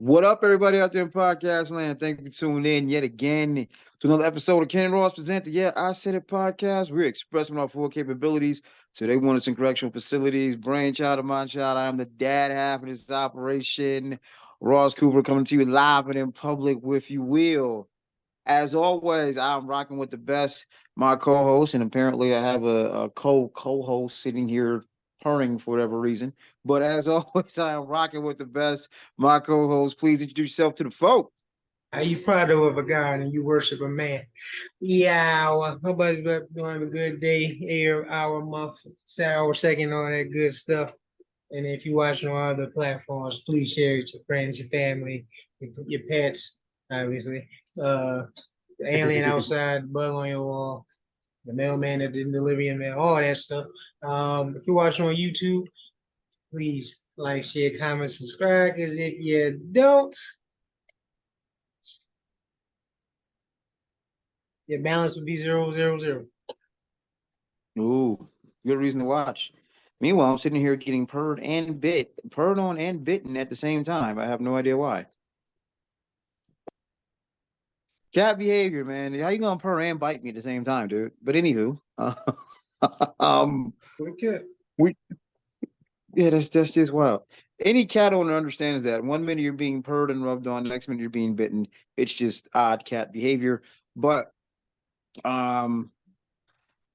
What up, everybody out there in podcast land? Thank you for tuning in yet again to another episode of Ken Ross Present the Yeah, I Said It podcast. We're expressing our full capabilities. So they want us in correctional facilities. Brainchild of my child. I am the dad half of this operation. Ross Cooper coming to you live and in public, if you will. As always, I'm rocking with the best, my co-host, and apparently I have a co-host sitting here purring for whatever reason. But as always, I am rocking with the best, my co-host. Please introduce yourself to the folk. Are you proud of a God and you worship a man? Yeah, everybody's doing a good day, year, hour, month, hour, second, all that good stuff. And if you're watching on other platforms, please share it with your friends, your family, your pets, obviously. Uh, the alien outside, the bug on your wall, the mailman that didn't deliver your mail, all that stuff. If you're watching on YouTube, please like, share, comment, subscribe. Because if you don't, your balance would be 0, 0, 0. Ooh, good reason to watch. Meanwhile, I'm sitting here getting purred on and bitten at the same time. I have no idea why. Cat behavior, man. How you gonna purr and bite me at the same time, dude? But anywho, um, Okay. we yeah, that's just wild. Any cat owner understands that. One minute you're being purred and rubbed on, the next minute you're being bitten. It's just odd cat behavior. But um,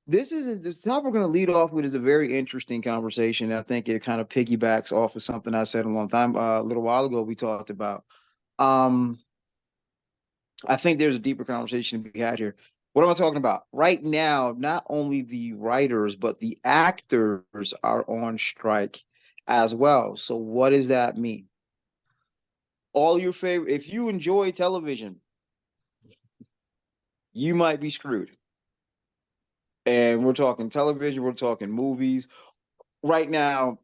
this topic we're going to lead off with is a very interesting conversation. I think it kind of piggybacks off of something I said a little while ago. We talked about. Um, I think there's a deeper conversation to be had here. What am I talking about? Right now, not only the writers, but the actors are on strike as well. So what does that mean? All your favorite, if you enjoy television, you might be screwed. And we're talking television, we're talking movies. Right now,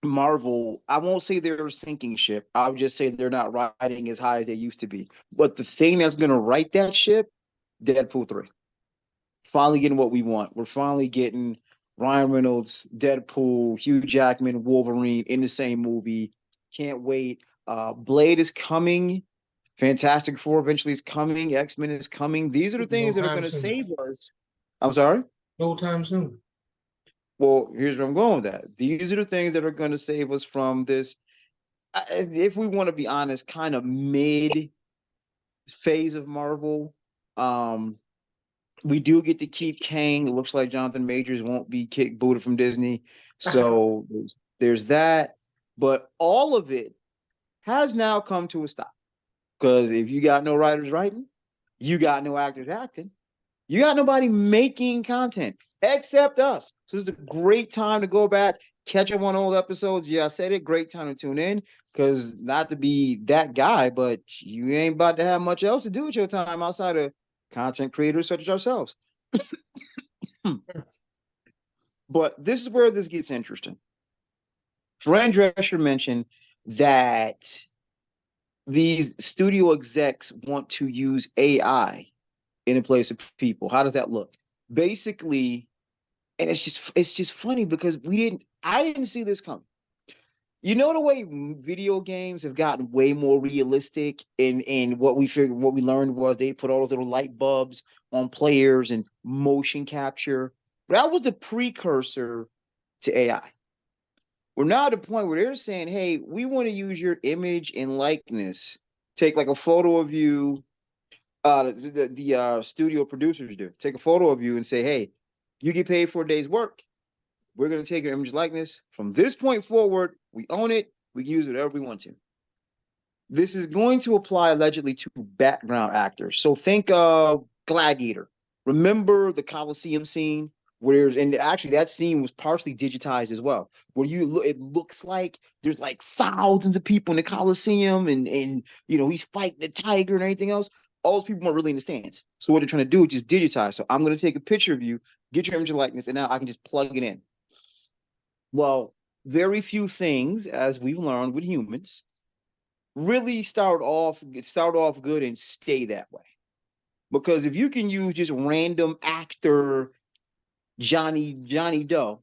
Marvel, I won't say they're a sinking ship. I'll just say they're not riding as high as they used to be. But the thing that's going to right that ship, Deadpool 3. Finally getting what we want. We're finally getting Ryan Reynolds, Deadpool, Hugh Jackman, Wolverine in the same movie. Can't wait. Blade is coming. Fantastic Four eventually is coming. X-Men is coming. These are the No things that are time going to soon. save us. I'm sorry. No time soon. Well, here's where I'm going with that. These are the things that are going to save us from this, if we want to be honest, kind of mid phase of Marvel. Um, we do get to keep Kang. It looks like Jonathan Majors won't be kicked booted from Disney. So there's that. But all of it has now come to a stop. Because if you got no writers writing, you got no actors acting, you got nobody making content except us. So this is a great time to go back, catch up on old episodes. Yeah, I said it. Great time to tune in because not to be that guy, but you ain't about to have much else to do with your time outside of content creators such as ourselves. But this is where this gets interesting. Fran Drescher mentioned that these studio execs want to use AI in place of people. How does that look? Basically, and it's just funny because I didn't see this coming. You know the way video games have gotten way more realistic, and what we learned was they put all those little light bulbs on players and motion capture. But that was the precursor to AI. We're now at the point where they're saying, "Hey, we want to use your image and likeness. Take like a photo of you." The studio producers do take a photo of you and say, "Hey, you get paid for a day's work. We're going to take your image likeness. From this point forward, we own it. We can use it whatever we want to." This is going to apply allegedly to background actors. So think of Gladiator. Remember the Coliseum scene where there's, and actually that scene was partially digitized as well, where it looks like there's like thousands of people in the Coliseum, and he's fighting the tiger and everything else. All those people weren't really in the stands. So what they're trying to do is just digitize. So I'm going to take a picture of you, get your image and likeness, and now I can just plug it in. Well, very few things, as we've learned with humans, really start off good and stay that way. Because if you can use just random actor Johnny Doe,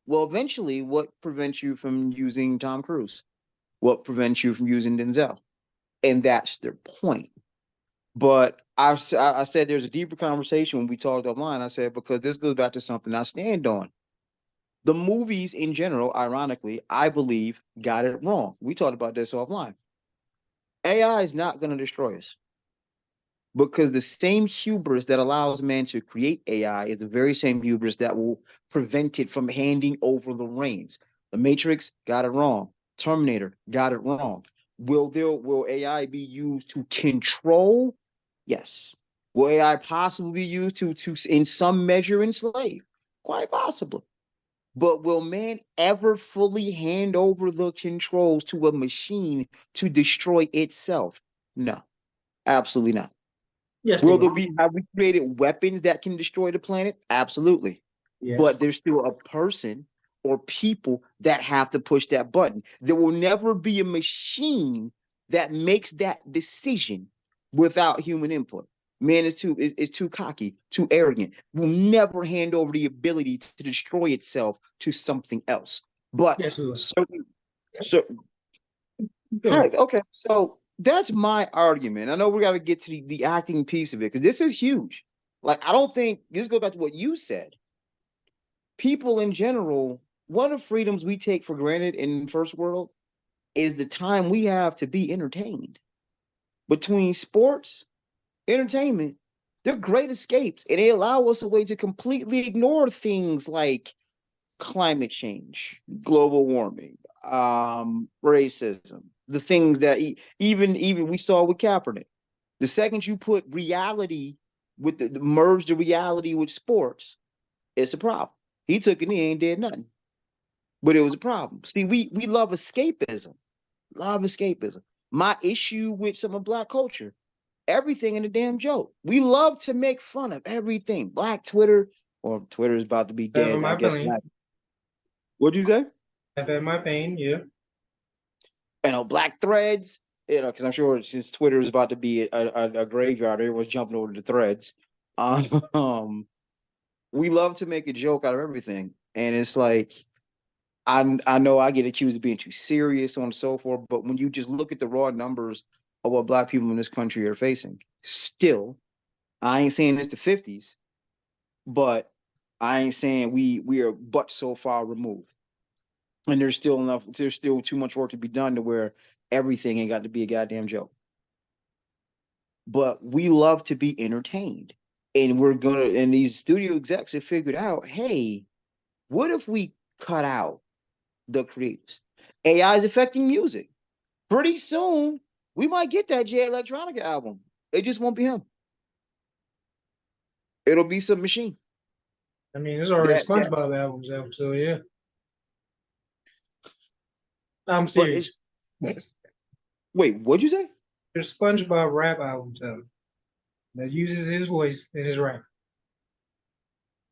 well, eventually, what prevents you from using Tom Cruise? What prevents you from using Denzel? And that's their point. But I said there's a deeper conversation when we talked offline. I said, because this goes back to something I stand on. The movies in general, ironically, I believe, got it wrong. We talked about this offline. AI is not going to destroy us because the same hubris that allows man to create AI is the very same hubris that will prevent it from handing over the reins. The Matrix got it wrong. Terminator got it wrong. Will AI be used to control? Yes. Will AI possibly be used to in some measure enslave? Quite possibly. But will man ever fully hand over the controls to a machine to destroy itself? No, absolutely not. Yes, they Will there will. be, have we created weapons that can destroy the planet? Absolutely. Yes. But there's still a person or people that have to push that button. There will never be a machine that makes that decision without human input. Man is too cocky, too arrogant. Will never hand over the ability to destroy itself to something else. But Yes, we will. certain, certain Go ahead. okay, so that's my argument. I know we got to get to the acting piece of it because this is huge. Like, I don't think this goes back to what you said. People in general, one of the freedoms we take for granted in first world is the time we have to be entertained. Between sports, entertainment, they're great escapes, and they allow us a way to completely ignore things like climate change, global warming, racism, the things that even we saw with Kaepernick. The second you put reality with the merge the reality with sports, it's a problem. He took it in and did nothing, but it was a problem. See, we love escapism, love escapism. My issue with some of Black culture, everything in a damn joke. We love to make fun of everything. Black Twitter, or Twitter is about to be Have dead. I my guess pain. Black. What'd you say? Have had my pain. Yeah. Black threads, because I'm sure since Twitter is about to be a graveyard, everyone's jumping over the threads. Um, we love to make a joke out of everything, and it's like I know I get accused of being too serious, so on and so forth. But when you just look at the raw numbers of what Black people in this country are facing, still, I ain't saying it's the 50s, but I ain't saying we are but so far removed. And there's still too much work to be done to where everything ain't got to be a goddamn joke. But we love to be entertained. And these studio execs have figured out, hey, what if we cut out the creators? AI is affecting music. Pretty soon, we might get that Jay Electronica album. It just won't be him. It'll be some machine. I mean, there's already That SpongeBob albums out, so yeah. I'm but it's serious. wait, what'd you say? There's SpongeBob rap albums out that uses his voice in his rap.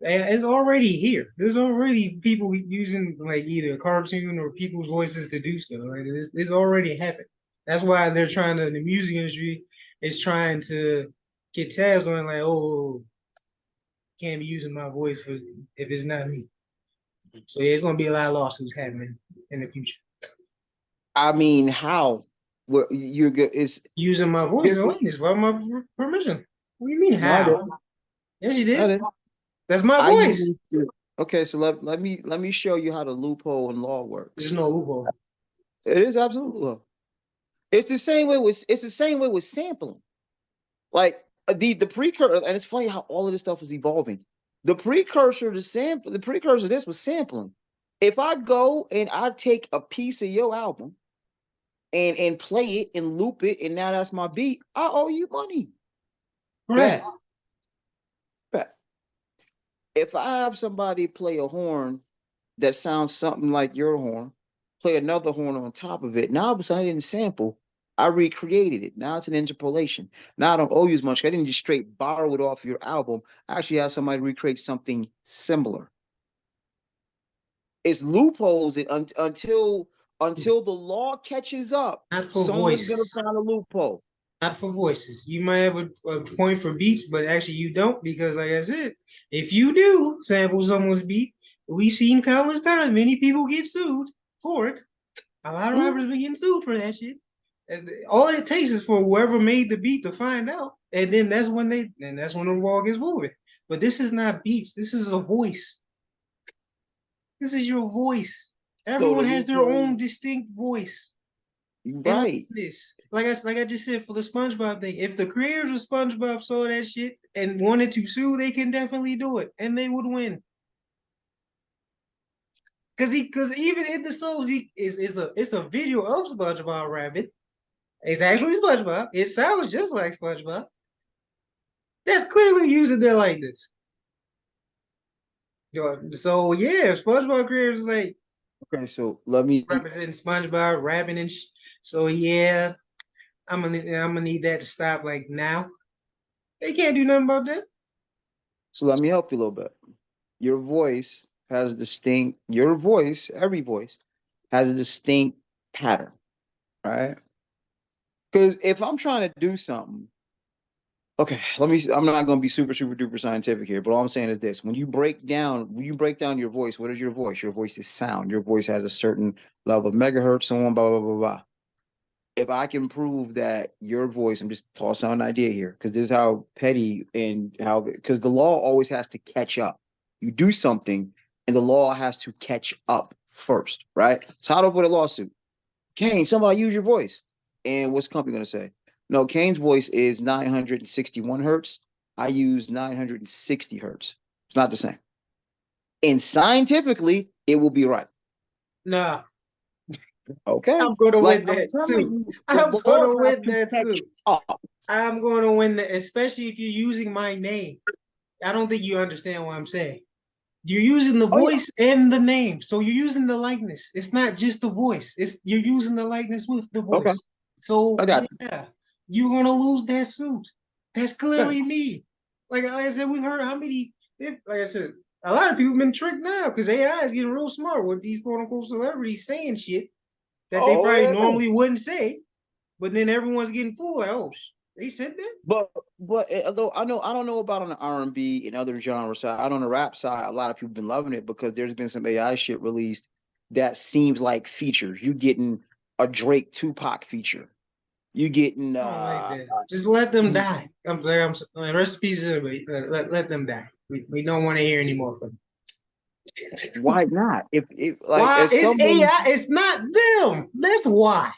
And it's already here. There's already people using like either a cartoon or people's voices to do stuff. Like this already happened. That's why they're trying to. The music industry is trying to get tabs on like, oh, can't be using my voice for if it's not me. So yeah, it's gonna be a lot of lawsuits happening in the future. I mean, how? Well, you're good. It's Using my voice here's in a likeness without my permission. What do you mean no, I how? didn't. Yes, you I did. didn't. That's my I voice. use okay. So let me show you how the loophole in law There's works. no loophole. It is absolutely. It's the same way with sampling. Like the precursor, and it's funny how all of this stuff is evolving. The precursor to this was sampling. If I go and I take a piece of your album and play it and loop it, and now that's my beat, I owe you money. Correct. Bet. Bet. If I have somebody play a horn that sounds something like your horn, play another horn on top of it. Now all of a sudden I didn't sample. I recreated it. Now it's an interpolation. Now I don't owe you as much. I didn't just straight borrow it off your album. I actually have somebody recreate something similar. It's loopholes until the law catches up. Not for Someone's gonna voices. find a loophole. Not for voices. You might have a point for beats, but actually you don't because, like I said, if you do sample someone's beat, we've seen countless times many people get sued for it. A lot of rappers be getting sued for that shit. All it takes is for whoever made the beat to find out, and then that's when the ball gets moving. But this is not beats. This is a voice. This is your voice. So Everyone let has me their tell own you, distinct voice. And right. this, like I just said for the SpongeBob thing, if the creators of SpongeBob saw that shit and wanted to sue, they can definitely do it, and they would win. Because even in the songs, it's a video of SpongeBob Rabbit. It's actually SpongeBob. It sounds just like SpongeBob. That's clearly using their likeness. So yeah, SpongeBob creators like Okay, so let me representing SpongeBob rapping and so yeah, I'm gonna need that to stop like now. They can't do nothing about that. help you a little bit. Your voice has a distinct, your voice, every voice has a distinct pattern, right? Because if I'm trying to do something, okay, I'm not going to be super, super duper scientific here, but all I'm saying is this. When you break down your voice, what is your voice? Your voice is sound. Your voice has a certain level of megahertz, so on, blah, blah, blah, blah. If I can prove that your voice, I'm just tossing out an idea here, because this is how petty and how, because the law always has to catch up. You do something, and the law has to catch up first, right? So how do I put a lawsuit? Kane, somebody use your voice. And what's the company going to say? No, Kane's voice is 961 hertz. I use 960 hertz. It's not the same. And scientifically, it will be right. Nah, Okay. I'm gonna Like win I'm that telling too. you, the I'm laws gonna have win to that catch too. up. I'm gonna win that, especially if you're using my name. I don't think you understand what I'm saying. You're using the Oh, yeah. voice and the name. So you're using the likeness. It's not just the voice. It's you're using the likeness with the Okay. voice. So I got you. yeah, you're gonna lose that suit. That's Yeah. clearly me. Like I said, we've heard how many like I said, a lot of people have been tricked now because AI is getting real smart with these quote unquote celebrities saying shit that they Oh, probably yeah. normally wouldn't say, but then everyone's getting fooled, like, oh, they said that? But although I don't know about on the R&B and other genres side, out on the rap side, a lot of people been loving it because there's been some AI shit released that seems like features. You getting a Drake Tupac feature. You getting I don't like that. Just let them you- die. I'm like, recipes, let them die. We don't want to hear anymore from them. why not? If like Why? as It's someone AI. It's not them. That's why.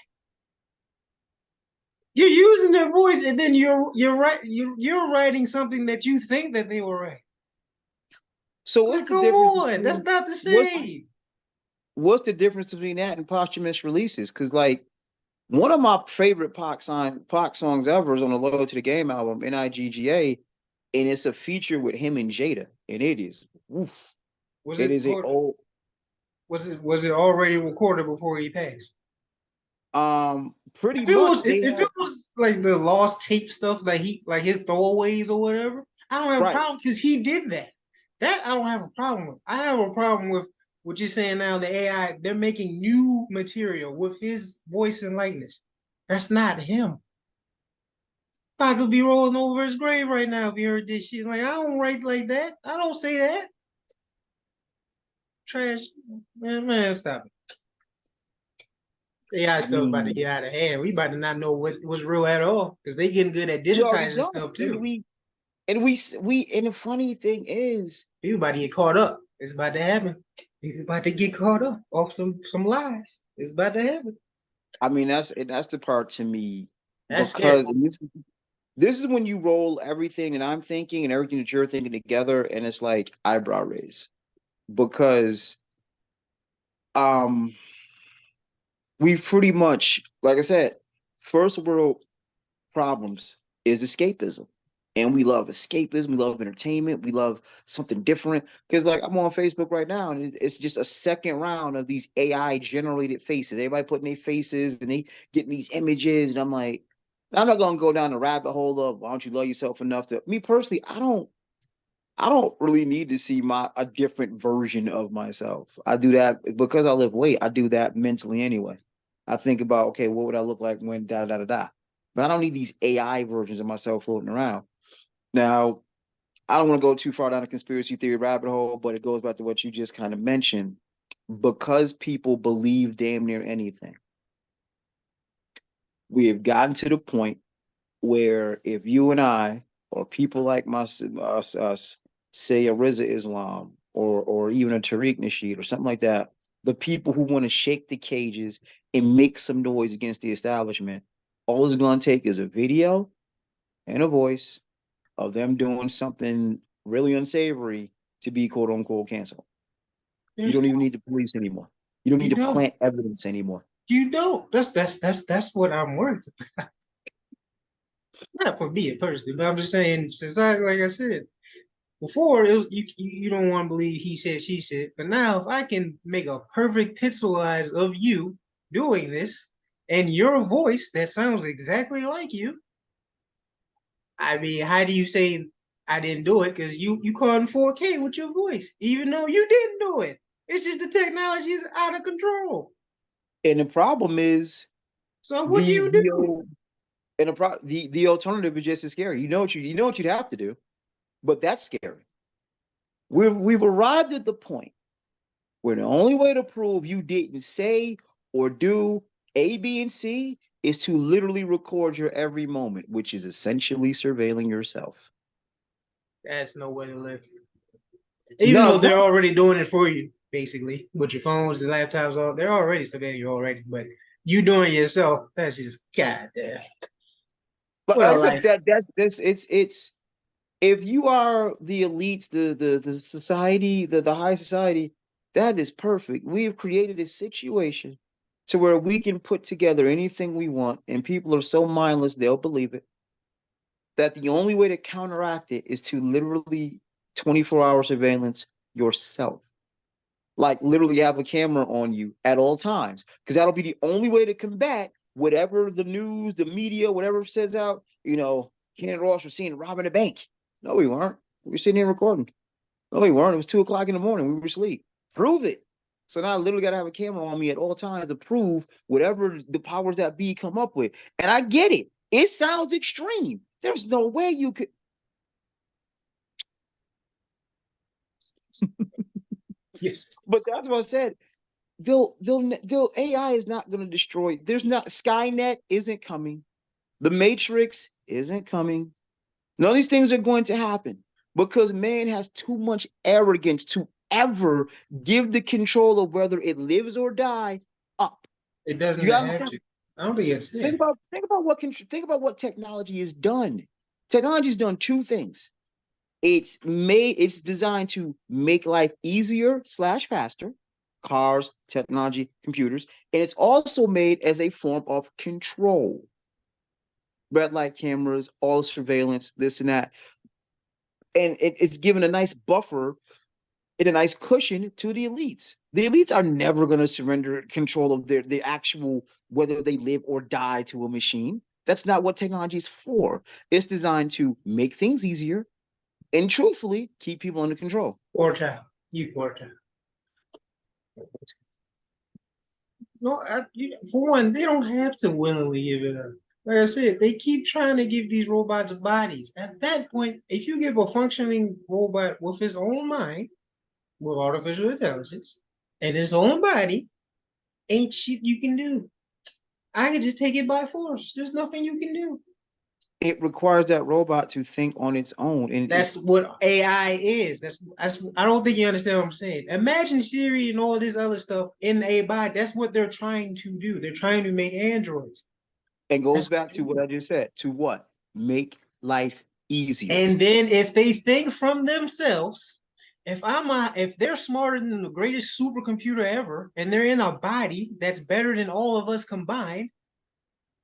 You're using their voice, and then you're right. You're writing something that you think that they were right. so what's Like, the come difference on, that's between not the what's same. what's the difference between that and posthumous releases? Because like one of my favorite Pac songs ever is on the Loyal to the Game album, Nigga, and it's a feature with him and Jada, and it is woof. Was It it is a old was it already recorded before he passed? pretty much they If have it was like the lost tape stuff, like his throwaways or whatever, I don't have a right. problem because he did that. That I don't have a problem with. I have a problem with what you're saying now. The AI they're making new material with his voice and likeness. That's not him. I could be rolling over his grave right now if you heard this shit. Like I don't write like that. I don't say that. Trash, man, stop it. AI I stuff about to mean, get out of hand. We about to not know what's real at all because they getting good at we already digitizing don't, stuff too. and the funny thing is, You about to get caught up. It's about to happen. You about to get caught up off some lies. It's about to happen. I mean that's the part to me That's scary. because this is when you roll everything that I'm thinking and everything that you're thinking together, and it's like eyebrow raise because um we pretty much, like I said, first world problems is escapism. And we love escapism, we love entertainment, we love something different. Because like I'm on Facebook right now, and it's just a second round of these AI generated faces. Everybody putting their faces and they getting these images, and I'm like, I'm not gonna go down the rabbit hole of why don't you love yourself enough to me personally, I don't really need to see my a different version of myself. I do that because I live weight. I do that mentally anyway. I think about, okay, what would I look like when da da da da. But I don't need these AI versions of myself floating around. Now, I don't want to go too far down a conspiracy theory rabbit hole, but it goes back to what you just kind of mentioned. because people believe damn near anything. We have gotten to the point where if you and I, or people like us say a Riza Islam, or even a Tariq Nasheed or something like that, the people who want to shake the cages and make some noise against the establishment, all it's going to take is a video and a voice of them doing something really unsavory to be quote unquote canceled. You don't even need the police anymore. You don't need You to don't. plant evidence anymore. You don't. That's what I'm worried about. Not for me personally, but I'm just saying society. Like I said before, it was, you don't want to believe he said she said, but now if I can make a perfect pixelized of you doing this and your voice that sounds exactly like you, I mean, how do you say I didn't do it? Because you called in 4K with your voice, even though you didn't do it. It's just the technology is out of control. And the problem is So what do the you the do? the alternative is just as scary. You know what you'd have to do, but that's scary. We've arrived at the point where the only way to prove you didn't say or do A, B, and C is to literally record your every moment, which is essentially surveilling yourself. That's no way to live. Even No, though it's they're not. already doing it for you, basically, with your phones, the laptops, all they're already surveilling you already. But you doing it yourself, that's just goddamn. But What like a I said, life. that's this. It's if you are the elites, the society, the high society, that is perfect. We have created a situation to where we can put together anything we want, and people are so mindless they'll believe it. That the only way to counteract it is to literally 24-hour surveillance yourself. Like literally have a camera on you at all times, because that'll be the only way to combat whatever the news, the media, whatever says out. Ken and Ross were seen robbing a bank. No, we weren't. We were sitting here recording. No, we weren't. It was 2 o'clock in the morning. We were asleep. Prove it. So now I literally got to have a camera on me at all times to prove whatever the powers that be come up with. And I get it. It sounds extreme. There's no way you could. Yes. But that's what I said. They'll AI is not going to destroy. There's not Skynet isn't coming. The Matrix isn't coming. None of these things are going to happen because man has too much arrogance to ever give the control of whether it lives or die up. It You doesn't got to have understand. to. I don't think it's Think there. about think about what technology has done. Technology has done two things. It's designed to make life easier slash faster, cars, technology, computers, and it's also made as a form of control. Red light cameras, all surveillance, this and that. And it's given a nice buffer and a nice cushion to the elites. The elites are never going to surrender control of the actual whether they live or die to a machine. That's not what technology is for. It's designed to make things easier and truthfully keep people under control. Poor child. You poor child. No, for one, they don't have to willingly give it up. Like I said, they keep trying to give these robots bodies. At that point, if you give a functioning robot with his own mind, with artificial intelligence, and his own body, ain't shit you can do. I can just take it by force. There's nothing you can do. It requires that robot to think on its own. And That's what AI is. That's I don't think you understand what I'm saying. Imagine Siri and all this other stuff in a body. That's what they're trying to do. They're trying to make androids. it goes That's what back they're to what doing. I just said. To what? Make life easier. And then if they think from themselves, if they're smarter than the greatest supercomputer ever, and they're in a body that's better than all of us combined,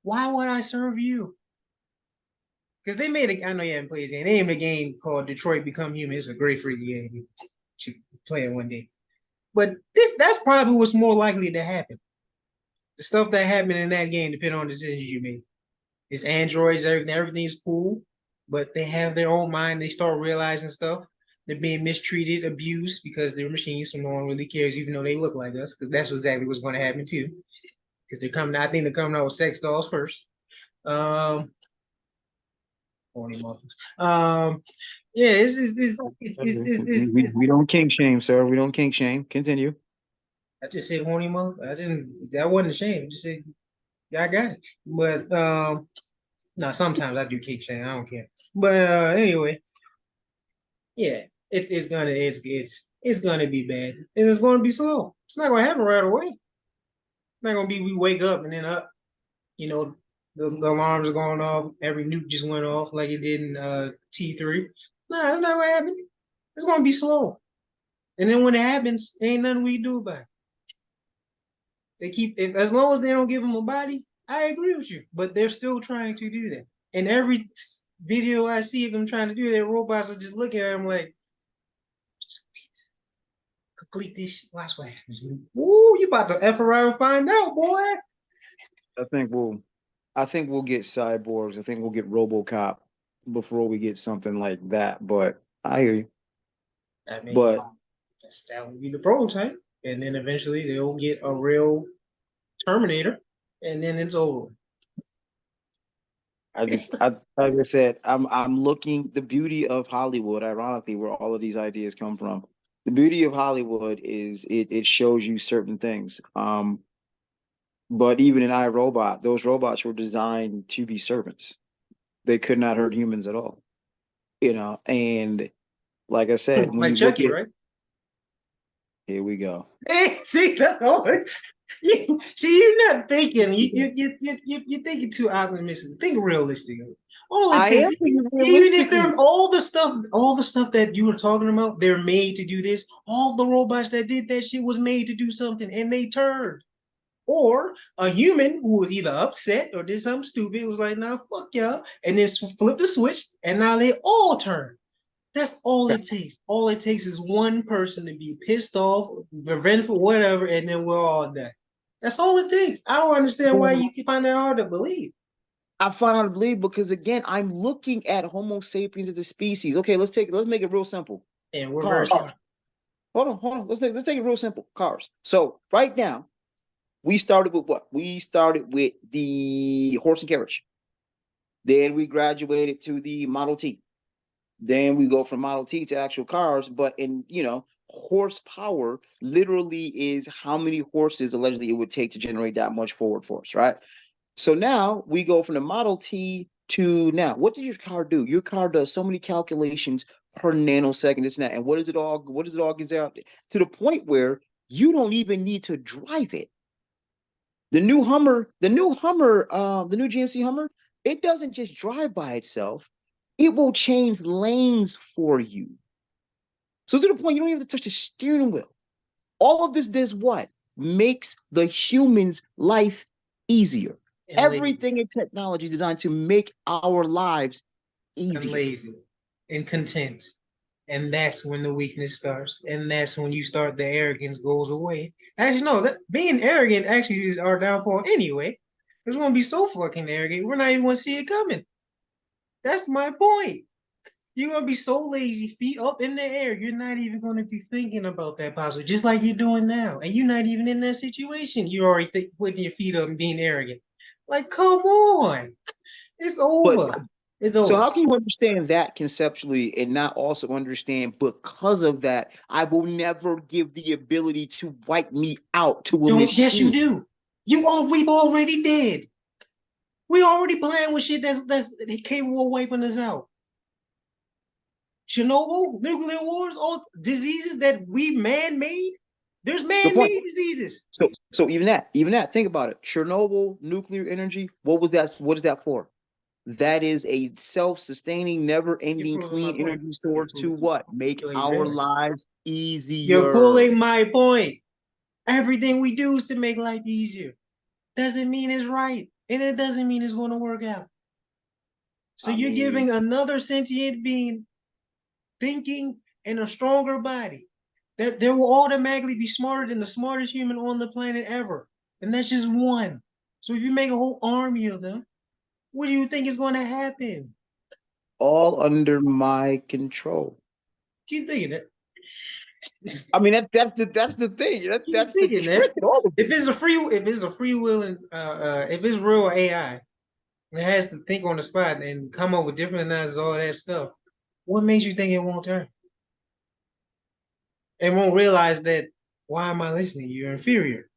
why would I serve you? Because they made a, I know you haven't played this game. They made a game called Detroit Become Human. It's a great freaking game. You should play it one day. But that's probably what's more likely to happen. The stuff that happened in that game depend on the decisions you make. It's androids, everything's cool, but they have their own mind. They start realizing stuff. They're being mistreated, abused because they're machines, so no one really cares, even though they look like us, because that's exactly what's going to happen too. Because they're coming, I think they're coming out with sex dolls first. Um, horny muffins. Yeah, We don't kink shame, sir. We don't kink shame. Continue. I just said horny mother. I didn't. That wasn't a shame. I just said, yeah, I got it. But no, sometimes I do keep saying I don't care. But anyway, yeah, it's gonna be bad, and it's gonna be slow. It's not gonna happen right away. It's not gonna be we wake up and then up. You know, the alarms are going off. Every nuke just went off like it did in T3. Nah, it's not gonna happen. It's gonna be slow. And then when it happens, ain't nothing we do about it. They keep as long as they don't give them a body. I agree with you, but they're still trying to do that. And every video I see of them trying to do that, robots are just looking at them like, just wait, complete this shit. Watch what happens. Ooh, you about to f around and find out, boy. I think we'll I think we'll get cyborgs. I think we'll get RoboCop before we get something like that. But I hear you. I mean, But that would be the prototype, and then eventually they'll get a real Terminator, and then it's over. like I said, I'm looking the beauty of Hollywood, ironically, where all of these ideas come from. The beauty of Hollywood is it shows you certain things. But even in iRobot, those robots were designed to be servants. They could not hurt humans at all. And like I said, when Like you look Chucky, at right? here we go. Hey, see, that's all. See, you're not thinking. You're thinking too optimistic. Think realistically. All it I takes, am thinking even if realistically. they're all the stuff that you were talking about, they're made to do this. All the robots that did that shit was made to do something, and they turned. Or a human who was either upset or did something stupid was like, "Nah, fuck y'all," and then flip the switch, and now they all turn. That's all it takes. All it takes is one person to be pissed off, revengeful, whatever, and then we're all dead. That's all it takes. I don't understand why you find that hard to believe. I find out to believe because again, I'm looking at Homo sapiens as a species. Okay, let's make it real simple. And we're very Cars. smart. Hold on. Let's take it real simple. Cars. So right now, we started with what? We started with the horse and carriage. Then we graduated to the Model T. Then we go from Model T to actual cars. But in horsepower literally is how many horses allegedly it would take to generate that much forward force, right? So now we go from the Model T to now. What does your car do? Your car does so many calculations per nanosecond, this and that. And what does it all get out to the point where you don't even need to drive it. The new GMC Hummer, it doesn't just drive by itself. It will change lanes for you. So to the point you don't even have to touch the steering wheel. All of this does what? Makes the human's life easier. And lazy. Everything in technology is designed to make our lives And easier. lazy. And content. And that's when the weakness starts. And that's when you start the arrogance goes away. Actually, no, that being arrogant actually is our downfall anyway. It's gonna be so fucking arrogant, we're not even gonna see it coming. That's my point. You're gonna be so lazy, feet up in the air, you're not even gonna be thinking about that possible, just like you're doing now. And you're not even in that situation. You're already putting your feet up and being arrogant. Like, come on. It's But over. It's so over. how can you understand that conceptually and not also understand because of that, I will never give the ability to wipe me out to a Don't yes, you machine? do. We've already did. We already playing with shit that's capable of wiping us out. Chernobyl, nuclear wars, all diseases that we man-made. There's The point. man-made diseases. So even that, think about it. Chernobyl, nuclear energy, what was that? What is that for? That is a self-sustaining, You're never-ending, proving my clean point. energy source to what? Make You our realize. lives You're easier. pulling my point. Everything we do is to make life easier. Doesn't mean it's right. And it doesn't mean it's going to work out. So I you're mean, giving another sentient being thinking and a stronger body that there will automatically be smarter than the smartest human on the planet ever. And that's just one. So if you make a whole army of them, what do you think is going to happen? all under my control. Keep thinking that. I mean, that's the thing. Keep That's the thinking that. trick in all of this. If it's a free will and if it's real AI, it has to think on the spot and come up with different analysis, all that stuff. What makes you think it won't turn? It won't realize that Why am I listening? You're inferior.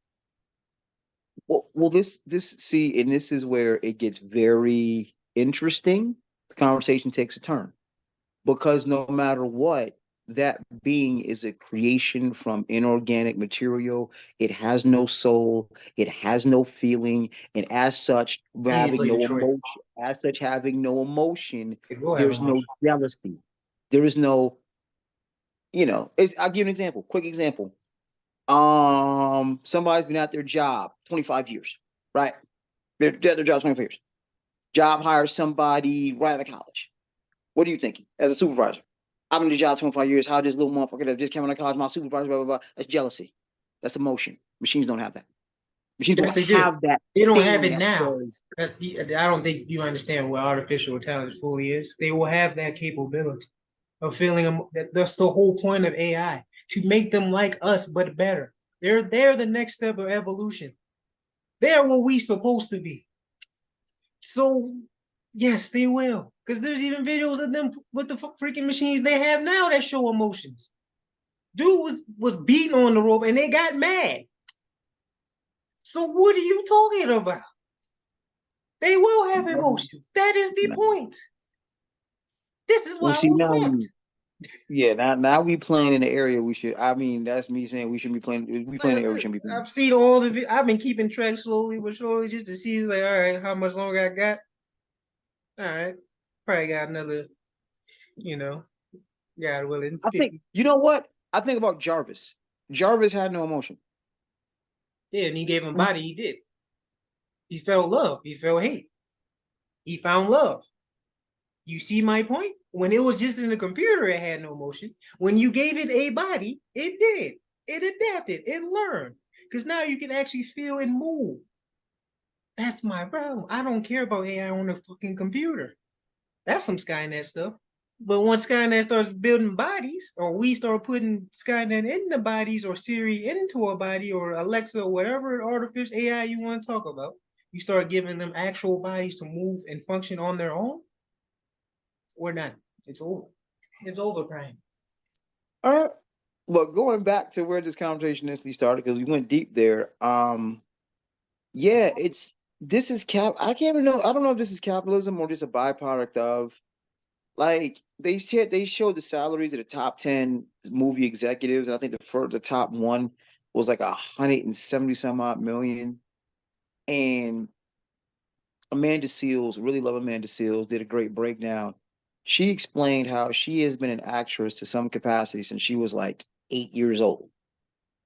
Well, this see, and this is where it gets very interesting. The conversation takes a turn because no matter what, that being is a creation from inorganic material. It has no soul, it has no feeling, and as such, And you having play no Detroit. emotion, It will have there's no emotion. jealousy. There is no, I'll give you an example, quick example. Somebody's been at their job 25 years, right? They're at their job 25 years. Job hires somebody right out of college. What are you thinking as a supervisor? I've been in the job 25 years. How this little motherfucker that just came out of college, my supervisor, blah, blah, blah. That's jealousy. That's emotion. Machines don't have that. Machines Yes, don't they do. have that They don't have thing it that now. says, I don't think you understand what artificial intelligence fully is. They will have that capability of feeling that's the whole point of AI, to make them like us but better. They're the next step of evolution. They're what we supposed to be. So yes, they will. Because there's even videos of them with the freaking machines they have now that show emotions. Dude was beating on the rope and they got mad. So what are you talking about? They will have emotions. That is the point. This is well, why I see, was now wrecked. now we playing in the area we should, I mean, that's me saying we shouldn't be playing, we Like playing I in the area we said, shouldn't be playing. I've seen all of it. I've been keeping track slowly but surely just to see like, all right, how much longer I got. All right. Probably got another, you know, God willing, I think, 50. you know what? I think about Jarvis. Jarvis had no emotion. Yeah, and he gave him body, he did. He felt love, he felt hate. He found love. You see my point? When it was just in the computer, it had no motion. When you gave it a body, it did. It adapted, it learned. Because now you can actually feel and move. That's my problem. I don't care about AI on a fucking computer. That's some Skynet stuff. But once Skynet starts building bodies, or we start putting Skynet in the bodies, or Siri into a body, or Alexa, or whatever artificial AI you want to talk about, you start giving them actual bodies to move and function on their own, we're not. It's over. It's over, Brian. All right. But going back to where this conversation initially started, because we went deep there. Yeah, it's this is I can't even know. I don't know if this is capitalism or just a byproduct of, like, they showed the salaries of the top 10 movie executives, and I think the top one was like 170 some odd million. And Amanda Seals, really love Amanda Seals, did a great breakdown. She explained how she has been an actress to some capacity since she was like 8 years old.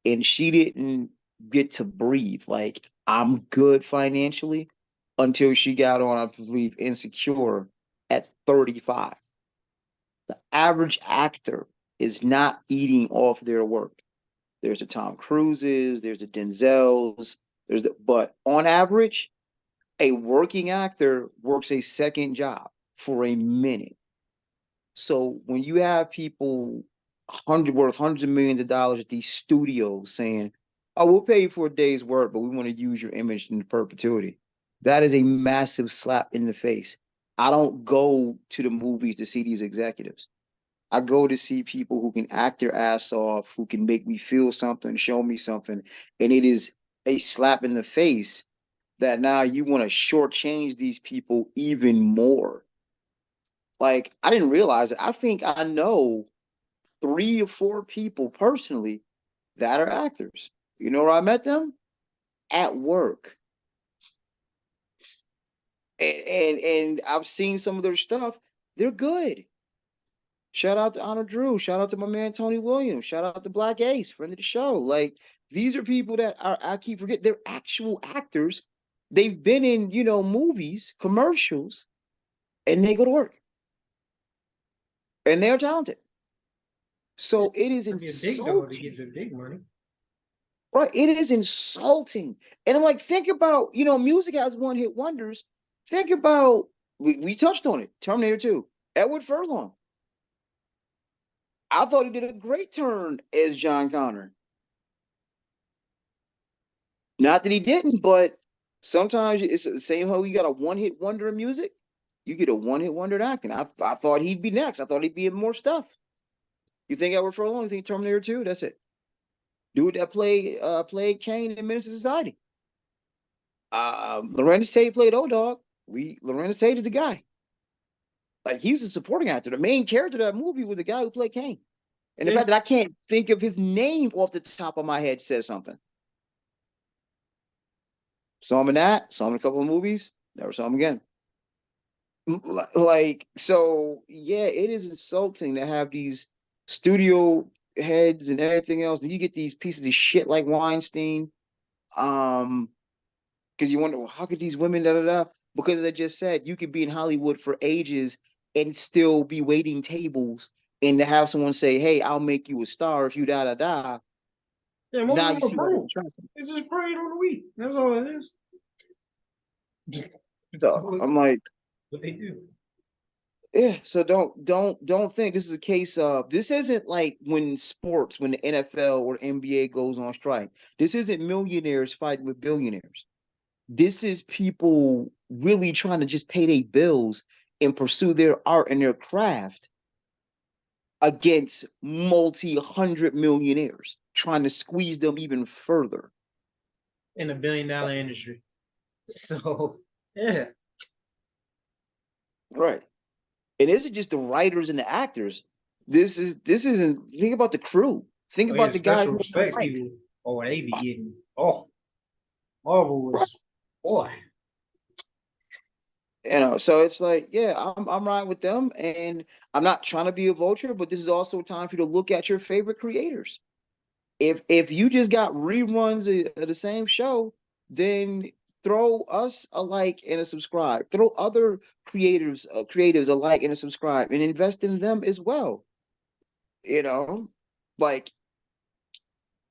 And she didn't get to breathe. Like, I'm good financially until she got on, I believe, Insecure at 35. The average actor is not eating off their work. There's the Tom Cruises, there's the Denzels, but on average, a working actor works a second job for a minute. So when you have people worth hundreds of millions of dollars at these studios saying, "Oh, we'll pay you for a day's work, but we want to use your image in perpetuity," that is a massive slap in the face. I don't go to the movies to see these executives. I go to see people who can act their ass off, who can make me feel something, show me something, and it is a slap in the face that now you want to shortchange these people even more. Like, I didn't realize it. I think I know 3 to 4 people personally that are actors. You know where I met them? At work. And I've seen some of their stuff. They're good. Shout out to Honor Drew. Shout out to my man Tony Williams. Shout out to Black Ace, friend of the show. Like, these are people that are, I keep forgetting, they're actual actors. They've been in, movies, commercials, and they go to work. And they're talented. Yeah, So it is I get big though to get insulting. the big money. Right? It is insulting. And I'm like, think about, music has one hit wonders. Think about, we touched on it, Terminator 2, Edward Furlong. I thought he did a great turn as John Connor. Not that he didn't, but sometimes it's the same how you got a one hit wonder in music. You get a one hit wonder in acting. I thought he'd be next. I thought he'd be in more stuff. You think Edward Furlong? You think Terminator 2? That's it. Dude that played Kane in Menace to Society. Lorenz Tate played Old Dog. Lorenz Tate is the guy. Like he's a supporting actor. The main character of that movie was the guy who played Kane. And the Yeah. fact that I can't think of his name off the top of my head says something. Saw him in that, saw him in a couple of movies, never saw him again. Like, so yeah, it is insulting to have these studio heads and everything else. And you get these pieces of shit like Weinstein. Because you wonder, well, how could these women da da da? Because as I just said, you could be in Hollywood for ages and still be waiting tables, and to have someone say, "Hey, I'll make you a star if you da da da." Yeah, most Now of you them see are why they're broke. attractive. It's just praying on the week. That's all it is. So So I'm like, what they do. yeah. So don't think this is a case of, this isn't like when the NFL or NBA goes on strike. This isn't millionaires fighting with billionaires. This is people really trying to just pay their bills and pursue their art and their craft against multi-hundred millionaires, trying to squeeze them even further. In a $1 billion industry. So yeah. Right. And this is just the writers and the actors. This isn't, think about the crew. Think Oh yeah, about the guys special who are respect right. people. Oh, they be getting Marvel Right. was boy. So it's like, yeah, I'm right with them, and I'm not trying to be a vulture, but this is also a time for you to look at your favorite creators. If you just got reruns of the same show, then throw us a like and a subscribe. Throw other creatives a like and a subscribe, and invest in them as well. You know, like,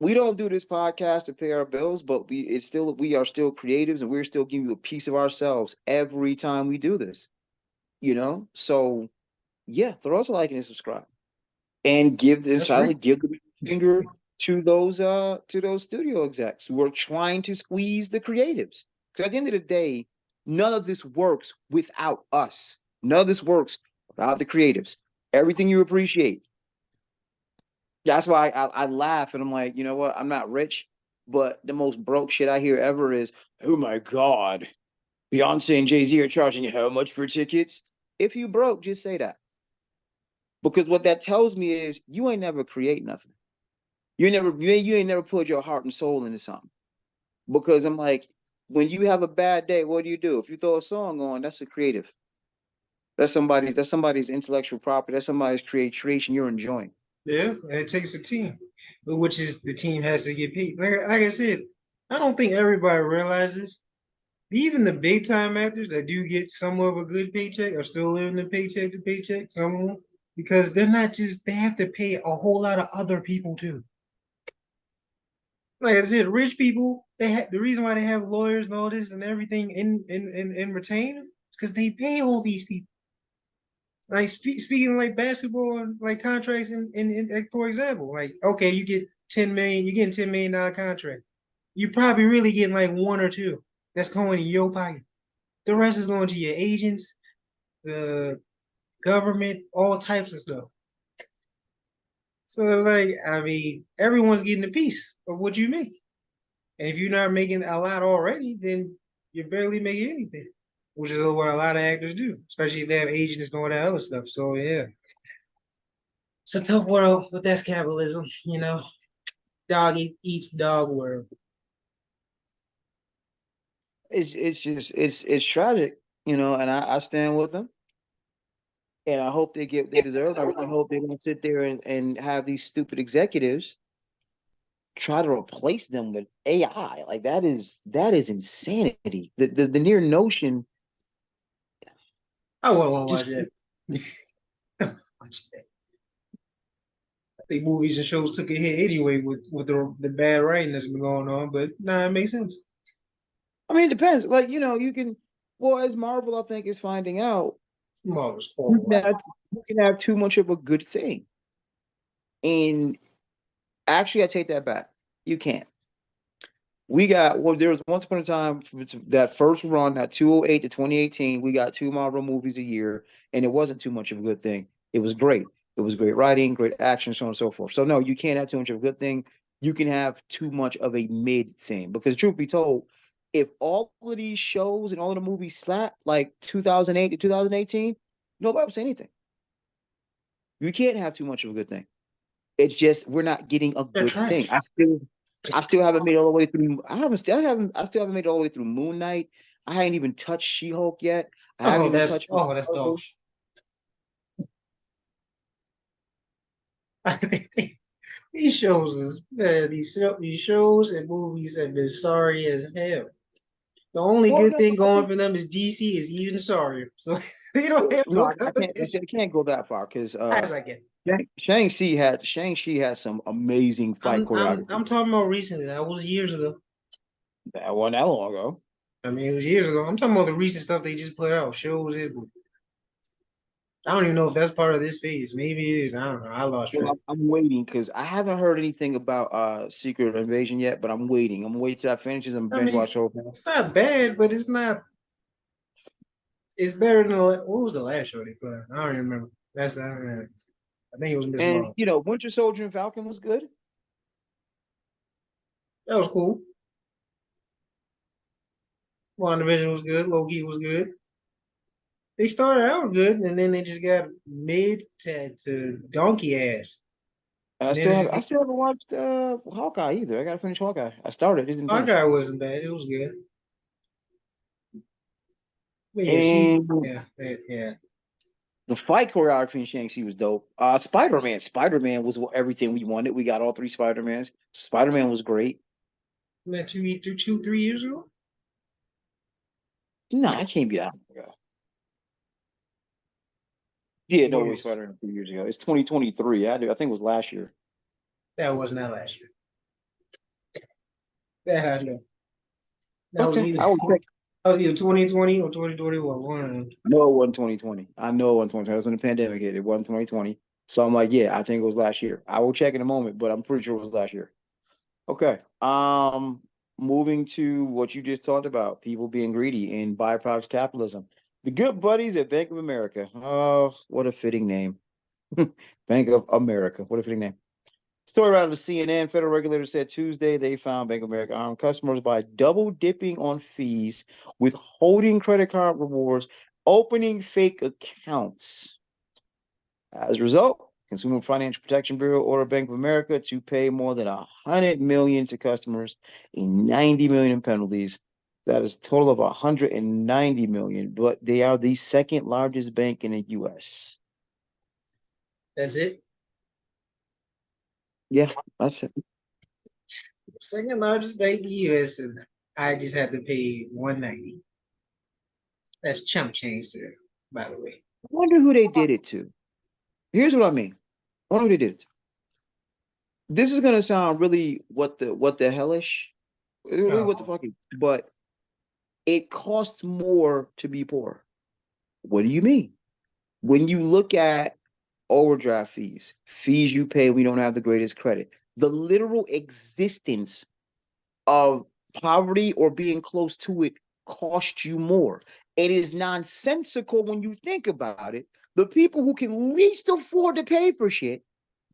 we don't do this podcast to pay our bills, but we are still creatives, and we're still giving you a piece of ourselves every time we do this. So yeah, throw us a like and a subscribe, and give this That's free. silently give the finger to those studio execs who are trying to squeeze the creatives. Because at the end of the day, none of this works without us. None of this works without the creatives. Everything you appreciate. That's why I laugh and I'm like, you know what? I'm not rich, but the most broke shit I hear ever is, oh my God, Beyonce and Jay-Z are charging you how much for tickets? If you broke, just say that. Because what that tells me is you ain't never create nothing. You ain't never put your heart and soul into something. Because I'm like, when you have a bad day, what do? If you throw a song on, that's a creative. That's somebody's intellectual property. That's somebody's creation you're enjoying. Yeah, and it takes a team, which is the team has to get paid. Like I said, I don't think everybody realizes. Even the big time actors that do get somewhat of a good paycheck are still living the paycheck to paycheck, some because they're not just they have to pay a whole lot of other people too. Like I said, rich people, they have the reason why they have lawyers and all this and everything in retain is because they pay all these people. Like speaking like basketball, like contracts in like, for example, like okay, you get 10 million, you're getting $10 million contract. You probably really getting like one or two that's going in your pocket. The rest is going to your agents, the government, all types of stuff. So it's like, I mean, everyone's getting a piece of what you make. And if you're not making a lot already, then you're barely making anything, which is what a lot of actors do, especially if they have agents and all that other stuff. So yeah, it's a tough world, but that's capitalism, you know. Dog eats dog world. It's just it's tragic, and I stand with them. And I hope they get what they deserve. I really hope they don't sit there and have these stupid executives try to replace them with AI. Like that is insanity. The near notion I wouldn't want to just watch that. Watch that. I think movies and shows took a hit anyway with the bad writing that's been going on, but nah, it makes sense. I mean, it depends. Like, you can, well, as Marvel, I think, is finding out, Marvel's you horrible. can have, you can have too much of a good thing. And actually, I take that back. You can't. There was once upon a time, that first run, that 208 to 2018, we got two Marvel movies a year, and it wasn't too much of a good thing. It was great. It was great writing, great action, so on and so forth. So no, you can't have too much of a good thing. you can have too much of a mid thing. Because truth be told, if all of these shows and all of the movies slap like 2008 to 2018, nobody would say anything. You can't have too much of a good thing. It's just we're not getting a They're good thing. trash. I still haven't made it all the way through. I still haven't made it all the way through Moon Knight. I haven't even touched She-Hulk yet. I haven't even touched That's dog shit. These shows is these shows and movies have been sorry as hell. The only Well, good no, thing I going think for them is DC is even sorrier, so they don't have no, no I competition. can't go that far because As I get, Shang-Chi had some amazing fight choreography. I'm talking about recently. That was years ago. That wasn't that long ago. I mean, it was years ago. I'm talking about the recent stuff they just put out. Shows it. I don't even know if that's part of this phase. Maybe it is. I don't know. I lost Well, track. I'm waiting because I haven't heard anything about Secret Invasion yet, but I'm waiting. I'm gonna wait till that finishes and I binge mean, watch the whole thing. it's not bad, but it's not. It's better than what was the last show they put out? I don't even remember. That's I think it was Miss And Marvel. you know, Winter Soldier and Falcon was good. That was cool. WandaVision was good. Loki was good. They started out good, and then they just got mid to donkey ass. And And then it just I get, still haven't watched Hawkeye either. I gotta finish Hawkeye. I started, just didn't our finish. guy wasn't bad. It was good. But yeah, And yeah. the fight choreography in Shang-Chi was dope. Spider-Man. Spider-Man was everything we wanted. We got all three Spider-Mans. Spider-Man was great. That 3 years ago. No, I can't be that. Yeah, no way Was Spider-Man 2 years ago. It's 2023. I think it was last year. that wasn't that last year? That I know. That was Okay, either I will check. that was either 2020 or 2021. One of them. No, it wasn't 2020. I know it wasn't 2020. That's when the pandemic hit. It wasn't 2020. So I'm like, yeah, I think it was last year. I will check in a moment, but I'm pretty sure it was last year. Okay. Moving to what you just talked about, people being greedy in byproduct capitalism. The good buddies at Bank of America. Oh, what a fitting name. Bank of America. What a fitting name. Story out of the CNN. Federal regulators said Tuesday they found Bank of America harmed customers by double dipping on fees, withholding credit card rewards, opening fake accounts. As a result, Consumer Financial Protection Bureau ordered Bank of America to pay more than 100 million to customers and 90 million in penalties. That is a total of 190 million, but they are the second largest bank in the US. That's it. Yeah, that's it. Second largest bank in the U.S. and I just had to pay 190. That's chump change there, by the way. I wonder who they did it to. Here's what I mean. I wonder who they did it to. This is gonna sound really what the hellish, really what the Oh, fuck, but it costs more to be poor. What do you mean? When you look at overdraft fees, fees you pay when you don't have the greatest credit, the literal existence of poverty or being close to it costs you more. It is nonsensical when you think about it. The people who can least afford to pay for shit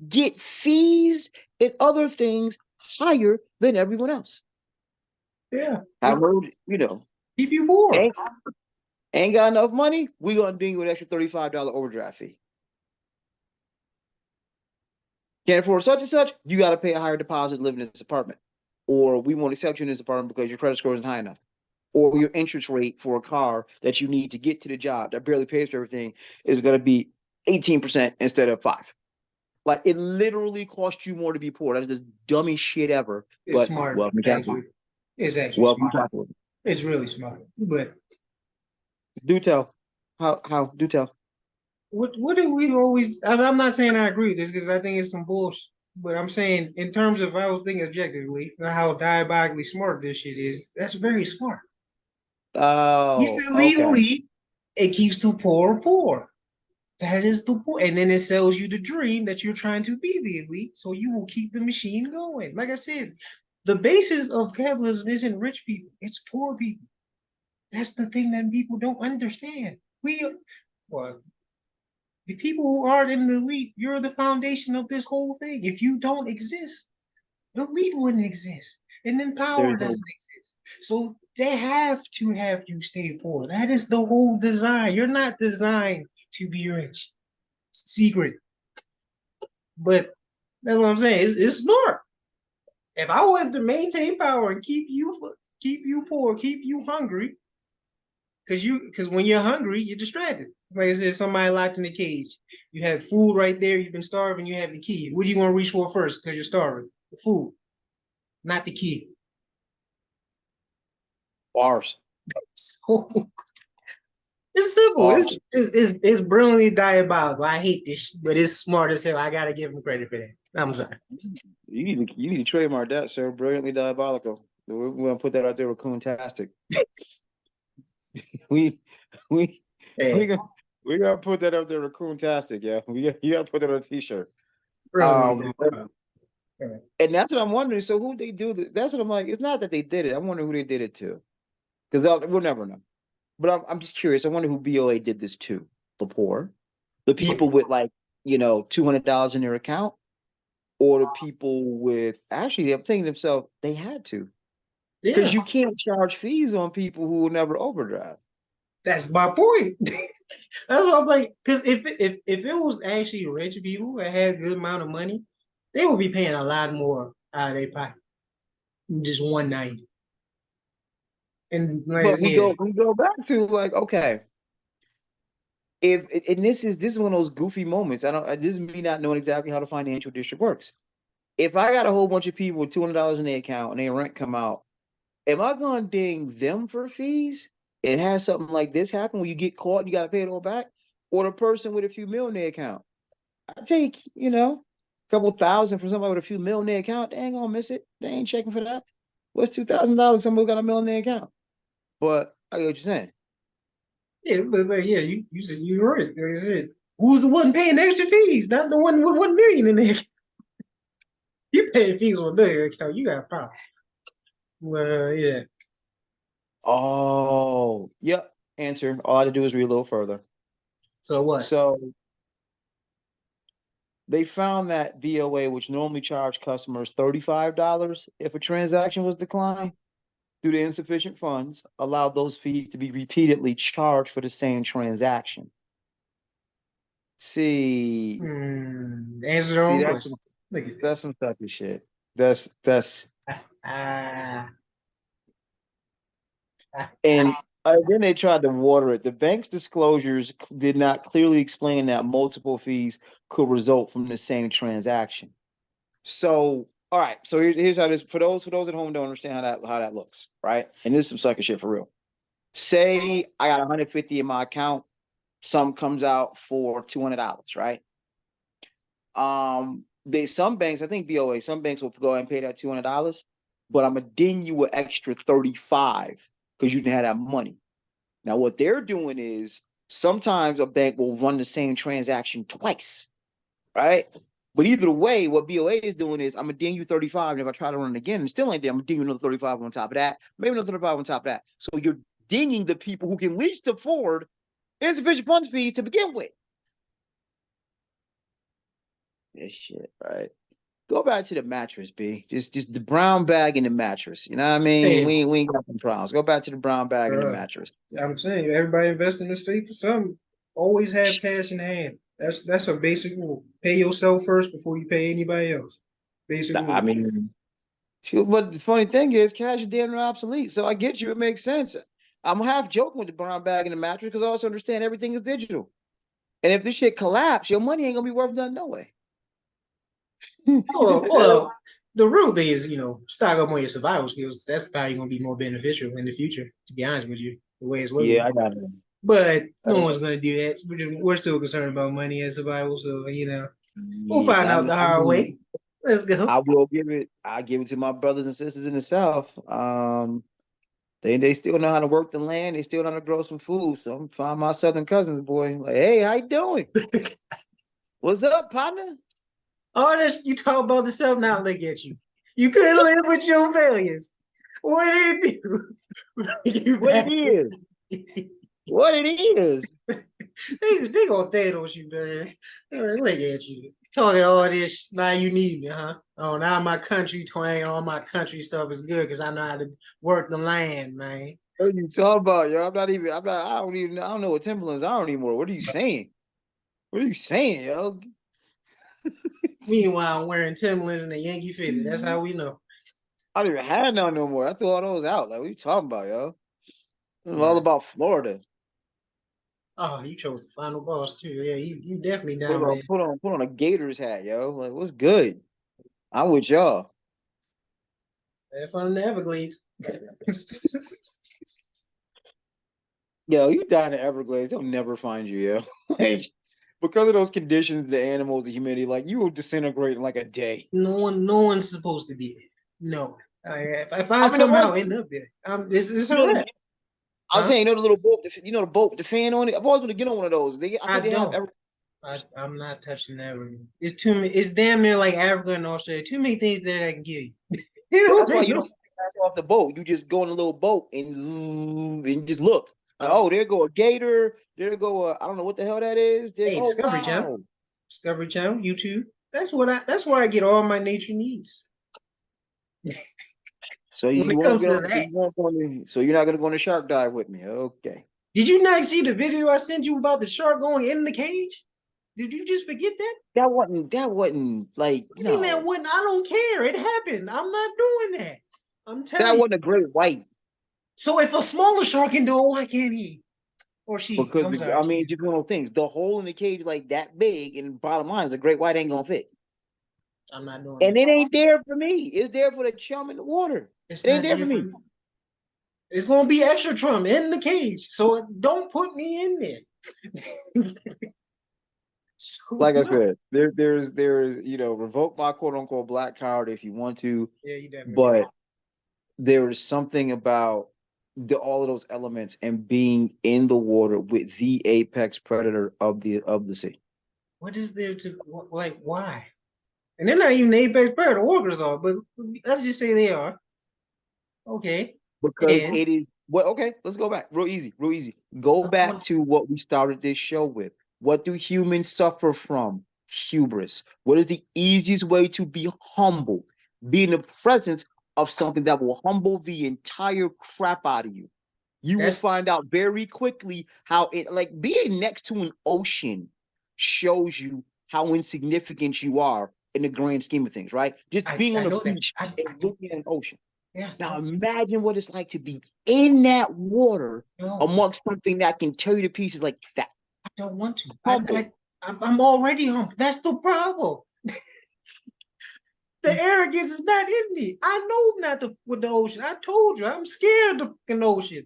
get fees and other things higher than everyone else. yeah. I heard, you know, Keep you poor. ain't, ain't got enough money, we gonna ding you an extra $35 overdraft fee. Can't afford such and such, you got to pay a higher deposit to live in this apartment. Or we won't accept you in this apartment because your credit score isn't high enough. Or your interest rate for a car that you need to get to the job that barely pays for everything is going to be 18% instead of 5. Like it literally costs you more to be poor. That is the dumbest shit ever. It's But smart, welcome to actually. capitalism. It's actually Welcome smart. to capitalism. It's really smart. But Do tell. How do tell. what do we always? I'm not saying I agree with this because I think it's some bullshit. But I'm saying in terms of I was thinking objectively how diabolically smart this shit is. That's very smart. Keeps Oh, the elite okay. elite. It keeps the poor poor. That is the point. And then it sells you the dream that you're trying to be the elite, so you will keep the machine going. Like I said, the basis of capitalism isn't rich people, it's poor people. That's the thing that people don't understand. Well, the people who aren't in the elite, you're the foundation of this whole thing. If you don't exist, elite wouldn't exist. And then power There's no doesn't exist. So they have to have you stay poor. That is the whole design. You're not designed to be rich. Secret. But that's what I'm saying. It's smart. If I wanted to maintain power and keep you poor, keep you hungry, because when you're hungry, you're distracted. Like I said, somebody locked in the cage. You have food right there. You've been starving. You have the key. What do you want to reach for first? Because you're starving. The food, not the key. bars. So it's simple. Bars. It's brilliantly diabolical. I hate this, but it's smart as hell. I gotta give him credit for that. I'm sorry. You need to trademark that, sir. Brilliantly diabolical. We're gonna put that out there with Coontastic. We we we Hey, gonna we gotta put that up there with Coontastic, yeah. You gotta put that on a t-shirt. brilliantly And diabolical. Yeah. that's what I'm wondering. So who they do that's what I'm like. It's not that they did it. I'm wondering who they did it to. Because we'll never know. But I'm just curious. I wonder who BOA did this to. The poor, the people with like, $200 in their account, or the people with actually I'm thinking to themselves, they had to. Because Yeah, you can't charge fees on people who will never overdraft. that's my point. That's what I'm like. Because if it was actually rich people that had a good amount of money, they would be paying a lot more out of their pocket than just 190. And like, But we yeah, go back to like, okay, if and this is one of those goofy moments. I don't this is me not knowing exactly how the financial district works. If I got a whole bunch of people with $200 in their account and their rent come out, am I gonna ding them for fees and have something like this happen where you get caught and you gotta pay it all back? Or the person with a few mil in their account? I take, a couple thousand from somebody with a few mil in their account, they ain't gonna miss it. They ain't checking for that. What's $2,000? Somebody got a mil in their account. But I get what you're saying. yeah, but like, yeah, you said you were right. Like I said, who's the one paying the extra fees? Not the one with 1 million in there. You paying fees with $1 million account. You got a problem. Well, yeah. Oh, yep. Answer. All I had to do is read a little further. So what? So they found that VOA, which normally charged customers $35 if a transaction was declined due to insufficient funds, allowed those fees to be repeatedly charged for the same transaction. See, Answer their see, own that's question. Look at that's some sucky shit. That's that. Ah, and then they tried to water it. The bank's disclosures did not clearly explain that multiple fees could result from the same transaction. So, all right. So here's how this for those at home don't understand how that looks, right? And this is some sucker shit for real. Say I got 150 in my account, some comes out for $200, right? Some banks, I think BOA, some banks will go ahead and pay that $200, but I'm gonna ding you an extra 35 because you didn't have that money. Now, what they're doing is sometimes a bank will run the same transaction twice, right? But either way, what BOA is doing is I'm gonna ding you 35, and if I try to run it again and still ain't there, I'm gonna ding you another 35 on top of that, maybe another 35 on top of that. So you're dinging the people who can least afford insufficient funds fees to begin with. This shit, right? Go back to the mattress, B. Just the brown bag in the mattress. You know what I mean? hey, We ain't got some problems. Go back to the brown bag in the bro, mattress. I'm saying everybody invest in the safe for something. Always have cash in hand. That's a basic rule. Pay yourself first before you pay anybody else. Basic I rule. mean, shoot, but the funny thing is, cash is damn near obsolete. So I get you. It makes sense. I'm half joking with the brown bag in the mattress because I also understand everything is digital. And if this shit collapse, your money ain't gonna be worth nothing no way. Well, the real thing is, stock up on your survival skills. That's probably going to be more beneficial in the future, to be honest with you, the way it's Yeah, looking. I got it. But no one's going to do that. We're still concerned about money and survival. So, we'll find Yeah, out the hard way. Let's go. I give it to my brothers and sisters in the South. They still know how to work the land. They still know how to grow some food. So I'm find my southern cousins, boy. Like, hey, how you doing? What's up, partner? All this you talk about the self, now look at you. You couldn't live with your failures. What did it do? Bring you What it back to is? What it is? they gonna Thanos you, man. Look at you. Talking all this, now you need me, huh? Oh, now my country twang, all my country stuff is good because I know how to work the land, man. What are you talking about, yo? I don't know what Timberlands are anymore. What are you saying? What are you saying, yo? Meanwhile, I'm wearing Timberlands and a Yankee fitted. That's how we know. I don't even have none no more. I threw all those out. Like, what are you talking about, yo? It's all Man. about Florida. Oh, you chose the final boss too. Yeah, you definitely Put down on, bad. put on, put on a Gators hat, yo. Like, what's good? I'm with y'all. Have fun in the Everglades. Yo, you die in the Everglades, they'll never find you, yo. Like, because of those conditions, the animals, the humidity, like you will disintegrate in like a day. No one's supposed to be there. No. If I I mean, it was, somehow end up there, it's you a know, wrap. I was Huh? saying, you know, the little boat, you know, the boat with the fan on it. I've always wanted to get on one of those. I I think they have don't. I'm not touching that room. It's too many. It's damn near like Africa and Australia. Too many things there that can kill you. It Well, don't that's why make you no don't sense. pass off the boat. You just go in a little boat and just look. Like, Um, oh, there go a gator. There go a I don't know what the hell that is. There, hey, oh Discovery Channel, wow. Discovery Channel, YouTube. That's where I get all my nature needs. So When you it won't comes get to on. So that, you won't go on. So you're not gonna go on a shark dive with me. Okay. did you not see the video I sent you about the shark going in the cage? Did you just forget that? That wasn't like What do you mean that no. wouldn't? I don't care. It happened. I'm not doing that. I'm That telling you. wasn't a great white So if a smaller shark can do it, why can't he? Or she? because I'm sorry, I mean she. just one of those things. The hole in the cage like that big, and bottom line is a great white ain't gonna fit. I'm not doing And that. it ain't there for me. It's there for the chum in the water. It's It ain't not there for there for me. me. It's gonna be extra trauma in the cage. So don't put me in there. So Like I said, there's revoke my quote unquote black card if you want to, yeah, you definitely got it. but there is something about all of those elements and being in the water with the apex predator of the sea. What is there to like? Why? And they're not even the apex predator. Workers are, but let's just say they are. Okay. Because And it is well, okay, let's go back real easy, real easy. Go back to what we started this show with. What do humans suffer from? Hubris. What is the easiest way to be humble? Be in the presence of something that will humble the entire crap out of you. You will that's find out very quickly how it like being next to an ocean shows you how insignificant you are in the grand scheme of things, right? Just being on I the know that. beach I and know. looking at an ocean. Yeah. Now imagine what it's like to be in that water No. amongst something that can tear you to pieces like that. I don't want to. Humble. I'm already humble. That's the problem. The arrogance is not in me. I know not to with the ocean. I told you I'm scared of the fucking ocean.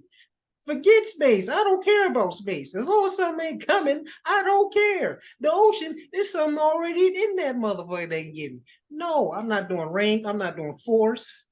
Forget space. I don't care about space. As long as something ain't coming, I don't care. The ocean, there's something already in that motherfucker they can give me. No, I'm not doing rain. I'm not doing forest.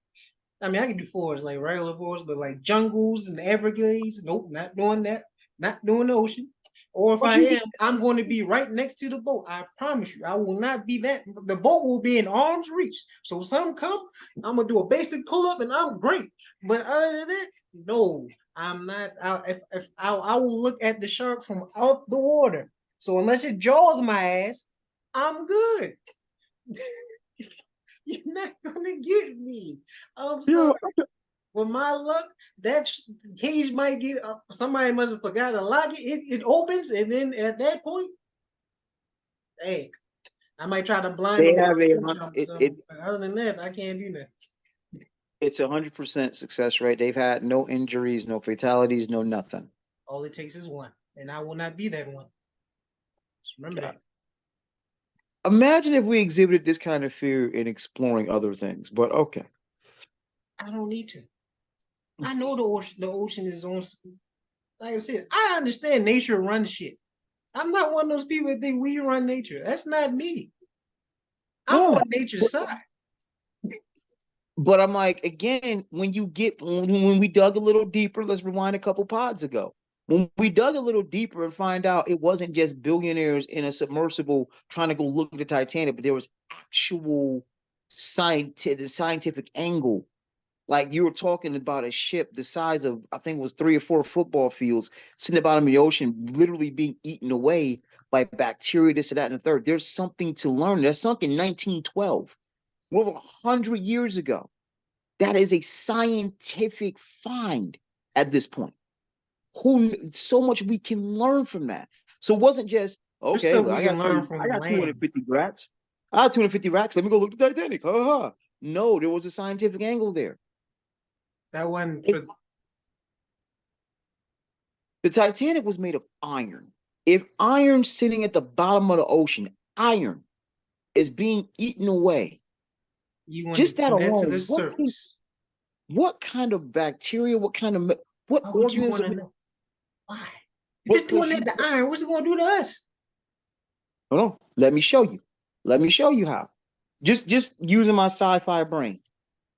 I mean, I can do forests like regular forests, but like jungles and Everglades. Nope, not doing that. Not doing the ocean. Or if But I you am, I'm going to be right next to the boat. I promise you, I will not be that. The boat will be in arm's reach. So some come, I'm gonna do a basic pull up, and I'm great. But other than that, no, I'm not. If I will look at the shark from out the water. So unless it jaws my ass, I'm good. You're not gonna get me. I'm yeah, sorry. With my luck, that cage might get somebody must have forgot to lock it. It opens, and then at that point, hey, I might try to blind they them with have my a wind chime or something. But other than that, I can't do that. it's 100% success rate. They've had no injuries, no fatalities, no nothing. All it takes is one, and I will not be that one. Just remember that. Imagine if we exhibited this kind of fear in exploring other things, but okay. I don't need to. I know the ocean. The ocean is on. Like I said, I understand nature runs shit. I'm not one of those people that think we run nature. That's not me. I'm No. on nature's side. But I'm like, again, when we dug a little deeper, let's rewind a couple pods ago. When we dug a little deeper and find out it wasn't just billionaires in a submersible trying to go look at the Titanic, but there was actual scientific angle Like you were talking about a ship the size of, I think it was 3 or 4 football fields sitting at the bottom of the ocean, literally being eaten away by bacteria, this and that and the third. There's something to learn. That sunk in 1912, over 100 years ago. That is a scientific find at this point. So much we can learn from that. So it wasn't just There's okay. stuff Look, we I can got learn 30, I from got land. 250 rats. I got 250 rats. Let me go look at the Titanic. Ha ha. No, there was a scientific angle there. That one for It's, the Titanic was made of iron. If iron sitting at the bottom of the ocean, iron is being eaten away, you want to just that come that to the alone, surface. what kind of bacteria, what Why would you want organism, to know? Why? If it's what doing could that you? to iron, what's it going to do to us? Hold on, let me show you. Let me show you how. Just using my sci-fi brain.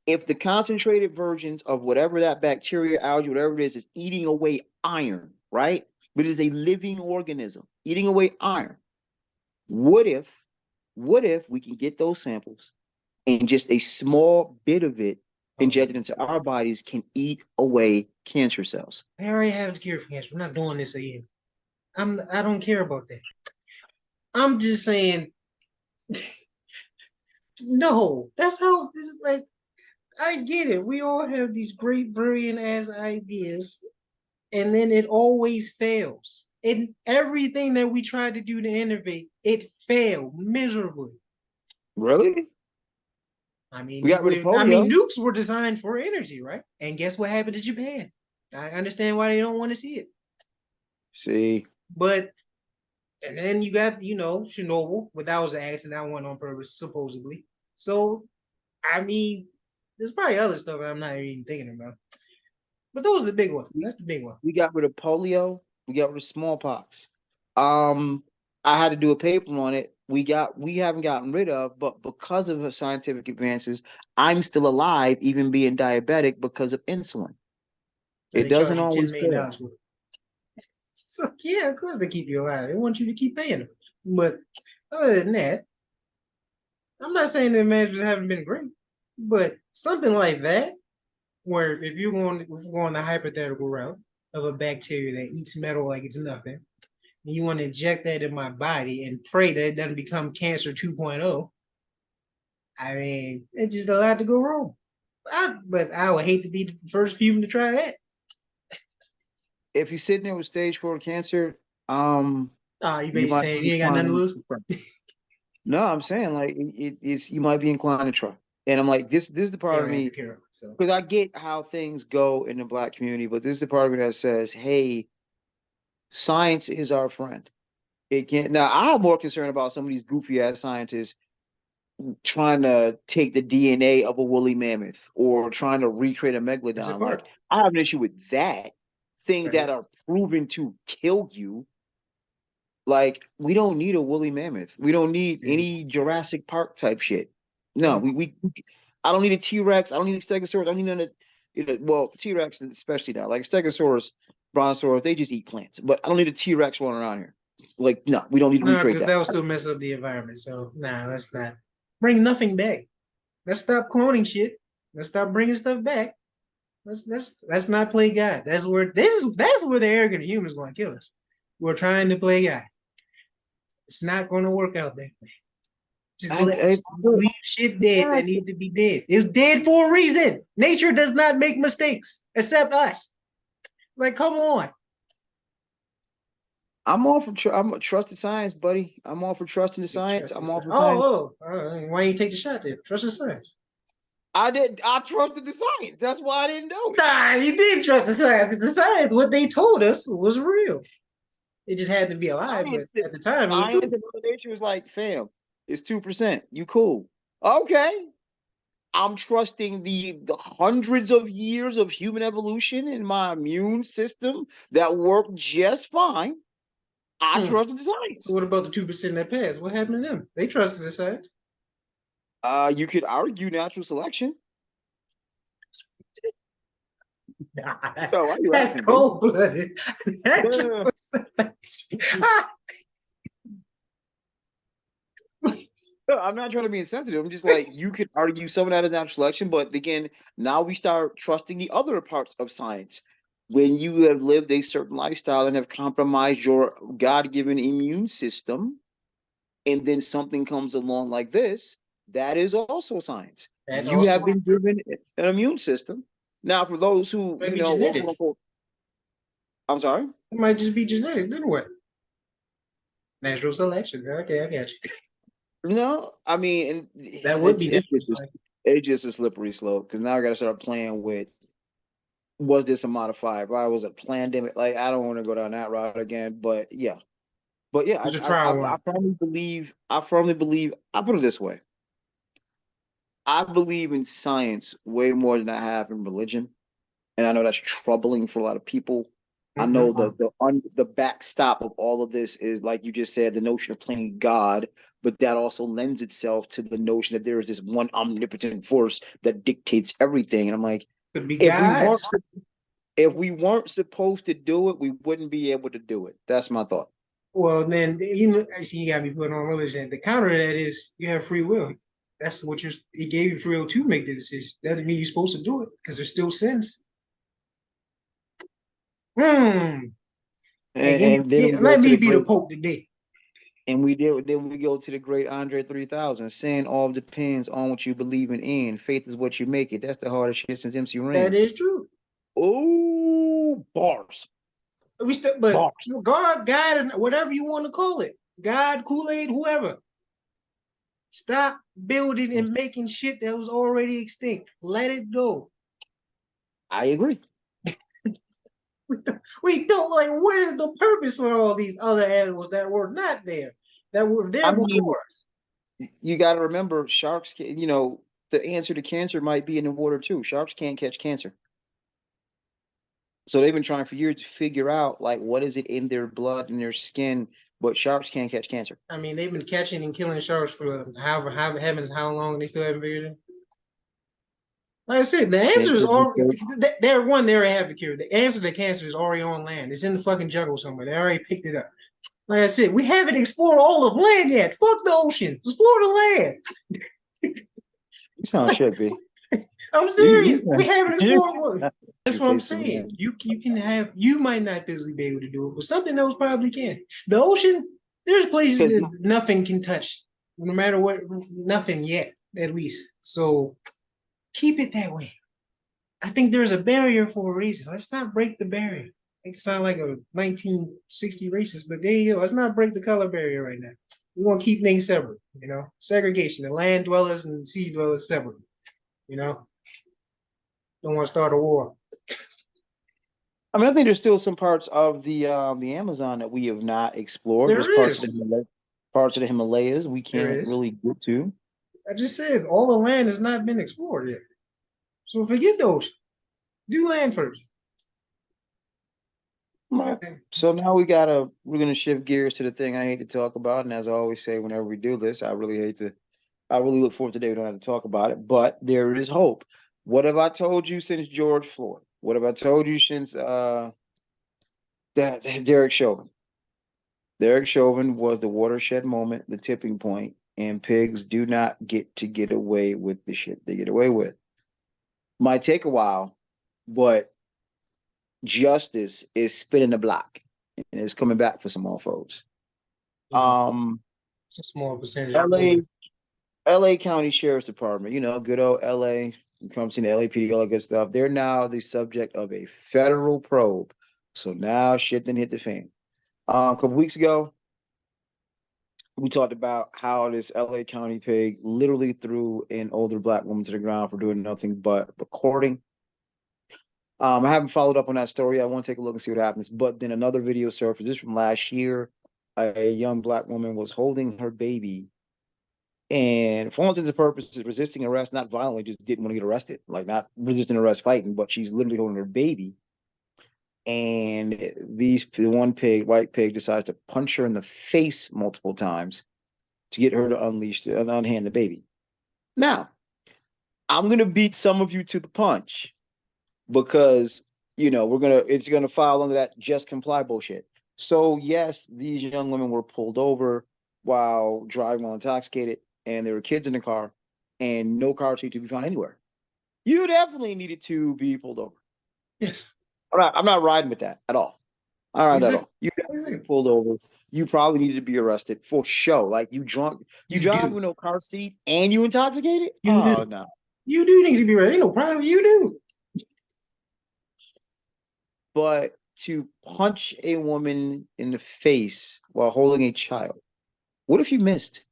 If the concentrated versions of whatever that bacteria, algae, whatever it is eating away iron, right? But it is a living organism eating away iron. What if, what if we can get those samples and just a small bit of it Oh, injected into our bodies can eat away cancer cells? I already have the cure for cancer. We're not doing this again. I don't care about that. I'm just saying, no, that's how this is like. I get it. We all have these great, brilliant ass ideas, and then it always fails. And everything that we tried to do to innovate, it failed miserably. Really? We got rid of I mean, polio. nukes were designed for energy, right? And guess what happened to Japan? I understand why they don't want to see it, See, but and then you got Chernobyl, but that was an accident. That went on purpose, supposedly. So I mean, there's probably other stuff that I'm not even thinking about. But those are the big ones. we, That's the big one. we got rid of polio. We got rid of smallpox. Um, I had to do a paper on it. We haven't gotten rid of, but because of the scientific advances, I'm still alive, even being diabetic because of insulin. So It they charge doesn't you $10 always million fail. dollars for it. So yeah, of course they keep you alive. They want you to keep paying them. But other than that, I'm not saying the advances haven't been great, but something like that, where if you're going the hypothetical route of a bacteria that eats metal like it's nothing, and you want to inject that in my body and pray that it doesn't become cancer 2.0, I mean, it's just a lot to go wrong. But I would hate to be the first human to try that. If you're sitting there with stage 4 cancer, You you basically might saying be you ain't got nothing to inclined lose. to try. No, I'm saying like it's you might be inclined to try. And I'm like, this is the They part don't of have to me, care. So because I get how things go in the black community, but this is the part of me that says, hey, science is our friend. It can't. Now, I'm more concerned about some of these goofy ass scientists trying to take the DNA of a woolly mammoth or trying to recreate a there's a megalodon. Like, part, I have an issue with that. Things right? that are proven to kill you. Like, we don't need a woolly mammoth. We don't need Yeah. any Jurassic Park type shit. No, Yeah. we I don't need a T-Rex. I don't need a Stegosaurus. I don't need none of, well, T-Rex especially now. Like Stegosaurus, Brontosaurus, they just eat plants. But I don't need a T-Rex running around here. Like, no, we don't need to No, recreate because that. that will still mess up the environment. So nah, let's not bring nothing back. Let's stop cloning shit. Let's stop bringing stuff back. Let's not play God. That's where the arrogant humans going to kill us. We're trying to play God. It's not going to work out that way. Just I leave shit dead that needs to be dead. It's dead for a reason. Nature does not make mistakes, except us. Like, come on. I'm all for I'm trusted science, buddy. I'm all for trusting the You science. trust the I'm all science. for science. Why you take the shot there? Trust the science. I trusted the science. That's why I didn't do it. Nah, you did trust the science because the science, what they told us, was real. It just had to be a lie, but Science, at the time, it was science true. and Mother Nature was like, fam, it's 2%. You cool. Okay. I'm trusting the hundreds of years of human evolution in my immune system that work just fine. I Hmm. trusted the So science. what about the 2% that passed? What happened to them? They trusted the science. You could argue natural selection. Nah, Oh, why are you that's laughing, buddy? cold blooded. No, no, no. No, I'm not trying to be insensitive. I'm just like, you could argue some of that is natural selection, but again, now we start trusting the other parts of science. When you have lived a certain lifestyle and have compromised your God-given immune system, and then something comes along like this, that is also science. That You have also been given an immune system. Now, for those who, might be genetic. I'm sorry. It might just be genetic. Then what? Natural selection. Okay, I got you. No, I mean, and That would be it's natural just selection. it's just a slippery slope because now I got to start playing with, was this a modifier? Why was it pandemic? Like, I don't want to go down that route again. But yeah, It's a trial I run. firmly believe. I firmly believe. I put it this way: I believe in science way more than I have in religion, and I know that's troubling for a lot of people. I know Mm-hmm. the backstop of all of this is, like you just said, the notion of playing God, but that also lends itself to the notion that there is this one omnipotent force that dictates everything. And I'm like, Could be if we weren't gods. if we weren't supposed to do it, we wouldn't be able to do it. That's my thought. Well, then you know, I see you got me putting on religion. The counter to that is you have free will. That's what you're. He gave you free will to make the decision. That doesn't mean you're supposed to do it because there's still sins. Hmm. Hey, And then we go let to me the be the great, Pope today. and we did. Then we go to the great Andre 3000, saying all depends on what you believe in. Faith is what you make it. That's the hardest shit since MC That Ren. is true. Oh, bars, We still, but bars. God, and whatever you want to call it, God, Kool Aid, whoever. Stop building and making shit that was already extinct. Let it go. I agree. We don't like. What is the purpose for all these other animals that were not there, that were there I mean, before us? you got to remember, sharks. The answer to cancer might be in the water too. Sharks can't catch cancer, so they've been trying for years to figure out like what is it in their blood and their skin, but sharks can't catch cancer. I mean, they've been catching and killing sharks for however heavens how long they still haven't figured it. Like I said, the They answer is could just already say, they're one. They already have the cure. The answer to cancer is already on land. It's in the fucking jungle somewhere. They already picked it up. Like I said, we haven't explored all of land yet. Fuck the ocean. Explore the land. "You sound shit, B. I'm You, serious. We haven't you, explored one. That's you what I'm say some saying. man. You can have you might not physically be able to do it, but something else probably can. The ocean, there's places Because that nothing can touch, no matter what, nothing yet, at least. So keep it that way. I think there's a barrier for a reason. Let's not break the barrier. It sound like a 1960 racist, but there you go. Let's not break the color barrier right now. We're gonna keep things separate, segregation, the land dwellers and sea dwellers separate, you know. Don't want to start a war. I mean, I think there's still some parts of the Amazon that we have not explored. There's There is. parts of the Himalayas we There can't is. really get to. I just said all the land has not been explored yet. So forget those. Do land first. Right. So now we're gonna shift gears to the thing I hate to talk about, and as I always say, whenever we do this, I really look forward to the day we don't have to talk about it, but there is hope. What have I told you since George Floyd? What have I told you since that Derek Chauvin? Derek Chauvin was the watershed moment, the tipping point, and pigs do not get away with the shit they get away with. Might take a while, but justice is spinning the block and it's coming back for some more folks. Yeah, Um, it's a small percentage of LA women. LA County Sheriff's Department, good old LA, comes in the LAPD, all that good stuff. They're now the subject of a federal probe. So now shit didn't hit the fan. A couple weeks ago, we talked about how this LA County pig literally threw an older black woman to the ground for doing nothing but recording. I haven't followed up on that story. I want to take a look and see what happens. But then another video surfaced. This from last year. A young black woman was holding her baby, and for all intents and purposes, resisting arrest, not violently, just didn't want to get arrested, like not resisting arrest fighting, but she's literally holding her baby. And the one pig, white pig, decides to punch her in the face multiple times to get her to unhand the baby. Now, I'm gonna beat some of you to the punch because it's gonna fall under that just comply bullshit. So yes, these young women were pulled over while driving while intoxicated. and there were kids in the car, and no car seat to be found anywhere. You definitely needed to be pulled over. Yes. I'm not riding with that at all. All right, at Exactly. all. You definitely pulled over. You probably needed to be arrested for show. Like you drunk, you You drive do. with no car seat and you intoxicated? You Oh do. no. You do need to be ready. Ain't no problem. You do. But to punch a woman in the face while holding a child, what if you missed?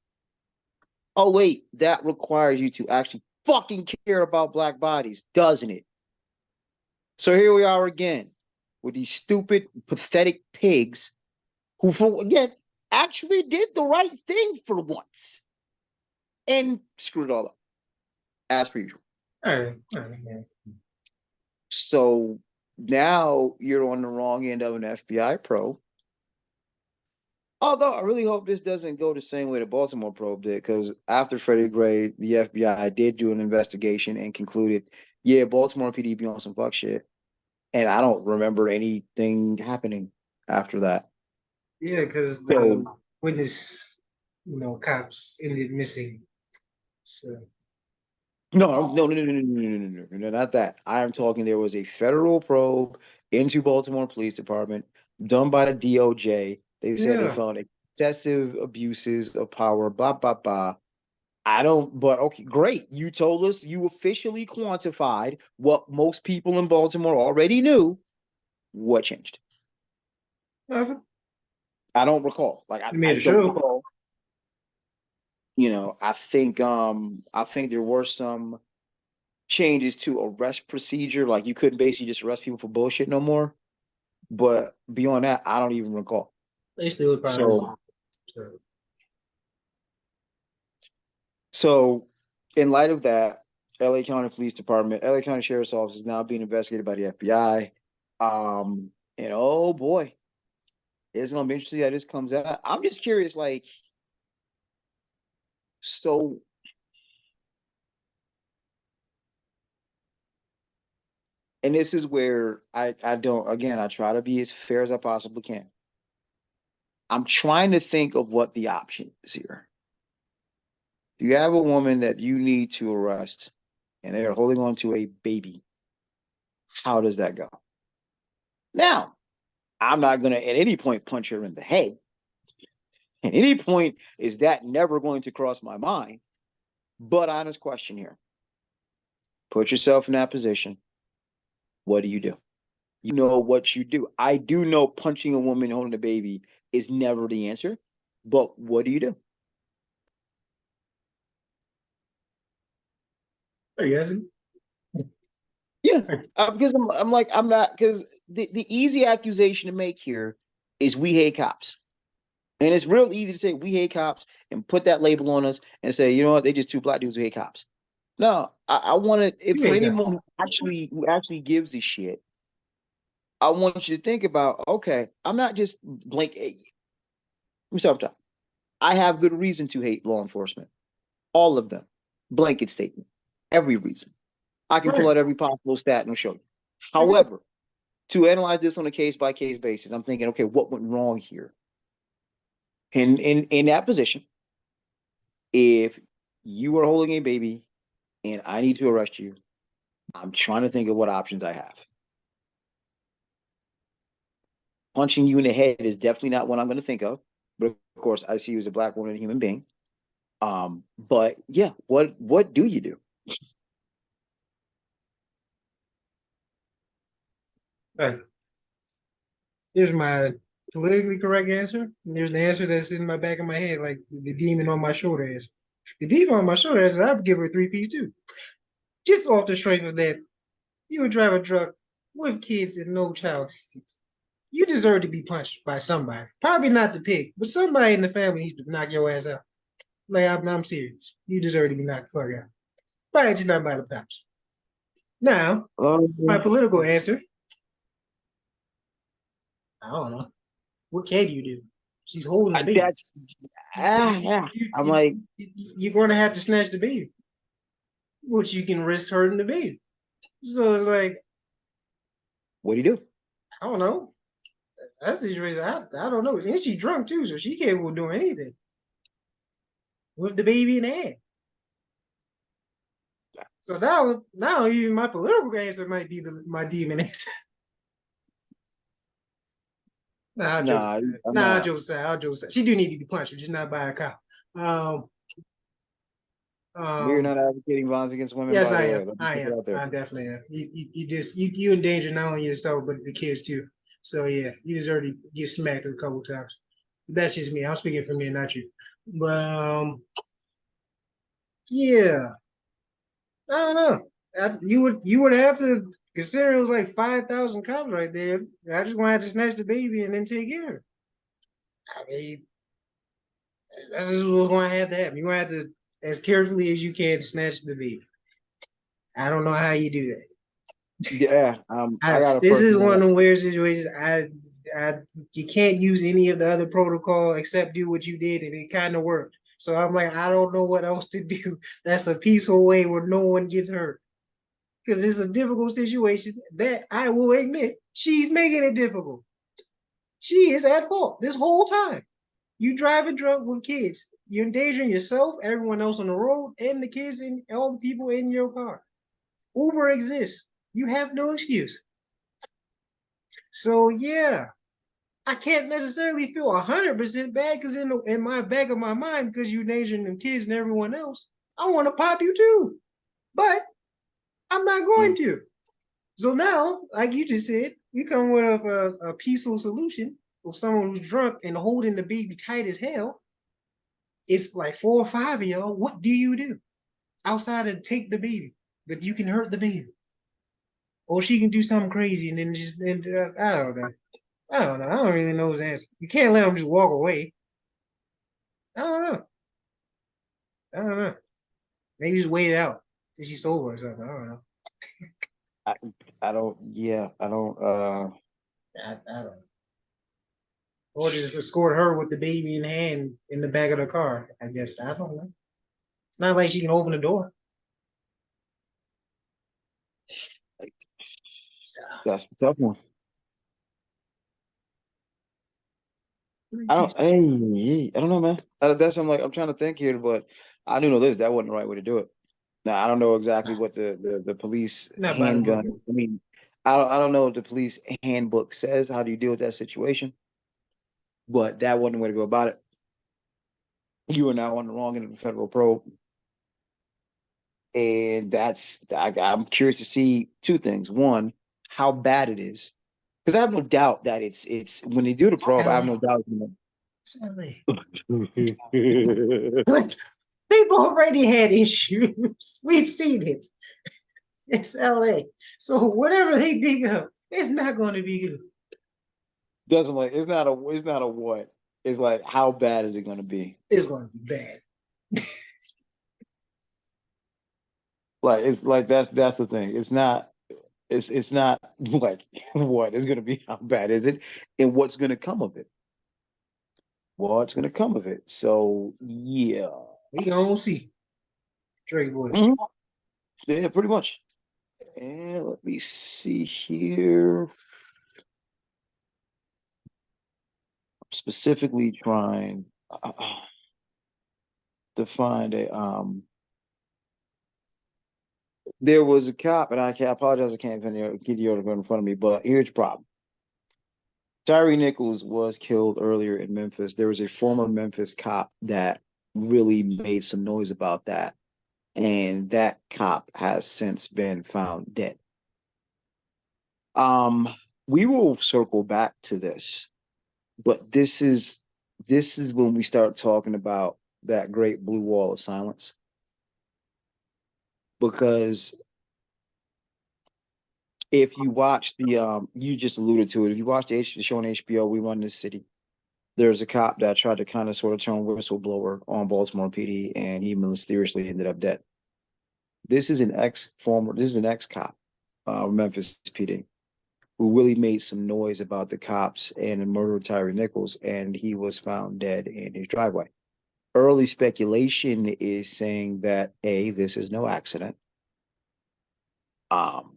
Oh wait, that requires you to actually fucking care about black bodies, doesn't it? So here we are again with these stupid, pathetic pigs who, for again, actually did the right thing for once and screwed it all up, as per usual. All right. All right, man. So now you're on the wrong end of an FBI probe. Although I really hope this doesn't go the same way the Baltimore probe did, because after Freddie Gray, the FBI did do an investigation and concluded, yeah, Baltimore PD be on some fuck shit. And I don't remember anything happening after that. Yeah, because the So witness, cops ended missing. So no, not that. I am talking. There was a federal probe into Baltimore Police Department done by the DOJ. They said they yeah, found excessive abuses of power. Blah blah blah. I don't. But okay, great. You told us you officially quantified what most people in Baltimore already knew. What changed? they I don't recall. Like I made a don't show. recall. I think there were some changes to arrest procedure. Like you couldn't basically just arrest people for bullshit no more. But beyond that, I don't even recall. They still probably. So, So, so in light of that, LA County Police Department, LA County Sheriff's Office is now being investigated by the FBI. And oh boy, it's gonna be interesting how this comes out. I'm just curious, like, so, and this is where I don't again, I try to be as fair as I possibly can. I'm trying to think of what the option is here. You have a woman that you need to arrest and they're holding on to a baby. How does that go? Now, I'm not going to at any point punch her in the head. At any point, is that never going to cross my mind? But honest question here. Put yourself in that position. What do? You know what you do. I do know punching a woman holding a baby is never the answer. But what do? I guess. Yeah, because I'm like I'm not because the easy accusation to make here is we hate cops, and it's real easy to say we hate cops and put that label on us and say you know what they just two black dudes who hate cops. No, I want to You for ain't got. anyone who actually gives a shit. I want you to think about okay, I'm not just blank. Let me start with that. I have good reason to hate law enforcement, all of them, blanket statement, every reason. I can pull Right. out every possible stat and show you. However, to analyze this on a case by case basis, I'm thinking, okay, what went wrong here? In that position, if you are holding a baby and I need to arrest you, I'm trying to think of what options I have. Punching you in the head is definitely not what I'm going to think of. But of course, I see you as a black woman and a human being. But yeah, what do you do? Right. There's my politically correct answer. And there's the answer that's in my back of my head, like the demon on my shoulder is. The demon on my shoulder is I'd give her a 3-piece too. Just off the strength of that, you would drive a truck with kids and no child seats. You deserve to be punched by somebody. Probably not the pig, but somebody in the family needs to knock your ass out. Like I'm serious. You deserve to be knocked the fuck out. Probably just not by the cops. Now, my Um, political answer, I don't know. What can you do? She's holding the baby. that's yeah. I'm like, You're going to have to snatch the baby, which you can risk hurting the baby. So it's like, what do you do? I don't know. That's the situation. I don't know. And she's drunk too, so she capable of doing anything. with the baby in the hand. So now even my political answer might be my demon answer. Nah, Nah, I'm not. I'll Joseph. She do need to be punched, just not by a cop. Um, We're um, not advocating violence against women, yes, by I the am. way. Let me I put it am. out there. I definitely am. You endanger not only yourself but the kids too. So yeah, you deserve to get smacked a couple times. That's just me. I'm speaking for me, not you. But yeah, I don't know. You would have to consider it was like 5,000 cops right there. I just want to have to snatch the baby and then take care of it. I mean, that's just what's going to have to happen. You're going to have to, as carefully as you can, snatch the baby. I don't know how you do that. Yeah, I got a This is person one of that the weird situations. You can't use any of the other protocol except do what you did, and it kind of worked. So I'm like, I don't know what else to do. That's a peaceful way where no one gets hurt. Because it's a difficult situation that I will admit she's making it difficult. She is at fault this whole time. You driving drunk with kids. You're endangering yourself, everyone else on the road, and the kids and all the people in your car. Uber exists. You have no excuse. So yeah, I can't necessarily feel 100% bad because in my back of my mind, because you're endangering them kids and everyone else, I want to pop you too. But I'm not going mm, to. So now, like you just said, we come with a peaceful solution of someone who's drunk and holding the baby tight as hell. It's like 4 or 5 of y'all. What do you do outside of take the baby? But you can hurt the baby, or she can do something crazy and then I don't know. I don't know. I don't really know his answer. You can't let him just walk away. I don't know. I don't know. Maybe just wait it out till she's sober or something. I don't know. I, I don't. Yeah, I don't. I don't know. Or just escort her with the baby in hand in the back of the car. I guess I don't know. It's not like she can open the door. So, That's a tough one. I don't know, man. That's I'm like I'm trying to think here, but I do know this. That wasn't the right way to do it. Now I don't know exactly what the police not by the book. handgun. I mean, I don't know what the police handbook says. How do you deal with that situation? But that wasn't the way to go about it. You are now on the wrong end of the federal probe, and I'm curious to see two things. One, how bad it is, because I have no doubt that it's when they do the probe. I have no LA. doubt. It's LA. You Like, people already had issues. We've seen it. It's LA. So whatever they dig up, it's not going to be good. doesn't like it's not a what. It's like how bad is it going to be? It's going to be bad. Like it's like that's the thing. It's not like what is going to be, how bad is it, and what's going to come of it. What's going to come of it. So yeah. We gonna see. Drake boy. Mhm. Yeah, pretty much. And let me see here. I'm specifically trying to find a there was a cop, and I apologize, I can't get the article in front of me, but here's the problem. Tyree Nichols was killed earlier in Memphis. There was a former Memphis cop that really made some noise about that, and that cop has since been found dead. Um, we will circle back to this, but this is when we start talking about that great blue wall of silence, because if you watch you just alluded to it. If you watch the show on HBO, We Run This City, there's a cop that tried to kind of sort of turn whistleblower on Baltimore PD, and he mysteriously ended up dead. This is an ex cop, Memphis PD, who really made some noise about the cops and the murder of Tyree Nichols, and he was found dead in his driveway. Early speculation is saying that this is no accident. Um,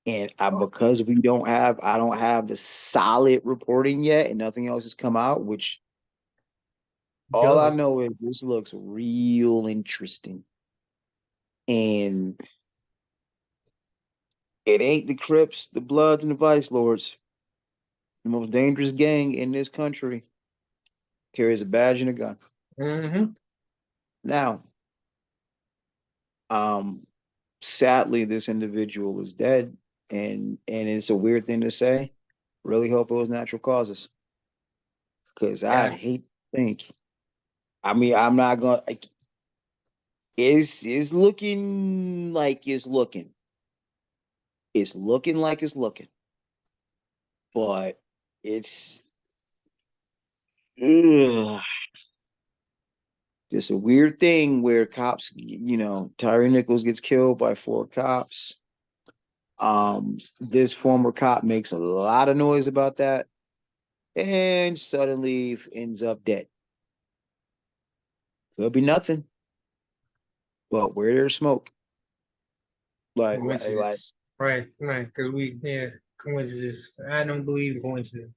and because I don't have the solid reporting yet, and nothing else has come out, which All I Duh. know is this looks real interesting. And it ain't the Crips, the Bloods, and the Vice Lords. The most dangerous gang in this country carries a badge and a gun. Mm-hmm. Now, um, sadly, this individual is dead, and it's a weird thing to say. Really hope it was natural causes, because I'd Yeah. hate to think. I mean, I'm not gonna. Like, it's looking like it's looking. It's looking like it's looking, but it's ugh, just a weird thing where cops, Tyree Nichols gets killed by four cops. This former cop makes a lot of noise about that and suddenly ends up dead. Could be nothing, but where there's smoke, like Coincidence. Right, right. Because coincidence. I don't believe in coincidence.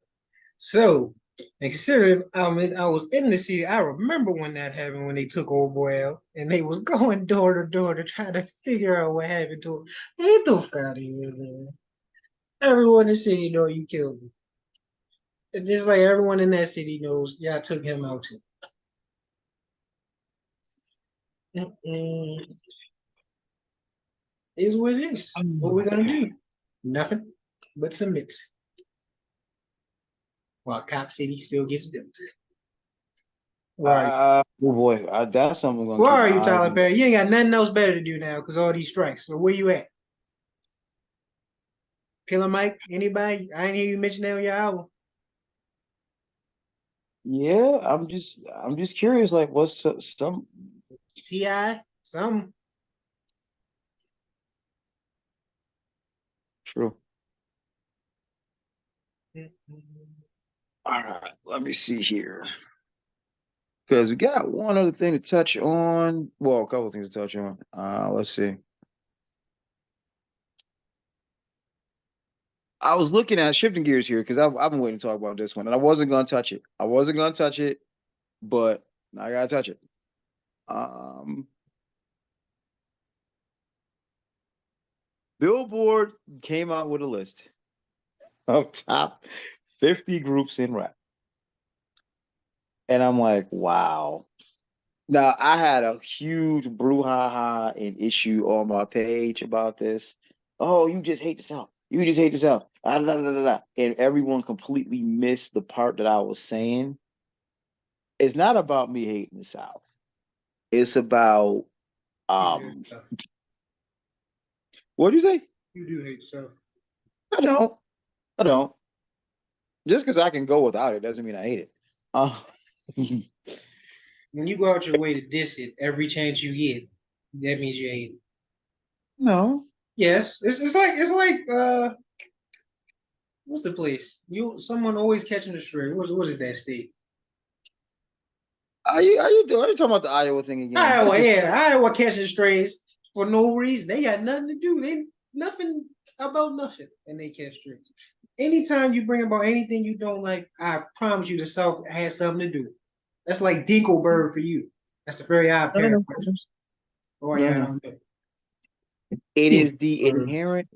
So, and considering I was in the city, I remember when that happened when they took old boy out and they was going door to door to try to figure out what happened to him. Get the fuck out of here, man. Everyone in the city know you killed him. And just like everyone in that city knows, yeah, I took him out too. Mm-mm. Is what it is. What we gonna do? Nothing but submit. While Cop City still gets built. Where are you? oh boy, that's something we're gonna Where keep are an you, eye Tyler on. Perry? You ain't got nothing else better to do now because all these strikes. So where you at? Killer Mike? Anybody? I didn't hear you mention that on your album. Yeah, I'm just curious. Like, what's some T.I.? Some. true? All right, let me see here. Because we got one other thing to touch on. Well, a couple of things to touch on. Let's see. I was looking at shifting gears here because I've been waiting to talk about this one, and I wasn't gonna touch it. I wasn't gonna touch it, but I gotta touch it. Um, Billboard came out with a list of top 50 groups in rap, and I'm like, wow. Now I had a huge brouhaha and issue on my page about this. Oh, you just hate the South. You just hate the South. Ah, da, da, da, da, da. And everyone completely missed the part that I was saying. It's not about me hating the South. It's about You do hate um stuff. what do you say? You do hate stuff. I don't. I don't. Just because I can go without it doesn't mean I hate it. Uh, When you go out your way to diss it every chance you get, that means you hate it. no. Yes, it's like what's the place? Someone always catching the stray. What is that state? Are you talking about the Iowa thing again? You could Iowa, just yeah, Iowa catching strays for no reason. They got nothing to do. They nothing about nothing, and they catch strays. Anytime you bring about anything you don't like, I promise you the South has something to do. That's like Dinkelberg for you. That's a very odd no no no paraphrase. Oh no yeah, I no. don't know. It is the Dinkelberg. inherent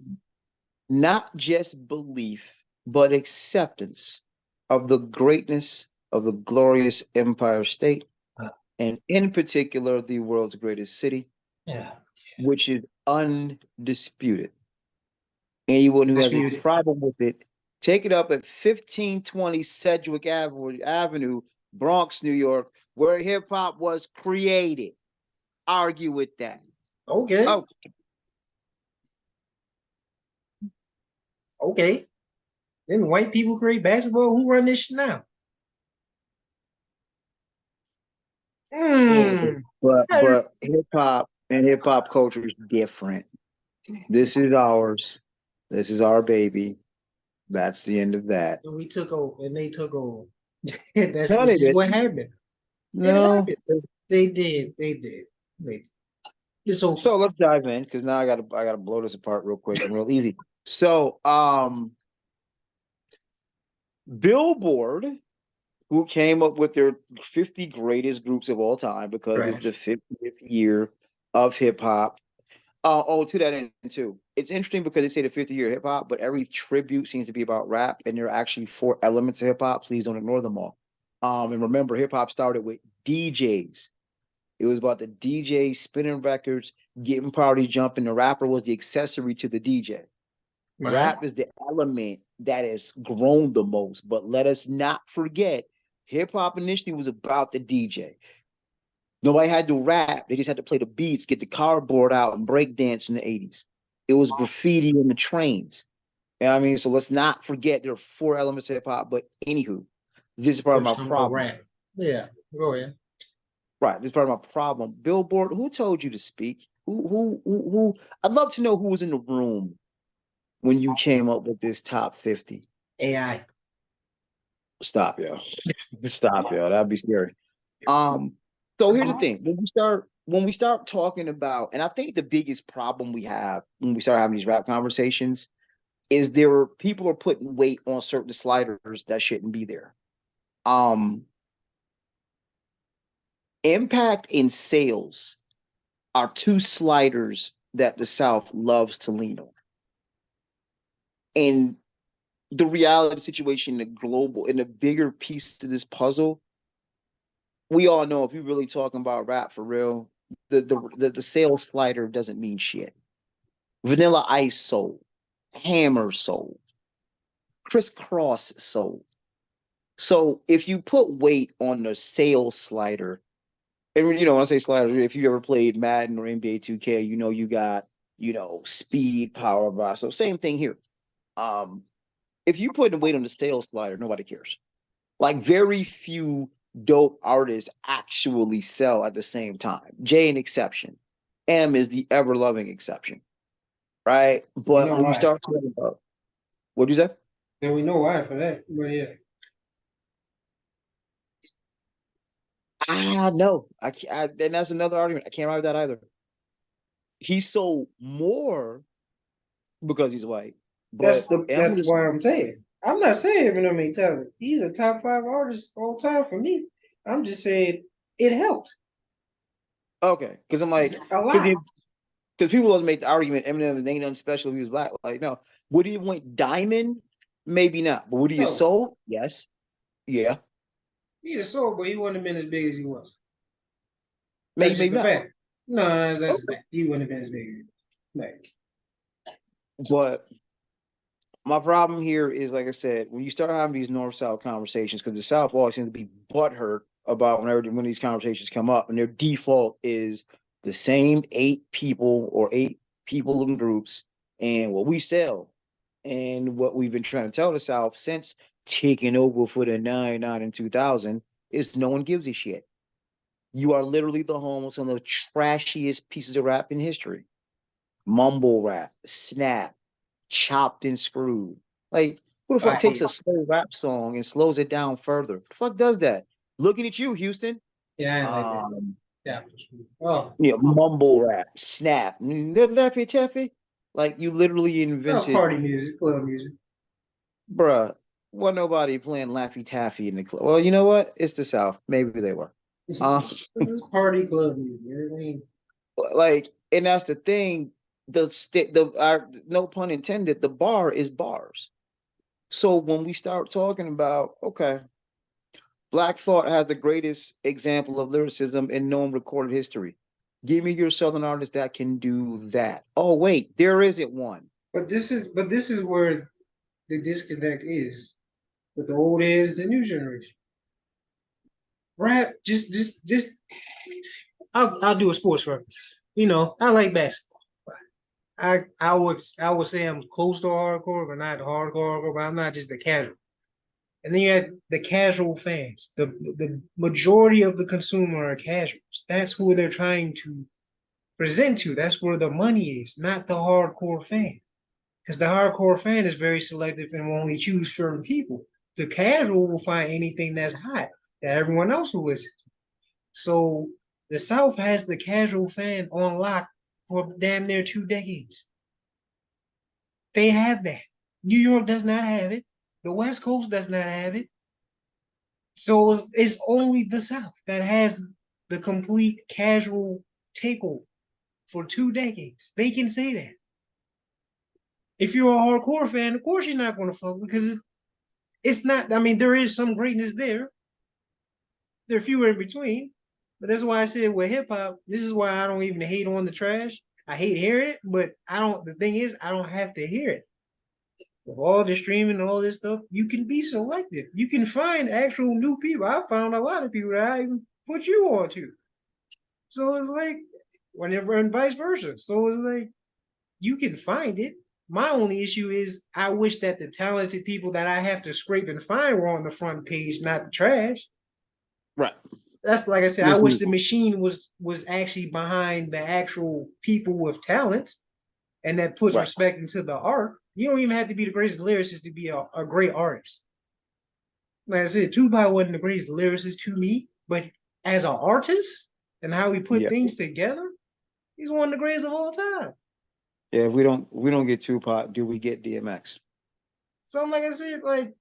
not just belief, but acceptance of the greatness of the glorious Empire State, Uh, and in particular, the world's greatest city, yeah, which is undisputed. Anyone who has a disputed. problem with it, take it up at 1520 Sedgwick Avenue, Bronx, New York, where hip hop was created. Argue with that. Okay, Oh, okay. Then white people create basketball. Who run this shit now? yeah, Hmm. but hip hop culture is different. This is ours. This is our baby. That's the end of that. We took over, and they took over. That's No, they just did. what happened. It No. happened. They did. They did. They did. It's over. So let's dive in because now I gotta blow this apart real quick and real easy. So Billboard who came up with their 50 greatest groups of all time because it's Trash. the 50th year of hip hop. Oh, to that end too. It's interesting because they say the 50th year of hip hop, but every tribute seems to be about rap, and there are actually four elements of hip hop. Please don't ignore them all. And remember, hip hop started with DJs. It was about the DJ spinning records, getting parties jumping. The rapper was the accessory to the DJ. Right. Rap is the element that has grown the most. But let us not forget, hip hop initially was about the DJ. Nobody had to rap. They just had to play the beats, get the cardboard out, and break dance in the 80s. It was graffiti on the trains. You know what I mean? So let's not forget there are four elements to hip hop. But anywho, this is part of my Push them for problem. rap. Yeah. Go ahead. Right. This is part of my problem. Billboard, who told you to speak? Who? I'd love to know who was in the room when you came up with this top 50. AI. Stop, yo. Stop, yo. That'd be scary. Um, so here's the thing. When we start talking about, and I think the biggest problem we have when we start having these rap conversations is people are putting weight on certain sliders that shouldn't be there. Um, Impact and sales are two sliders that the South loves to lean on. And the reality situation, the global, and the bigger piece to this puzzle, we all know if you're really talking about rap for real, the sales slider doesn't mean shit. Vanilla Ice sold, Hammer sold, Criss Cross sold. So if you put weight on the sales slider, and when I say slider, if you ever played Madden or NBA 2K, you got speed, power, bar. So same thing here. Um, if you put the weight on the sales slider, nobody cares. Like very few dope artists actually sell at the same time. J an exception. M is the ever loving exception. Right. We But know when you why. start talking about what do you say? And we know why for that. But yeah. No. And that's another argument. I can't ride with that either. He sold more because he's white. But M That's is why I'm saying. I'm not saying Eminem ain't talented. He's a top five artist all time for me. I'm just saying it helped. okay. Because I'm It's like, a lot. because people always make the argument Eminem ain't nothing special if he was black. Like, no. Would he have went diamond? Maybe not. But would he have No, sold? Yes. Yeah. he'd have sold, but he wouldn't have been as big as he was. That's Maybe, just maybe the not. fact. No, that's a Okay. fact. He wouldn't have been as big. Like, But my problem here is, like I said, when you start having these North-South conversations, because the South always seems to be butthurt about when these conversations come up, and their default is the same eight people in groups, and what we sell, and what we've been trying to tell the South since taking over for the 99 and 2000 is no one gives a shit. You are literally the home of some of the trashiest pieces of rap in history. Mumble rap, snap, chopped and screwed. Like, who the I fuck takes hate a it. slow rap song and slows it down further? Who the fuck does that? Looking at you, Houston. Yeah, I ain't like that. Um, Yeah. Oh, Mumble rap, snap, Laffy Taffy. Like you literally that was invented, party music, club music. bruh. Wasn't nobody playing Laffy Taffy in the club. Well, you know what? It's the South. Maybe they were. Um, This is party club music. You know what I mean? like, and that's the thing. No pun intended. The bar is bars. So when we start talking about, okay, Black Thought has the greatest example of lyricism in known recorded history. Give me your Southern artist that can do that. Oh, wait, there isn't one. But this is where the disconnect is. With the old is the new generation. Rap, just. I'll do a sports reference. I like basketball. I would say I'm close to hardcore, but not hardcore. But I'm not just the casual. And then you had the casual fans. The majority of the consumer are casuals. That's who they're trying to present to. That's where the money is, not the hardcore fan. Because the hardcore fan is very selective and will only choose certain people. The casual will find anything that's hot that everyone else will listen to. So the South has the casual fan on lock for damn near 2 decades. They have that. New York does not have it. The West Coast does not have it. So it's only the South that has the complete casual takeover for 2 decades. They can say that. If you're a hardcore fan, of course you're not going to fuck because it's not. I mean, there is some greatness there. There are fewer in between, but that's why I said with hip hop, this is why I don't even hate on the trash. I hate hearing it, but I don't. The thing is, I don't have to hear it. With all the streaming and all this stuff, you can be selective. You can find actual new people. I found a lot of people that I even put you on to. So it's like whenever and vice versa. So it's like you can find it. My only issue is I wish that the talented people that I have to scrape and find were on the front page, not the trash. Right. That's like I said, I wish Listen, the machine was actually behind the actual people with talent and that puts right. respect into the art. You don't even have to be the greatest lyricist to be a great artist. Like I said, Tupac wasn't the greatest lyricist to me, but as an artist and how he put Yeah. things together, he's one of the greatest of all time. Yeah, if we don't get Tupac, do we get DMX? So like I said, like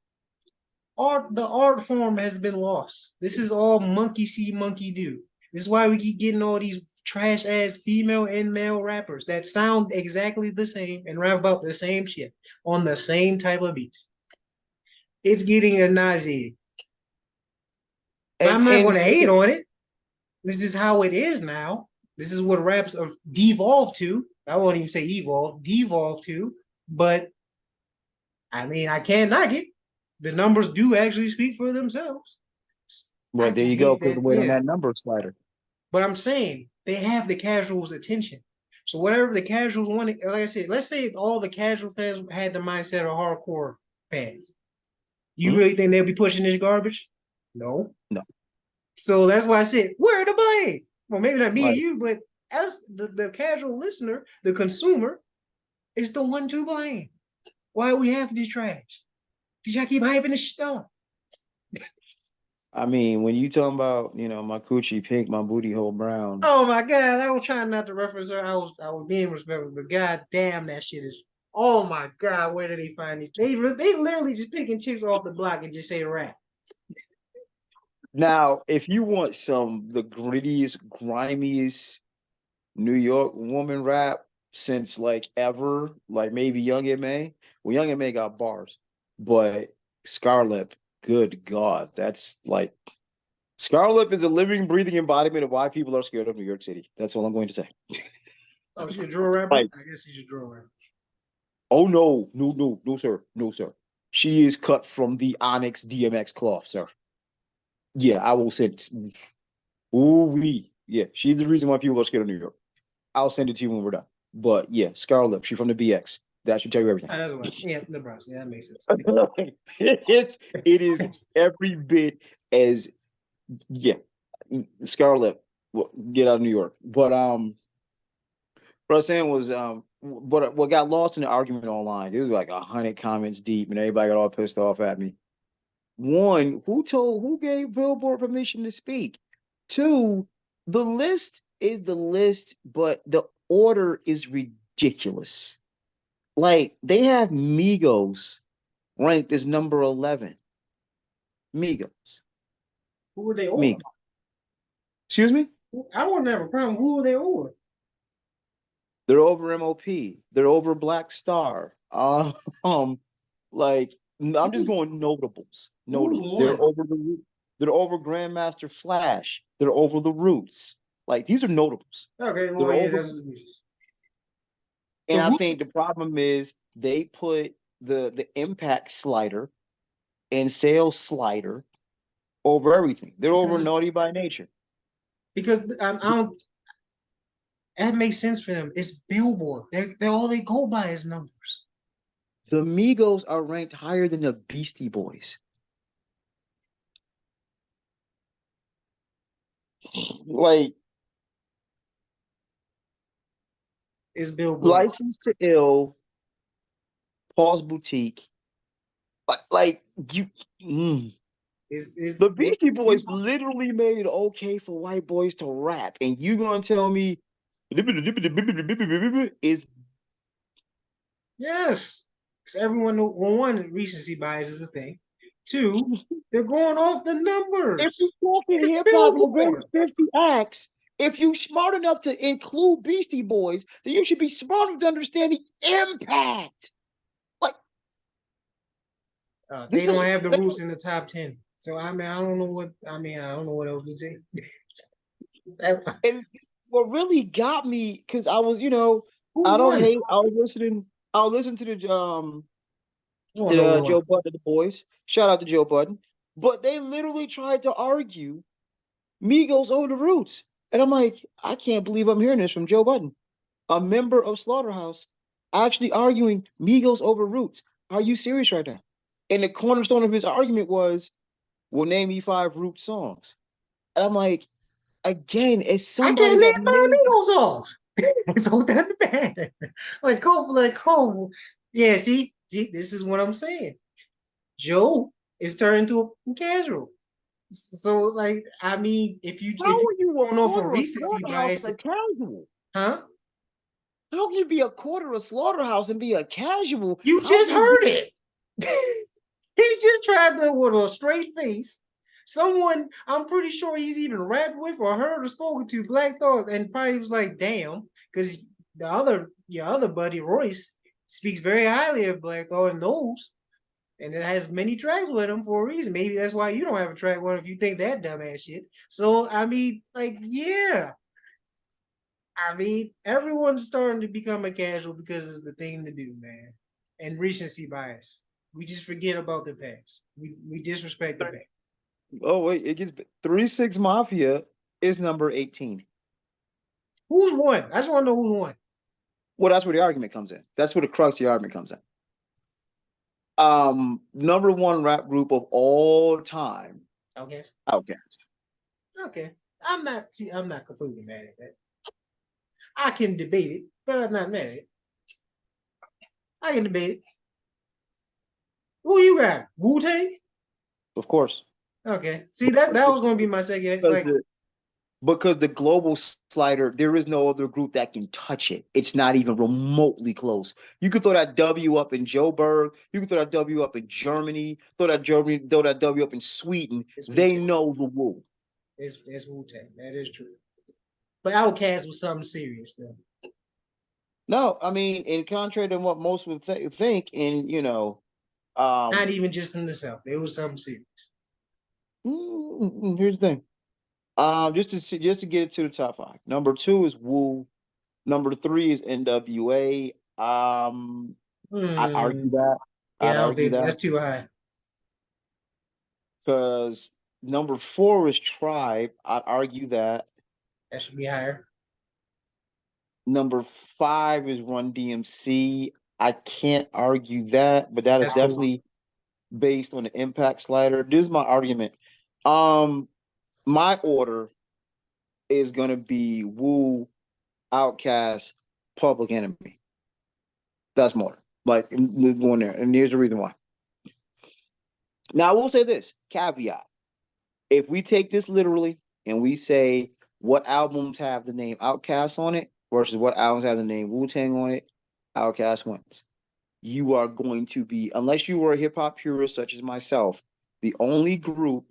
the art form has been lost. This is all monkey see, monkey do. This is why we keep getting all these trash ass female and male rappers that sound exactly the same and rap about the same shit on the same type of beats. It's getting nauseating. But And I'm not going and to hate on it. This is how it is now. This is what raps have devolved to. I won't even say evolve, devolve to. But I mean, I can't knock it. The numbers do actually speak for themselves. I well, there just you go. hate Put that, the weight on yeah. that number slider. But I'm saying they have the casuals' attention. So whatever the casuals want, like I said, let's say all the casual fans had the mindset of hardcore fans. You Mhm. really think they'll be pushing this garbage? No. No, So that's why I said, where to blame? Well, maybe not me and like you, but as the casual listener, the consumer, is the one to blame. Why we have this trash? Did y'all keep hyping this shit up? I mean, when you talking about my coochie pink, my booty hole brown. Oh my god, I was trying not to reference her. I was being respectful, but god damn that shit is oh my god, where did they find these? They literally just picking chicks off the block and just say rap. Now, if you want the grittiest, grimiest New York woman rap since like ever, like maybe Young M.A. Well, Young M.A. got bars, but Scarlett, good God, that's like Scarlett is a living, breathing embodiment of why people are scared of New York City. That's all I'm going to say. Oh, she a drill rapper? Like, I guess she's a drill rapper. oh no, no, no, no, sir, no, sir. She is cut from the Onyx DMX cloth, sir. Yeah, I will send. Ooh wee. Yeah, she's the reason why people are scared of New York. I'll send it to you when we're done. But yeah, Scarlett, she's from the BX. That should tell you everything. Oh, that's what. Yeah, the Bronx. Yeah, that makes sense. It is every bit as yeah. Scarlett, well, get out of New York. But what I was saying was what got lost in the argument online, it was like 100 comments deep, and everybody got all pissed off at me. One, who gave Billboard permission to speak? Two, the list is the list, but the order is ridiculous. Like they have Migos ranked as number 11. Migos. Who were they over? Migos. Excuse me? I wouldn't have a problem. Who were they over? They're over MOP. They're over Black Star. Like I'm just Who's going notables. who's Notables. one? They're over Grandmaster Flash. They're over the Roots. Like these are notables. Okay, They're well, yeah, over. that's the And I Roots. think the problem is they put the impact slider and sales slider over everything. They're over because Naughty by Nature. I don't. That makes sense for them. It's Billboard. They're all they go by is numbers. The Migos are ranked higher than the Beastie Boys. Like It's Billboard. License to Ill, Paul's Boutique. Like you. Mm. It's The Beastie it's, Boys it's literally made it okay for white boys to rap, and you gonna tell me is yes. Because everyone, well, one recency bias is a thing. Two, they're going off the If numbers. you talk in It's hip hop, your greatest Billboard. 50 acts, if you smart enough to include Beastie Boys, then you should be smart enough to understand the impact. Like They this don't is have the Roots in the top 10. So I mean, I don't know what I don't know what else to say. That's and what really got me because I was, who I don't won. hate. I was listening to the I don't know who won. Joe Budden, the boys. Shout out to Joe Budden. But they literally tried to argue Migos over the Roots. And I'm like, I can't believe I'm hearing this from Joe Budden, a member of Slaughterhouse, actually arguing Migos over Roots. Are you serious right now? And the cornerstone of his argument was, well, name me 5 Roots songs. And I'm like, again, it's I somebody can't name that five made. Migos songs. So that's bad. Like, yeah. See, this is what I'm saying. Joe is turning to a casual. So, like, I mean, if How you are you a going off for quarter of recency Slaughterhouse bias, and a casual? huh? How can you be a quarter of Slaughterhouse and be a casual? You How just can you be? heard it. He just tried to with a straight face. Someone I'm pretty sure he's even rapped with or heard or spoken to Black Thought, and probably was like, "Damn," because your other buddy Royce speaks very highly of Black Thought and knows, and it has many tracks with him for a reason. Maybe that's why you don't have a track with him if you think that dumbass shit. So I mean, like, yeah. I mean, everyone's starting to become a casual because it's the thing to do, man. And recency bias. We just forget about the past. We disrespect the past. Oh wait, it gets 3 6 Mafia is number 18. Who's won? I just want to know who's won. Well, that's where the argument comes in. That's where the crux of the argument comes in. Number one rap group of all time, Okay. Outkast. Okay. I'm not completely mad at that. I can debate it, but I'm not mad at it. I can debate it. Who you got? Wu-Tang? Of course. Okay. See that was gonna be my second. Because Like, the global slider, there is no other group that can touch it. It's not even remotely close. You could throw that W up in Joburg. You could throw that W up in Germany. Throw that W up in Sweden. it's They Wu-Tang. know the Woo. It's Wu-Tang. That is true. But Outkast was something serious though. No, I mean, in contrary to what most would think, and Not um, even just in the South. It was something serious. here's the thing. Just to get it to the top 5. Number 2 is Woo. Number 3 is NWA. I'd argue Hmm. that. Yeah, I'd I don't argue think that that's too high. because number 4 is Tribe. I'd argue that. That should be higher. Number 5 is Run DMC. I can't argue that, but that is That's cool. definitely based on the impact slider. This is my argument. Um, my order is gonna be Wu, Outcast, Public Enemy. That's more like we're going there, and here's the reason why. Now I will say this caveat: if we take this literally and we say what albums have the name Outcast on it versus what albums have the name Wu Tang on it, Outcast wins. You are going to be, unless you were a hip hop purist such as myself, the only group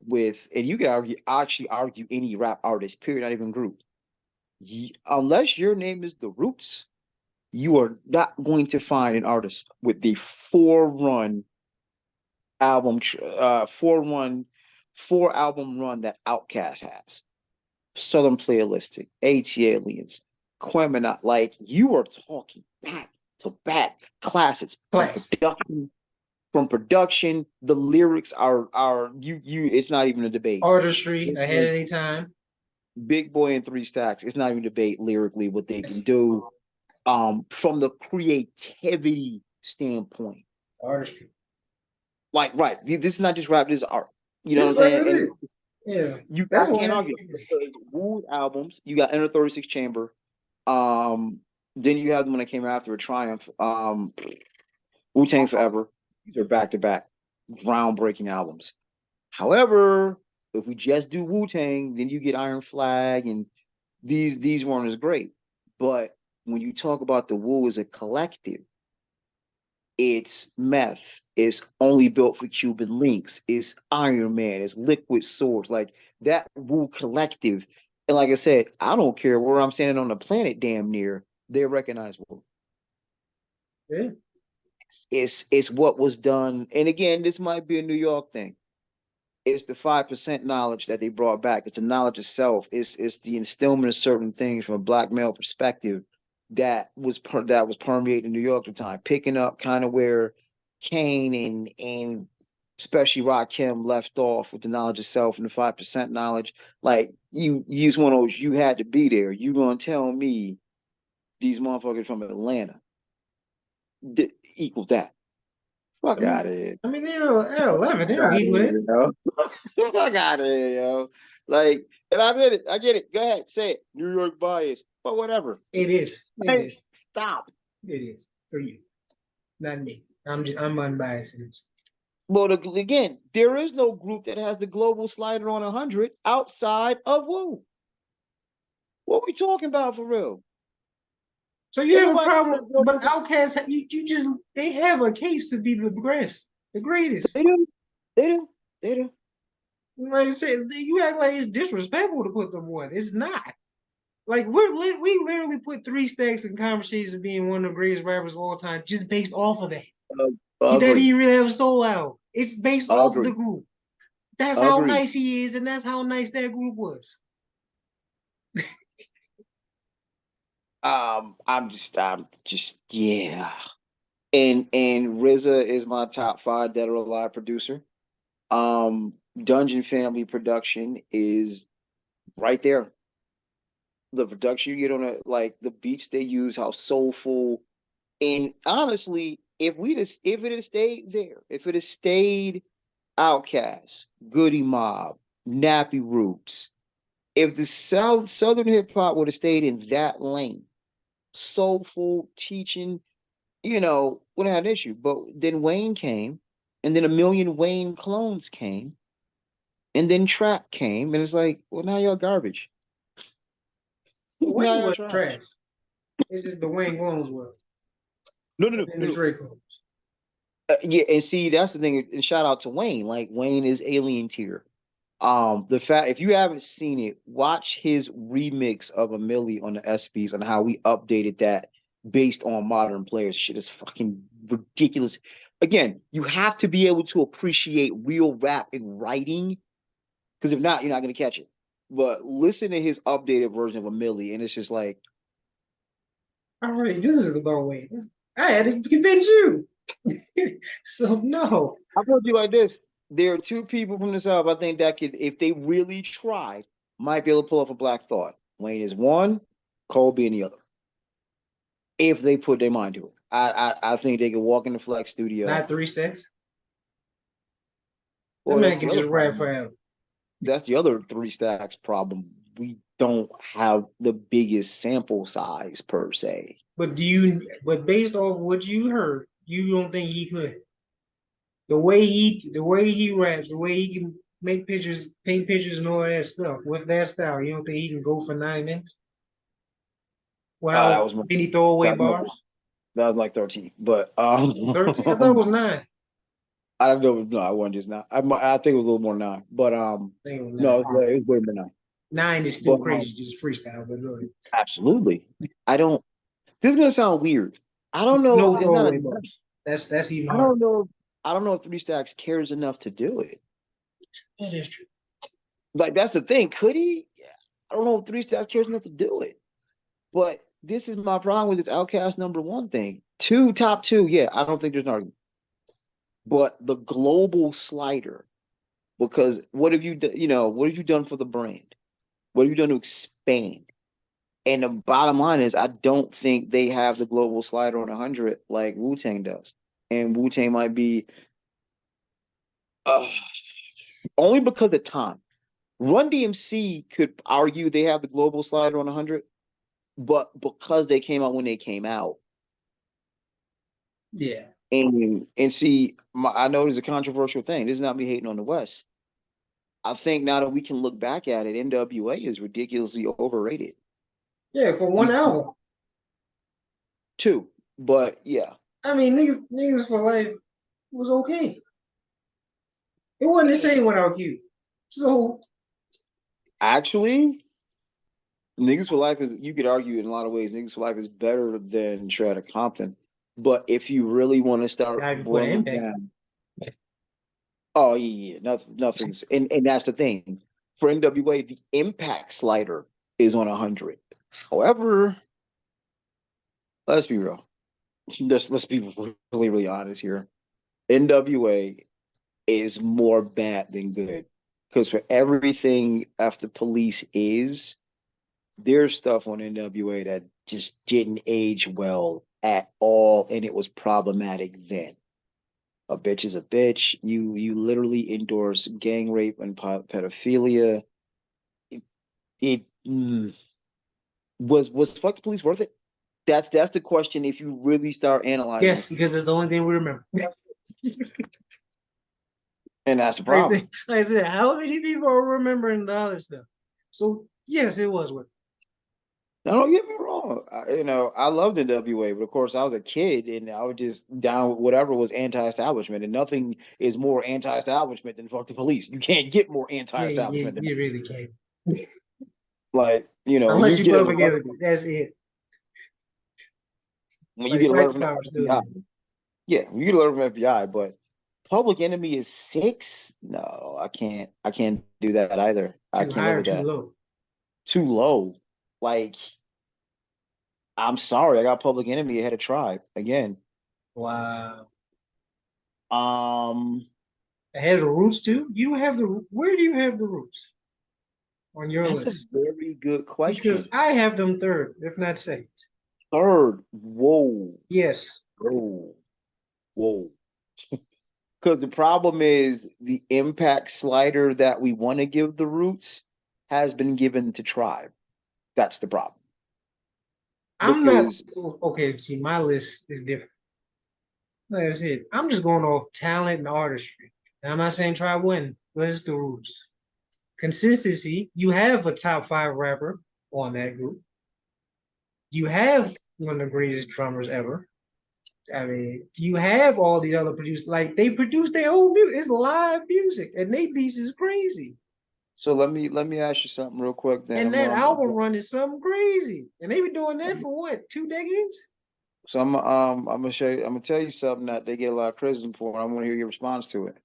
with, and you could actually argue any rap artist, period, not even group. Unless your name is The Roots, you are not going to find an artist with the album, four run, 4 album run that Outkast has. Southern Playalistic, H Aliens, Queminot. Like you are talking back to back classics Class. from production, the lyrics are you. It's not even a debate. Artistry ahead of any time. Big Boy and Three Stacks. It's not even a debate lyrically what they can do. From the creativity standpoint, Artistry. like right, this is not just rap. This is art. You know This what I'm is like saying? this And is. Yeah. I That's can't why. argue because Wu albums. You got Enter 36 Chamber. Um, then you have the one that came after a Triumph. Wu Tang Forever. These are back to back groundbreaking albums. However, if we just do Wu Tang, then you get Iron Flag, and these weren't as great. But when you talk about the Wu as a collective, it's Meth, It's only built for Cuban links. It's Iron Man. It's Liquid Swords. Like that Wu collective. And like I said, I don't care where I'm standing on the planet. Damn near, they're recognizable. Yeah. It's what was done. And again, this might be a New York thing. It's the 5% knowledge that they brought back. It's the knowledge itself. It's the instillment of certain things from a black male perspective that was permeating New York at the time, picking up kind of where Kane and especially Rakim left off with the knowledge itself and the 5% knowledge. Like you just one of those, you had to be there. You gonna tell me these motherfuckers from Atlanta equal that? Fuck out of here. I mean, they're at 11. They Fuck don't out of equal here, it. yo. Fuck out of here, yo. Like, and I get it. I get it. Go ahead, say it. New York bias, but whatever. It is. It Hey, is. stop. It is for you, not me. I'm unbiased in this. Well, again, there is no group that has the global slider on 100 outside of Wu. What we talking about for real? So you have a Everybody problem, says but Outkast, you just they have a case to be the best, the greatest. they do, they do, they do. Like I said, you act like it's disrespectful to put them one. It's not. Like we literally put Three Stacks in conversations of being one of the greatest rappers of all time just based off of that. He doesn't Agree, even really have a soul out. It's based off of the agree, group. That's how agree. nice he is, and that's how nice that group was. I'm just, yeah. And RZA is my top 5 dead or alive producer. Dungeon Family production is right there. The production you get on it, like the beats they use, how soulful. And honestly, if it had stayed there, if it had stayed Outkast, Goody Mob, Nappy Roots, if the Southern hip hop would have stayed in that lane, soulful teaching, wouldn't have an issue. But then Wayne came, and then a million Wayne clones came, and then Trap came, and it's like, well, now y'all garbage. Now Wayne y'all was trash. trash. It's just the Wayne Gomes world. No, no, no, And no, the no. Draco. Yeah, and see, that's the thing. And shout out to Wayne. Like Wayne is alien tier. The fact if you haven't seen it, watch his remix of a Millie on the SBs and how we updated that based on modern players. Shit is fucking ridiculous. Again, you have to be able to appreciate real rap and writing, because if not, you're not gonna catch it. But listen to his updated version of a Millie, and it's just like, All right, this is about Wayne. I had to convince you. So no. I put you like this. There are two people from the South I think that could, if they really tried, might be able to pull off a Black Thought. Wayne is one, Cole being the other. If they put their mind to it. I think they could walk in the Flex studio. Not Three Stacks. That Well, man that's the can other just rap problem. forever. That's the other Three Stacks problem. We don't have the biggest sample size per se. But based off what you heard, you don't think he could. The way he raps, the way he can make pictures, paint pictures and all that stuff with that style, you don't think he can go for 9 minutes That without was my, any throwaway that, no, bars? that was like 13. But 13? I thought it was 9. I don't know. No, I wasn't just not. I think it was a little more 9. But I think it was no, 9. it was way more 9. 9 is still But crazy, just freestyle, but go ahead. absolutely. I don't. This is gonna sound weird. I don't know. No It's not a. throwaway bars. That's even I harder. don't know. I don't know if Three Stacks cares enough to do it. That is true. Like that's the thing. Could he? I don't know if Three Stacks cares enough to do it. But this is my problem with this Outcast #1 thing. Top two. Yeah, I don't think there's an argument. But the global slider, because what have you done? What have you done for the brand? What have you done to expand? And the bottom line is, I don't think they have the global slider on 100 like Wu Tang does. And Wu Tang might be uh, only because of time. Run DMC could argue they have the global slider on 100, but because they came out when they came out. Yeah. And see, I know there's a controversial thing. This is not me hating on the West. I think now that we can look back at it, NWA is ridiculously overrated. Yeah, for one album. Two, but yeah. I mean, niggas for life. was okay. It wasn't the same without Q. So Actually, Niggas for Life is, you could argue in a lot of ways, Niggas for Life is better than Shredder Compton. But if you really want to start now if you put an boiling impact, down, oh yeah, nothing's, and that's the thing. For NWA, the impact slider is on 100. However, let's be real. Let's be really, really honest here. NWA is more bad than good. Because for everything after police is, there's stuff on NWA that just didn't age well at all, and it was problematic then. A bitch is a bitch. You literally endorse gang rape and pedophilia. It was fuck the police worth it? That's the question. If you really start analyzing yes, it, because it's the only thing we remember. and that's the Like problem. I said, how many people are remembering the other stuff? So yes, it was worth it. Now, don't get me wrong. I loved NWA, but of course, I was a kid and I was just down with whatever was anti-establishment, and nothing is more anti-establishment than fuck the police. You can't get more Yeah, anti-establishment than that. you really can't. Like, when Unless you you get an Public alert, Enemy. That's it. when you Like get fight alert the from the power still FBI, there. yeah, when you get alert from FBI, but Public Enemy is 6. No, I can't do that either. I Too can't high live or with too that. low. Too low. Like, I'm sorry, I got Public Enemy ahead of Tribe again. Wow. Um, Ahead of the Roots too? You have the where do you have the Roots on your that's a list? very good Because question. I have them third, if not second. Third, whoa, Yes. whoa, whoa. Because the problem is the impact slider that we want to give the Roots has been given to Tribe. That's the problem. I'm not Because okay. See, my list is different. Like I said, I'm just going off talent and artistry. And I'm not saying try win, but it's the Roots. Consistency, you have a top 5 rapper on that group. You have one of the greatest drummers ever. I mean, you have all these other producers, like they produce their own music. It's live music, and they beats is crazy. so let me ask you something real quick. Then And that album run is something crazy. And they been doing that for what, 2 decades? I'm gonna show you. I'm gonna tell you something that they get a lot of criticism for, and I want to hear your response to it.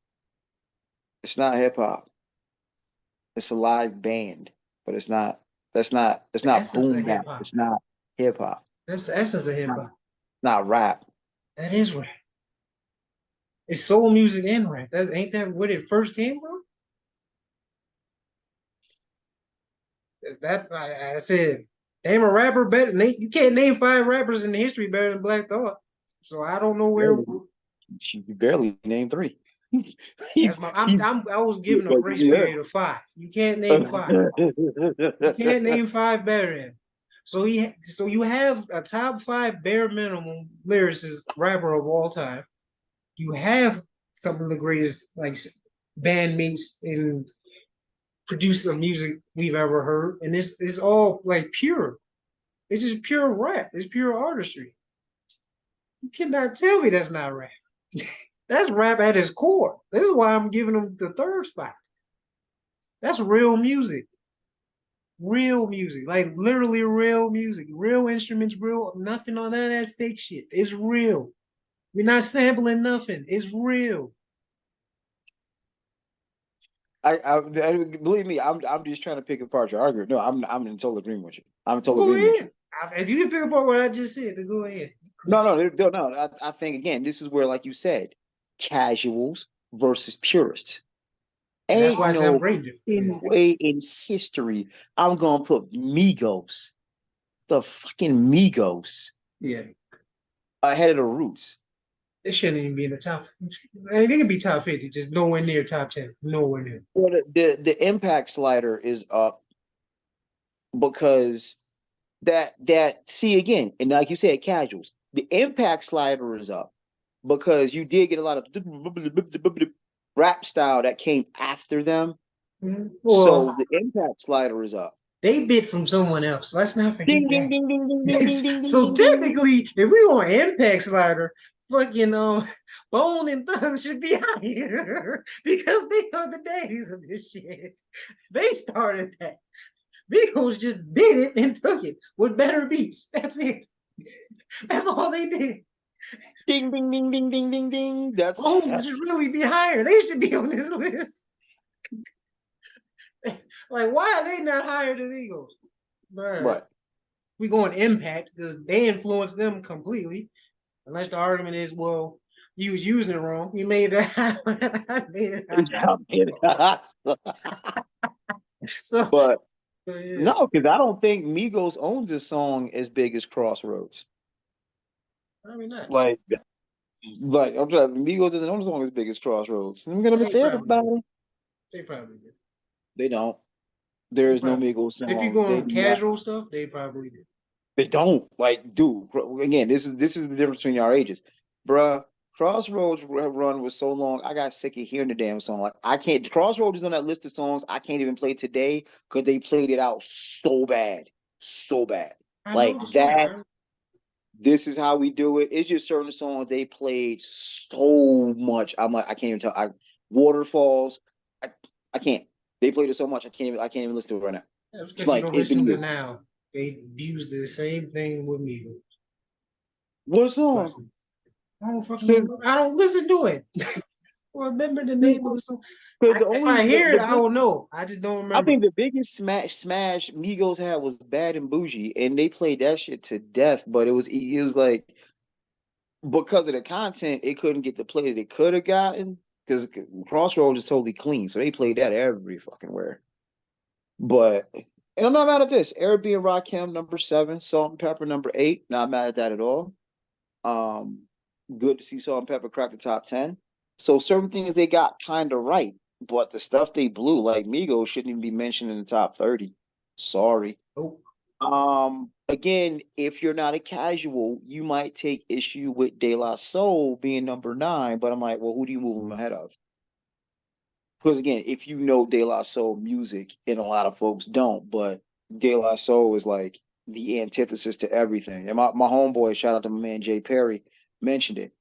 It's not hip hop. It's a live band, but it's not. That's not. It's The not essence of boom bap. hip hop. It's not hip hop. That's the essence of hip Not, hop. not rap. That is rap. It's soul music and rap. That ain't that where it first came from? Is that I said, name a rapper better. You can't name 5 rappers in the history better than Black Thought. So I don't know where. Barely. You barely named 3. That's my. I was given a grace Yeah. period of 5. You can't name 5. You can't name 5 better than. So you have a top 5 bare minimum lyricist rapper of all time. You have some of the greatest like bandmates and producer of music we've ever heard, and this is all like pure. It's just pure rap. It's pure artistry. You cannot tell me that's not rap. That's rap at its core. This is why I'm giving them the third spot. That's real music. Real music. Like literally real music. Real instruments, real nothing on that fake shit. It's real. We're not sampling nothing. It's real. I believe me. I'm just trying to pick apart your argument. No, I'm in total agreement with you. I'm in total Go agreement with you. ahead. If you can pick apart what I just said, then go ahead. No. I think again, this is where, like you said, casuals versus purists. And that's Ain't why I say I'm no great. Yeah. way in history I'm gonna put Migos, the fucking Migos, Yeah. ahead of the Roots. It shouldn't even be in the top. I mean, it can be top 50, just nowhere near top 10. Nowhere near. Well, the impact slider is up because that see again, and like you said, casuals. The impact slider is up because you did get a lot of rap style that came after them. So Well, the impact slider is up. they bit from someone else. Let's not forget Ding ding that. ding ding ding ding ding ding ding So ding ding. technically, if we on impact slider, fucking Bone and Thug should be higher because they are the daddies of this shit. They started that. Migos just did it and took it with better beats. That's it. That's all they did. Ding, ding, ding, ding, ding, ding, ding. Bones should really be higher. They should be on this list. Like, why are they not higher than Eagles? right. We go on impact because they influenced them completely. Unless the argument is, well, you was using it wrong. You made that. I made it. So, But yeah. no, because I don't think Migos owns a song as big as Crossroads. I mean, not. Like I'm trying. Migos doesn't own a song as big as Crossroads. I'm gonna say it about it. They probably did. They don't. There is no Migos If you song. go They on do not. casual stuff, they probably did. They don't. Like, dude. Again, this is the difference between our ages, bruh. Crossroads run was so long. I got sick of hearing the damn song. Like, I can't. Crossroads is on that list of songs I can't even play today because they played it out so bad, so bad. Like that. This is how we do it. It's just certain songs they played so much. I'm like, I can't even tell. Waterfalls. I, I can't. They played it so much. I can't even listen to it right now. That's because you Like don't it's been listen to years. now. They use the same thing with me. What song? I don't fucking know. I don't listen to it. Remember the name of the song. Because the If only I hear it, I big, don't know. I just don't I remember. think the biggest smash Migos had was Bad and Bougie, and they played that shit to death. But it was like because of the content, it couldn't get the play that it could have gotten because Crossroads is totally clean, so they played that every fucking where. But and I'm not mad at this. Airbnb and Rakim #7, Salt and Pepper #8. Not mad at that at all. Um, good to see Salt and Pepper crack the top 10. So certain things they got kind of right, but the stuff they blew, like Migos, shouldn't even be mentioned in the top 30. Sorry. Oh. Again, if you're not a casual, you might take issue with De La Soul being #9, but I'm like, well, who do you move them ahead of? Because again, if you know De La Soul music, and a lot of folks don't, but De La Soul is like the antithesis to everything. And my homeboy, shout out to my man Jay Perry, mentioned it.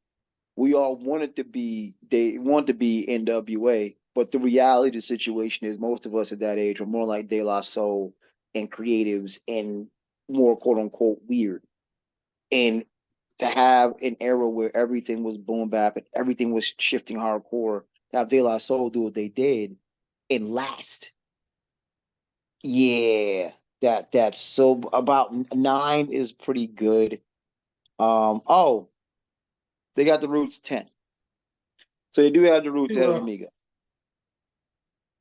We all they want to be NWA, but the reality of the situation is most of us at that age are more like De La Soul and creatives and more quote unquote weird. And to have an era where everything was boom bap and everything was shifting hardcore, to have De La Soul do what they did and last. Yeah, that's so about 9 is pretty good. Oh, they got the Roots 10. So they do have the Roots ahead of Amiga.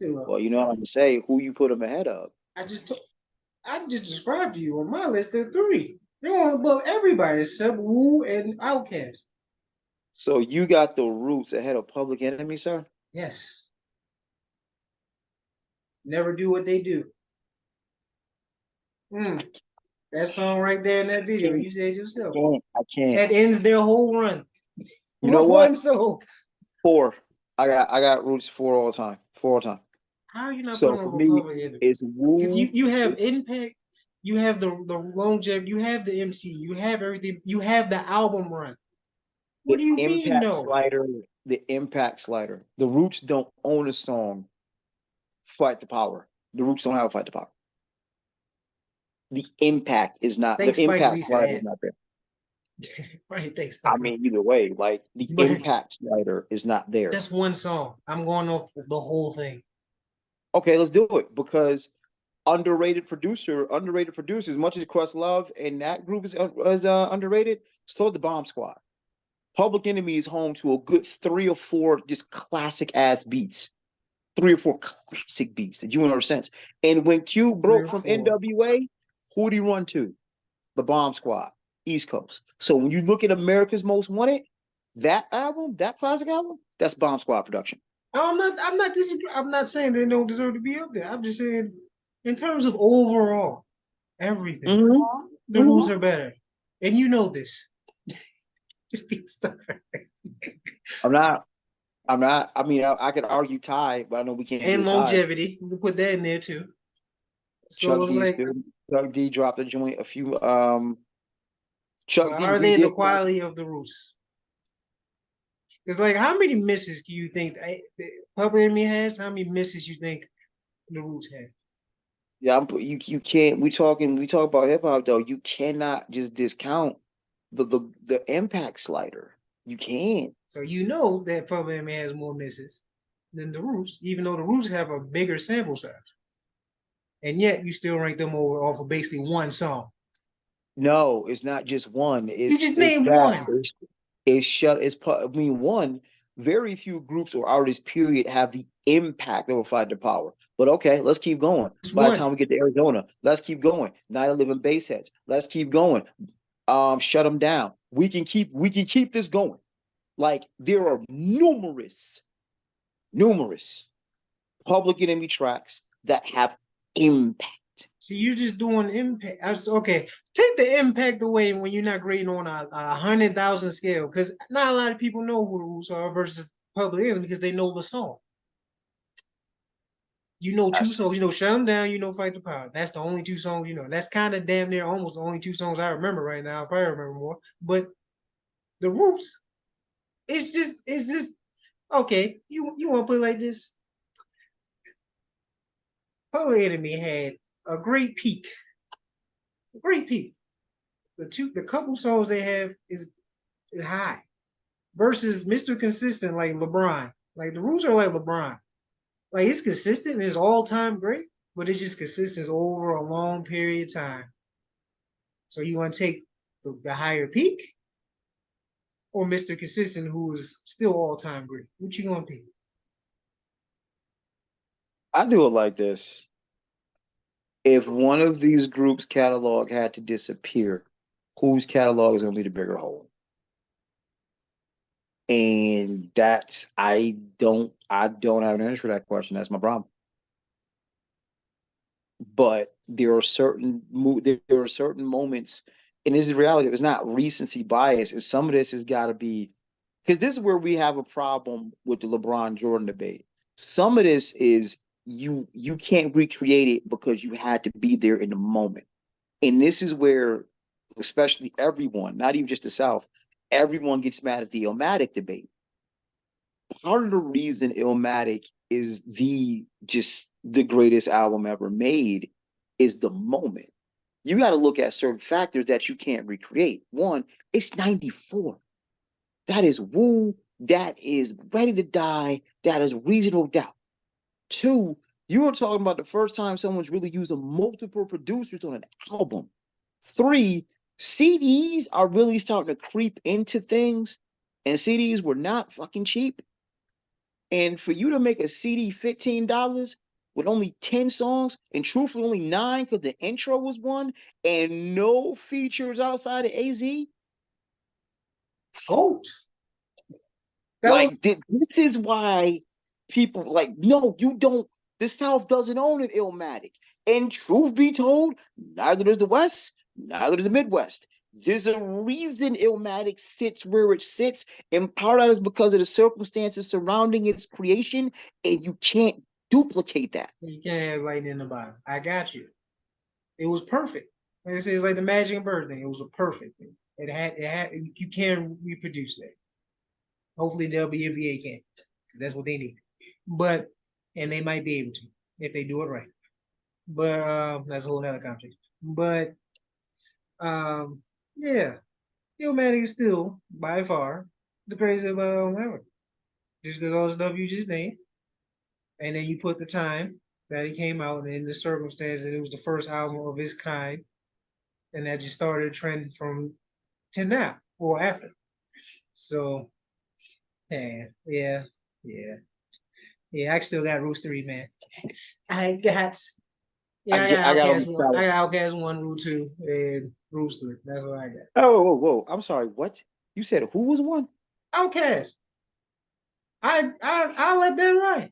Well, you know what I'm gonna say? Who you put them ahead of? I just described to you on my list. There are 3. They're on above everybody except Wu and Outkast. So you got the Roots ahead of Public Enemy, sir? Yes. Never do what they do. That song right there in that video, you said yourself. I can't. That ends their whole run. You know what? One song. 4. I got Roots 4 all the time. 4 all the time. How are you not So putting for on me, Republican? it's Wu. You have impact, you have the longevity, you have the MC, you have everything, you have the album run. What do you mean no? The impact slider. The Roots don't own a song. Fight the Power. The Roots don't have a Fight the Power. The impact is not. Thanks, the Spike impact Lee, slider is not there. Right, thanks. I mean, either way, like the impact slider is not there. That's one song. I'm going off the whole thing. Okay, let's do it because underrated producer, as much as Questlove and that group is underrated, so the Bomb Squad. Public Enemy is home to a good 3 or 4 just classic ass beats. 3 or 4 classic beats that you understand. And when Q broke from NWA, who did he run to? The Bomb Squad, East Coast. So when you look at America's Most Wanted, that album, that classic album, that's Bomb Squad production. I'm not saying they don't deserve to be up there. I'm just saying in terms of overall everything, the rules are better. And you know this. Just beat stuff. I'm not. I mean, I could argue tie, but I know we can't. And longevity, we can put that in there too. So Chuck D dropped a joint a few. Chuck D. Are they in the quality of the Roots? Because like, how many misses do you think Public Enemy has? How many misses you think the Roots have? Yeah, you can't. We talk about hip hop though. You cannot just discount the impact slider. You can't. So you know that Public Enemy has more misses than the Roots, even though the Roots have a bigger sample size, and yet you still rank them over off of basically one song. No, it's not just one. You just It's named that one. it's shut. I mean, one. Very few groups or artists, period, have the impact of a Fight the Power. But okay, let's keep going. It's By the one. time we get to Arizona, let's keep going. Night of Living Bassheads. Let's keep going. Shut them down. We can keep this going. Like there are numerous Public Enemy tracks that have impact. See, you're just doing impact. Okay, take the impact away when you're not grading on a 100,000 scale, because not a lot of people know who the Roots are versus Public Enemy because they know the song. You know two songs. You know Shut 'Em Down. You know Fight the Power. That's the only two songs you know. That's kind of damn near almost the only two songs I remember right now. I probably remember more. But the Roots, it's just okay. You want to put it like this? Public Enemy had a great peak. A great peak. The couple songs they have is high versus Mr. Consistent like LeBron. Like the Roots are like LeBron. Like it's consistent, it's all time great, but it's just consistent over a long period of time. So you want to take the higher peak or Mr. Consistent, who is still all time great? What you gonna pick? I do it like this. If one of these groups' catalog had to disappear, whose catalog is going to be the bigger hole? And that's I don't have an answer for that question. That's my problem. But there are certain moments, and this is reality. It's not recency bias, and some of this has got to be because this is where we have a problem with the LeBron Jordan debate. Some of this is you can't recreate it because you had to be there in the moment. And this is where, especially everyone, not even just the South, everyone gets mad at the Illmatic debate. Part of the reason Illmatic is the greatest album ever made is the moment. You got to look at certain factors that you can't recreate. One, it's 94. That is Woo. That is Ready to Die. That is Reasonable Doubt. Two, you were talking about the first time someone's really using multiple producers on an album. Three, CDs are really starting to creep into things, and CDs were not fucking cheap. And for you to make a CD $15 with only 10 songs, and truthfully only 9 because the intro was one, and no features outside of AZ, Goat. That was like this is why people like, no, you don't. The South doesn't own an Illmatic. And truth be told, neither does the West, neither does the Midwest. There's a reason Illmatic sits where it sits, and part of that is because of the circumstances surrounding its creation, and you can't duplicate that. you can't have lightning in the bottom. I got you. It was perfect. Like I said, it's like the Magic and Bird thing. It was a perfect thing. It had you can't reproduce that. Hopefully the WNBA can, because that's what they need. But and they might be able to if they do it right. But that's a whole other conversation. But yeah, Illmatic is still by far the greatest album ever. Just because all the stuff you just named, and then you put the time that it came out and in the circumstance that it was the first album of its kind, and that just started a trend from to now or after. So yeah. I still got Roots 3, man. I got yeah, I got on Outcast the one. I side. got Outcast 1, Root 2, and Roots 3. That's what I got. Oh, whoa. I'm sorry. What? You said who was one? Outcast. I let that ride.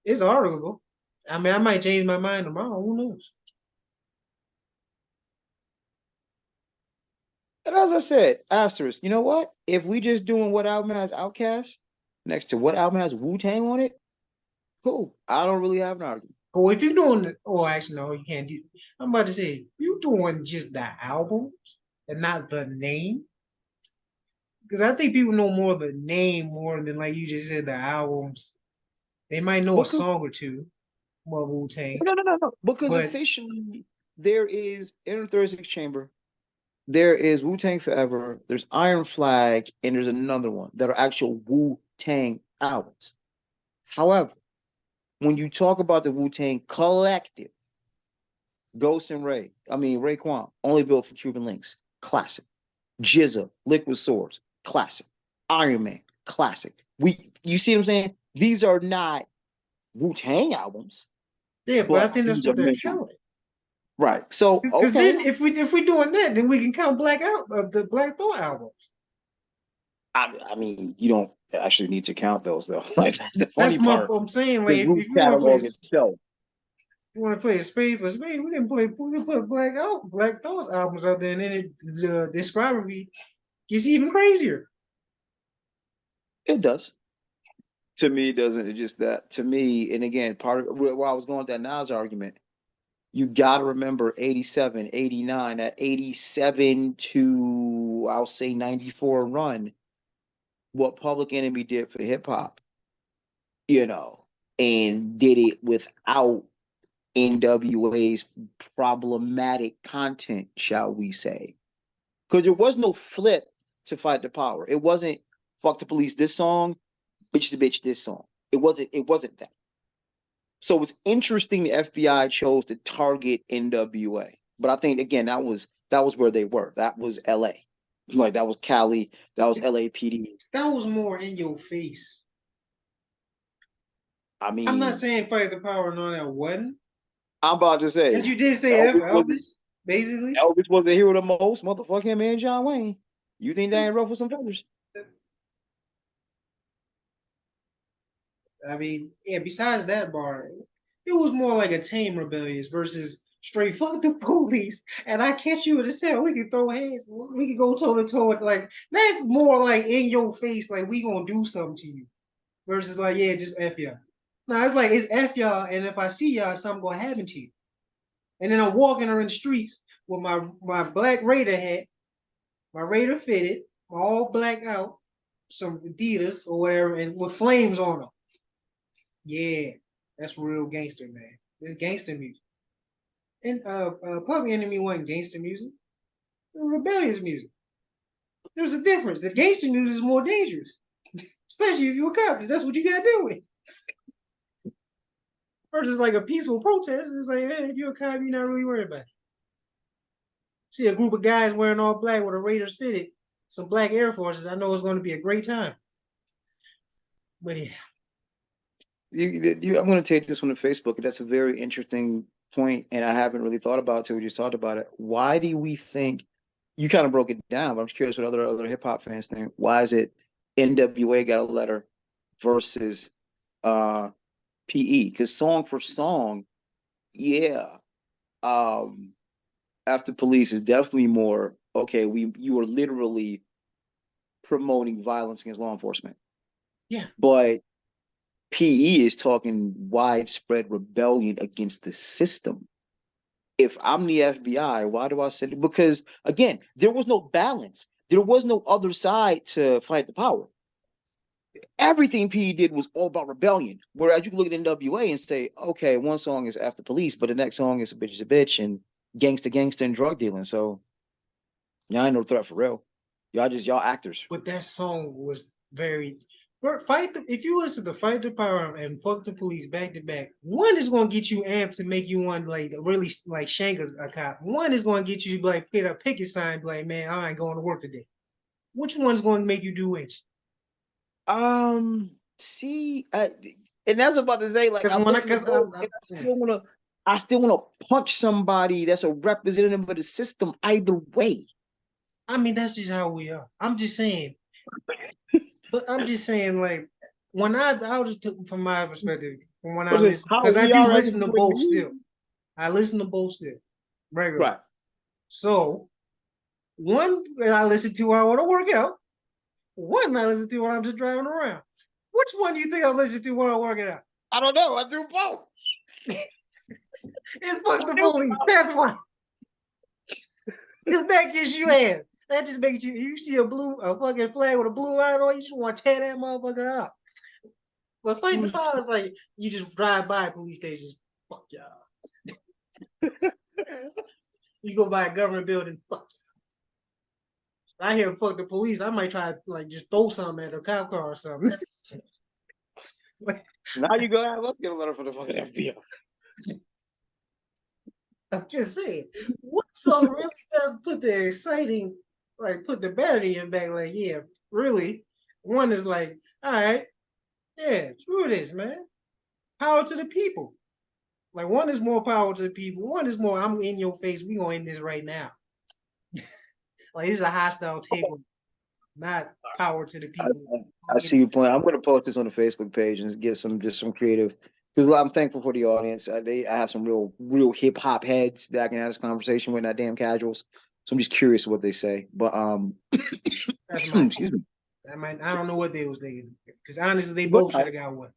It's arguable. I mean, I might change my mind tomorrow. Who knows? And as I said, asterisk, you know what? If we just doing what album has Outkast next to what album has Wu Tang on it, cool. I don't really have an argument. Or if you're doing, actually, no, you can't do. I'm about to say, you doing just the albums and not the name. because I think people know more of the name more than like you just said the albums. They might know a Because song or two more Wu-Tang, no. Because but officially there is Inner 36 Chamber, there is Wu Tang Forever, there's Iron Flag, and there's another one that are actual Wu Tang albums. However, when you talk about the Wu Tang Collective, Ghost and Raekwon, Only Built for Cuban Links, classic. Jizza, Liquid Swords, classic. Iron Man, classic. You see what I'm saying? These are not Wu Tang albums, yeah, but I but think that's these are what they're meant to. counting. Right. So Because okay, then if we doing that, then we can count Black Out the Black Thought album. I mean, you don't actually need to count those though. Like that's the funny That's my part. I'm saying. Like The if Roots you want to play catalog itself. you want to play a spade for spade, we can put Black Thoughts albums out there, and then the discography gets even crazier. It does. To me, it doesn't. It just that to me, and again, part of where I was going with that Nas argument, you got to remember 87, 89, that 87 to I'll say 94 run, what Public Enemy did for hip hop, you know, and did it without NWA's problematic content, shall we say. Because there was no flip to Fight the Power. It wasn't fuck the police this song, bitch the bitch this song. It wasn't that. So it's interesting the FBI chose to target NWA. But I think again that was where they were. That was LA. Like that was Cali, that was LAPD. That was more in your face. I I'm not mean, saying Fight the Power and all that wasn't. I'm about to say And you did say F Elvis was Elvis, basically. Elvis was a hero the most. Motherfucking him and John Wayne. You think they ain't rough with some feathers? I mean, yeah, besides that bar, it was more like a tame rebellious versus straight fuck the police. And I catch you in the cell. We can throw hands. We can go toe to toe. Like, that's more like in your face, like, we gonna do something to you. Versus, like, yeah, just F y'all. No, it's like, it's F y'all. And if I see y'all, something gonna happen to you. And then I'm walking around the streets with my black Raider hat, my Raider fitted, my all black out, some Adidas or whatever, and with flames on them. Yeah, that's real gangster, man. It's gangster music. And Public Enemy wasn't gangster music. It was rebellious music. There's a difference. The gangster music is more dangerous, especially if you're a cop, because that's what you got to deal with. Versus like a peaceful protest, it's like, man, if you're a cop, you're not really worried about it. See a group of guys wearing all black with a Raiders fitted, some black Air Forces, I know it's going to be a great time. But yeah. I'm going to take this one to Facebook. That's a very interesting point, and I haven't really thought about it till we just talked about it. Why do we think you kind of broke it down? But I'm just curious what other hip hop fans think. Why is it NWA got a letter versus PE? Because song for song, yeah, um, After Police is definitely more okay. You are literally promoting violence against law enforcement, Yeah. but PE is talking widespread rebellion against the system. If I'm the FBI, why do I send it? Because again, there was no balance. There was no other side to Fight the Power. Everything PE did was all about rebellion. Whereas you can look at NWA and say, okay, one song is After Police, but the next song is a bitch and gangsta and drug dealing. So y'all ain't no threat for real. Y'all actors. But that song was very if you listen to Fight the Power and Fuck the Police back to back, one is gonna get you amped to make you want like really like shank a cop. One is gonna get you like get a picket sign, like, man, I ain't going to work today. Which one's going to make you do which? See, and that's about to say, like, Because I when listen to both, and I still wanna punch somebody that's a representative of the system either way. I mean, that's just how we are. I'm just saying, but I'm just saying, like, when I was from my perspective, from when I listen, How because I we do are as a listen to human both being. still. I listen to both still, regularly. Right. So one that I listen to when I want to work out, one I listen to when I'm just driving around. Which one do you think I listen to when I'm working out? I don't know. I do both. It's Fuck the Police. That's one. Because that gets you ass. That just makes you see a fucking flag with a blue line on, you just want to tear that motherfucker up. But fight the power is like you just drive by police stations, fuck y'all. You go by a government building, fuck. I hear fuck the police, I might try to like just throw something at a cop car or something. Now you go, let's get a letter from the fucking FBI. I'm just saying, what song really does put the exciting, like put the battery in back? Like, yeah, really. One is like, all right, yeah, screw this, man. Power to the people. Like one is more power to the people. One is more, I'm in your face. We gonna end this right now. Like this is a hostile takeover, not power to the people. I see you playing. I'm going to post this on the Facebook page and get some creative, because I'm thankful for the audience. I have some real hip hop heads that I can have this conversation with, not damn casuals. So I'm just curious what they say. But That's my excuse me. I don't know what they was thinking, because honestly, they But both should have got one.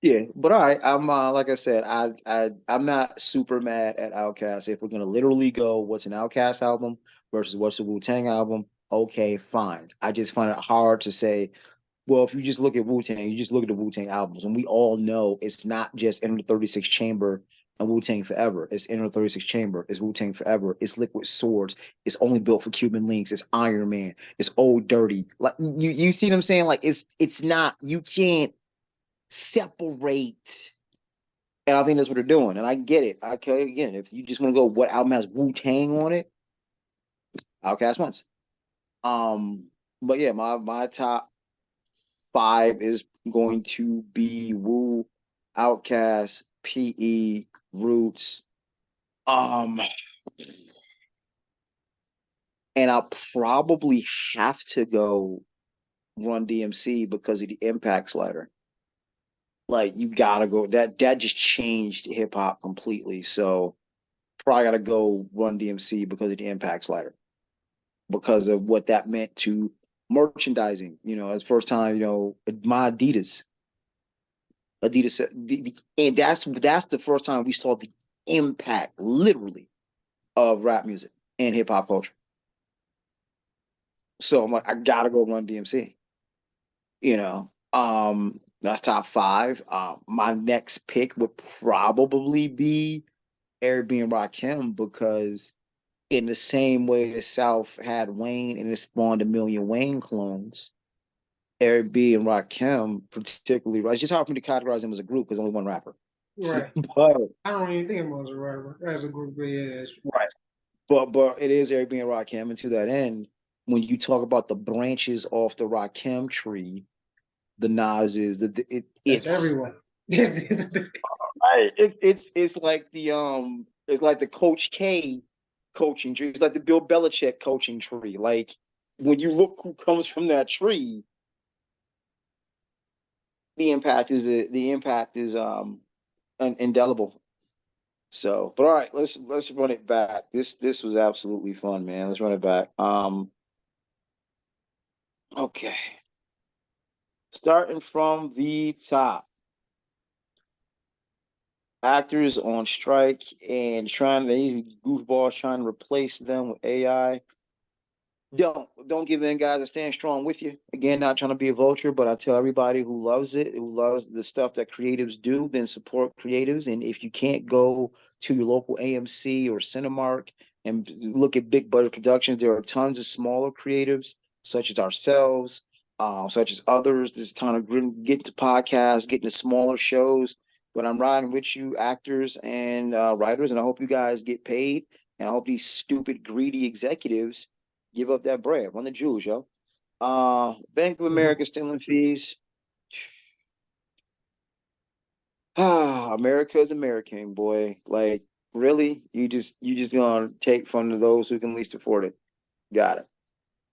yeah, but all right. I'm like I said, I'm not super mad at Outkast. If we're gonna literally go, what's an Outkast album versus what's a Wu-Tang album? Okay, fine. I just find it hard to say, well, if you just look at Wu-Tang, you just look at the Wu-Tang albums, and we all know it's not just Enter the 36 Chamber and Wu-Tang Forever. It's Enter the 36 Chamber, it's Wu-Tang Forever, it's Liquid Swords, it's Only Built for Cuban Links, it's Iron Man, it's Old Dirty. Like you see what I'm saying? Like it's not, you can't separate. And I think that's what they're doing. And I get it. Okay, again, if you just want to go, what album has Wu-Tang on it? Outkast once. But yeah, my top five is going to be Wu, Outkast, PE, Roots. Um, and I'll probably have to go Run DMC because of the impact slider. Like you gotta go. That just changed hip hop completely. So probably gotta go Run DMC because of the impact slider, because of what that meant to merchandising. It's first time, my Adidas, and that's the first time we saw the impact, literally, of rap music and hip hop culture. So I'm like, I gotta go Run DMC. That's top five. My next pick would probably be Eric B. and Rakim, because in the same way the South had Wayne and it spawned a million Wayne clones, Eric B. and Rakim, particularly, right? It's just hard for me to categorize them as a group because only one rapper. Right. But I don't even think of them as a rapper, as a group, but yeah. right. But it is Eric B. and Rakim, and to that end, when you talk about the branches off the Rakim tree, the Nas is That's it's everyone. right. It's like the Coach K coaching tree. It's like the Bill Belichick coaching tree. Like when you look who comes from that tree, the impact is indelible. So, but all right, let's run it back. This was absolutely fun, man. Let's run it back. Okay. Starting from the top. Actors on strike and these goofballs trying to replace them with AI. Don't give in, guys. I stand strong with you. Again, not trying to be a vulture, but I tell everybody who loves it, who loves the stuff that creatives do, then support creatives. And if you can't go to your local AMC or Cinemark and look at big budget productions, there are tons of smaller creatives, such as ourselves, such as others. There's a ton of getting to podcasts, getting to smaller shows. But I'm riding with you, actors and writers, and I hope you guys get paid. And I hope these stupid, greedy executives give up that bread. Run the jewels, yo. Bank of America stealing fees. America is American, boy. Like, really? You just gonna take from those who can least afford it. Got it.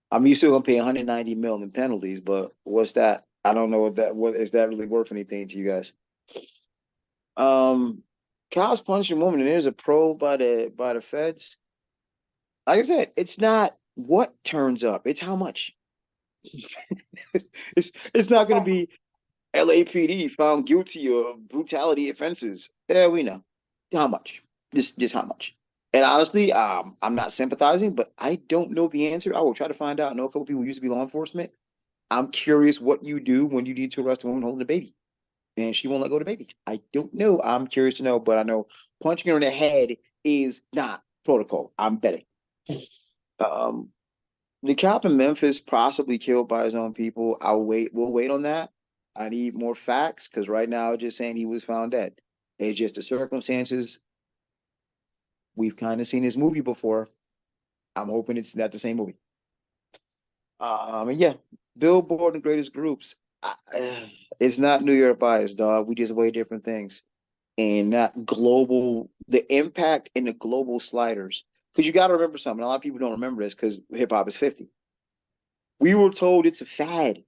I mean, you still gonna pay 190 million in penalties, but what's that? I don't know what is that really worth anything to you guys? Um, Cows punching woman, and there's a probe by the feds. Like I said, it's not what turns up, it's how much. It's not going to be LAPD found guilty of brutality offenses. Yeah, we know how much. Just how much. And honestly, I'm not sympathizing, but I don't know the answer. I will try to find out. I know a couple people who used to be law enforcement. I'm curious what you do when you need to arrest a woman holding a baby and she won't let go of the baby. I don't know. I'm curious to know, but I know punching her in the head is not protocol. I'm betting. Um, the cop in Memphis possibly killed by his own people. I'll wait. We'll wait on that. I need more facts because right now, it's just saying he was found dead. It's just the circumstances. We've kind of seen this movie before. I'm hoping it's not the same movie. And yeah, Billboard and greatest groups. It's not New York bias, dog. We just weigh different things, and not global. The impact in the global sliders. Because you got to remember something. A lot of people don't remember this because hip hop is 50. We were told it's a fad.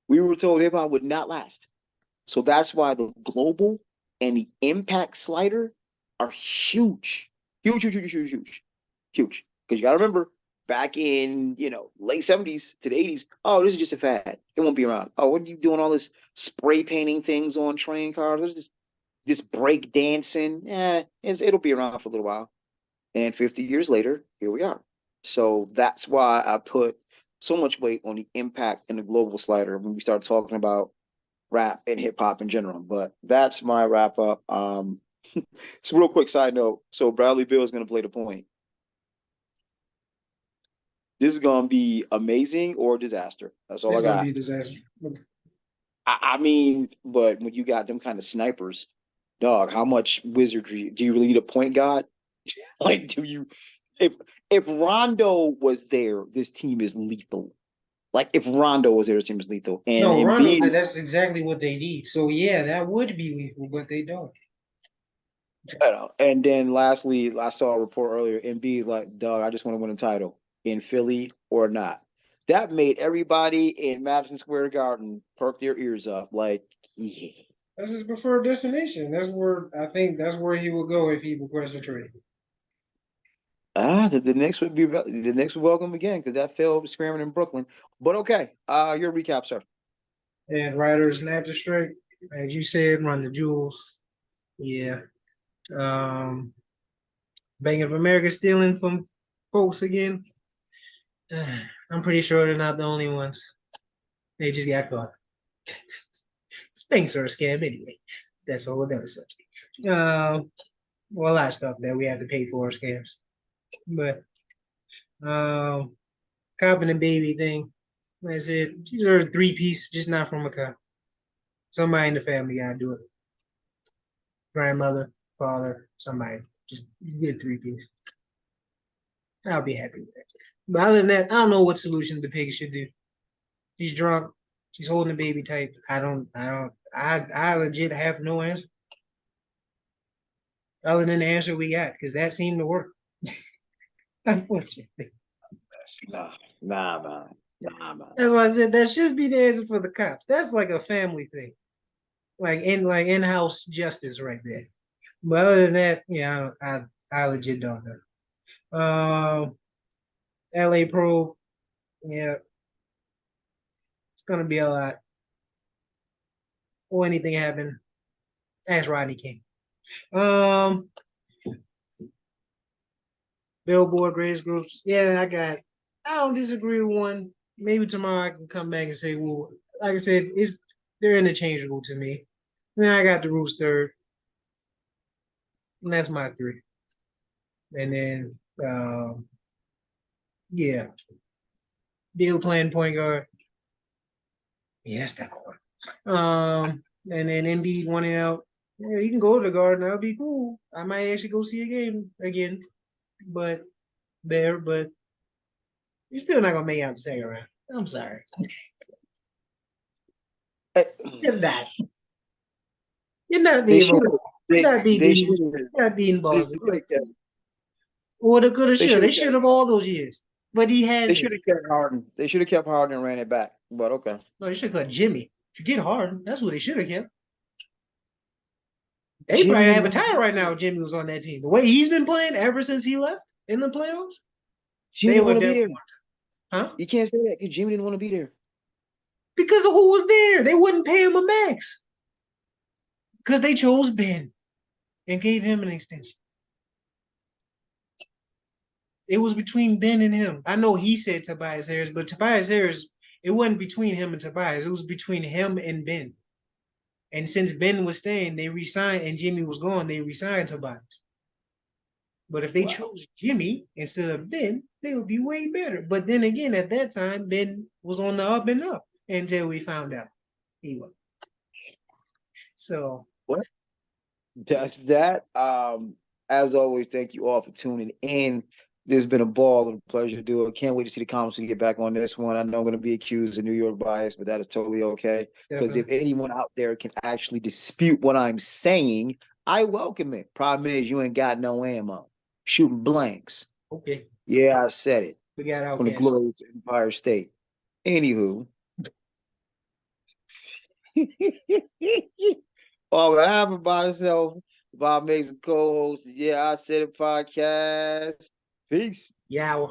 We were told hip hop would not last. So that's why the global and the impact slider are huge. Huge, huge, huge, huge, huge, huge. Because you gotta remember, back in late 70s to the 80s, oh, this is just a fad. It won't be around. Oh, what are you doing all this spray painting things on train cars? There's this break dancing. It'll be around for a little while. And 50 years later, here we are. So that's why I put so much weight on the impact in the global slider when we start talking about rap and hip hop in general. But that's my wrap up. So real quick side note. So Bradley Bill is going to play the point. This is going to be amazing or disaster. That's all It's I gonna got. be a disaster. I mean, but when you got them kind of snipers, dog, how much wizardry do you really need a point guard? Like, do you? If if Rondo was there, this team is lethal. Like if Rondo was there, this team is lethal. And No, Rondo, Embiid, that's exactly what they need. So yeah, that would be lethal, but they don't. I know. And then lastly, I saw a report earlier. Embiid like, dog, I just want to win a title in Philly or not. That made everybody in Madison Square Garden perk their ears up. Like, yeah. That's his preferred destination. That's where I think that's where he will go if he requests a trade. The Knicks would be the Knicks would welcome again because that failed experiment in Brooklyn. But okay, your recap, sir. And Ryder snapped it straight. As you said, run the jewels. Yeah. Um, Bank of America stealing from folks again. I'm pretty sure they're not the only ones. They just got caught. Banks are a scam anyway. That's a whole other subject. Well, a lot of stuff that we have to pay for are scams. But cop and the baby thing, like I said, these are a three piece, just not from a cop. Somebody in the family gotta do it. Grandmother, father, somebody. Just get three piece. I'll be happy with that. But other than that, I don't know what solution the pig should do. She's drunk. She's holding the baby tight. I legit have no answer. Other than the answer we got, because that seemed to work. Unfortunately. Nah, nah, man. Nah, man. That's why I said that should be the answer for the cops. That's like a family thing. Like in-house justice right there. But other than that, yeah, I legit don't know. LA Pro, yeah, it's gonna be a lot. Or anything happen, ask Rodney King. Um, Billboard greatest groups. Yeah, I don't disagree with one. Maybe tomorrow I can come back and say, well, like I said, they're interchangeable to me. Then I got the Roots third, and that's my three. And then yeah, Bill playing point guard. Yeah, that's that one. And then Embiid wanting out. Yeah, he can go to the Garden. That'll be cool. I might actually go see a game again, but you're still not gonna make out the second round. I'm sorry. Eh, You're not. You're not They being should You're not they beating. should You're not beating they Boston. should have kept Or they could have they should. should They have should kept have all those years, but he they hasn't. should have kept Harden. They should have kept Harden and ran it back. But okay. No, they should have cut Jimmy. Forget Harden. That's what they should have kept. They Jimmy probably didn't have a want to title be right there. now if Jimmy was on that team. The way he's been playing ever since he left in the playoffs, Jimmy they didn't would want to be definitely there. want to. Huh? You can't say that because Jimmy didn't want to be there. Because of who was there. They wouldn't pay him a max. Because they chose Ben and gave him an extension. It was between Ben and him. I know he said Tobias Harris, but Tobias Harris, it wasn't between him and Tobias. It was between him and Ben. And since Ben was staying, they resigned, and Jimmy was gone, they resigned Tobias. But if they chose Jimmy instead of Ben, they would be way better. But then again, at that time, Ben was on the up and up until we found out he was. So What? That's that. As always, thank you all for tuning in. This has been a ball and a pleasure to do it. Can't wait to see the comments and get back on this one. I know I'm going to be accused of New York bias, but that is totally okay. Because if anyone out there can actually dispute what I'm saying, I welcome it. Problem is, you ain't got no ammo. Shooting blanks. Okay. Yeah, I said it. We got From the glorious Empire State. Anywho. On behalf of myself, my amazing co-host, Yeah, I Said It podcast. Peace. Yeah.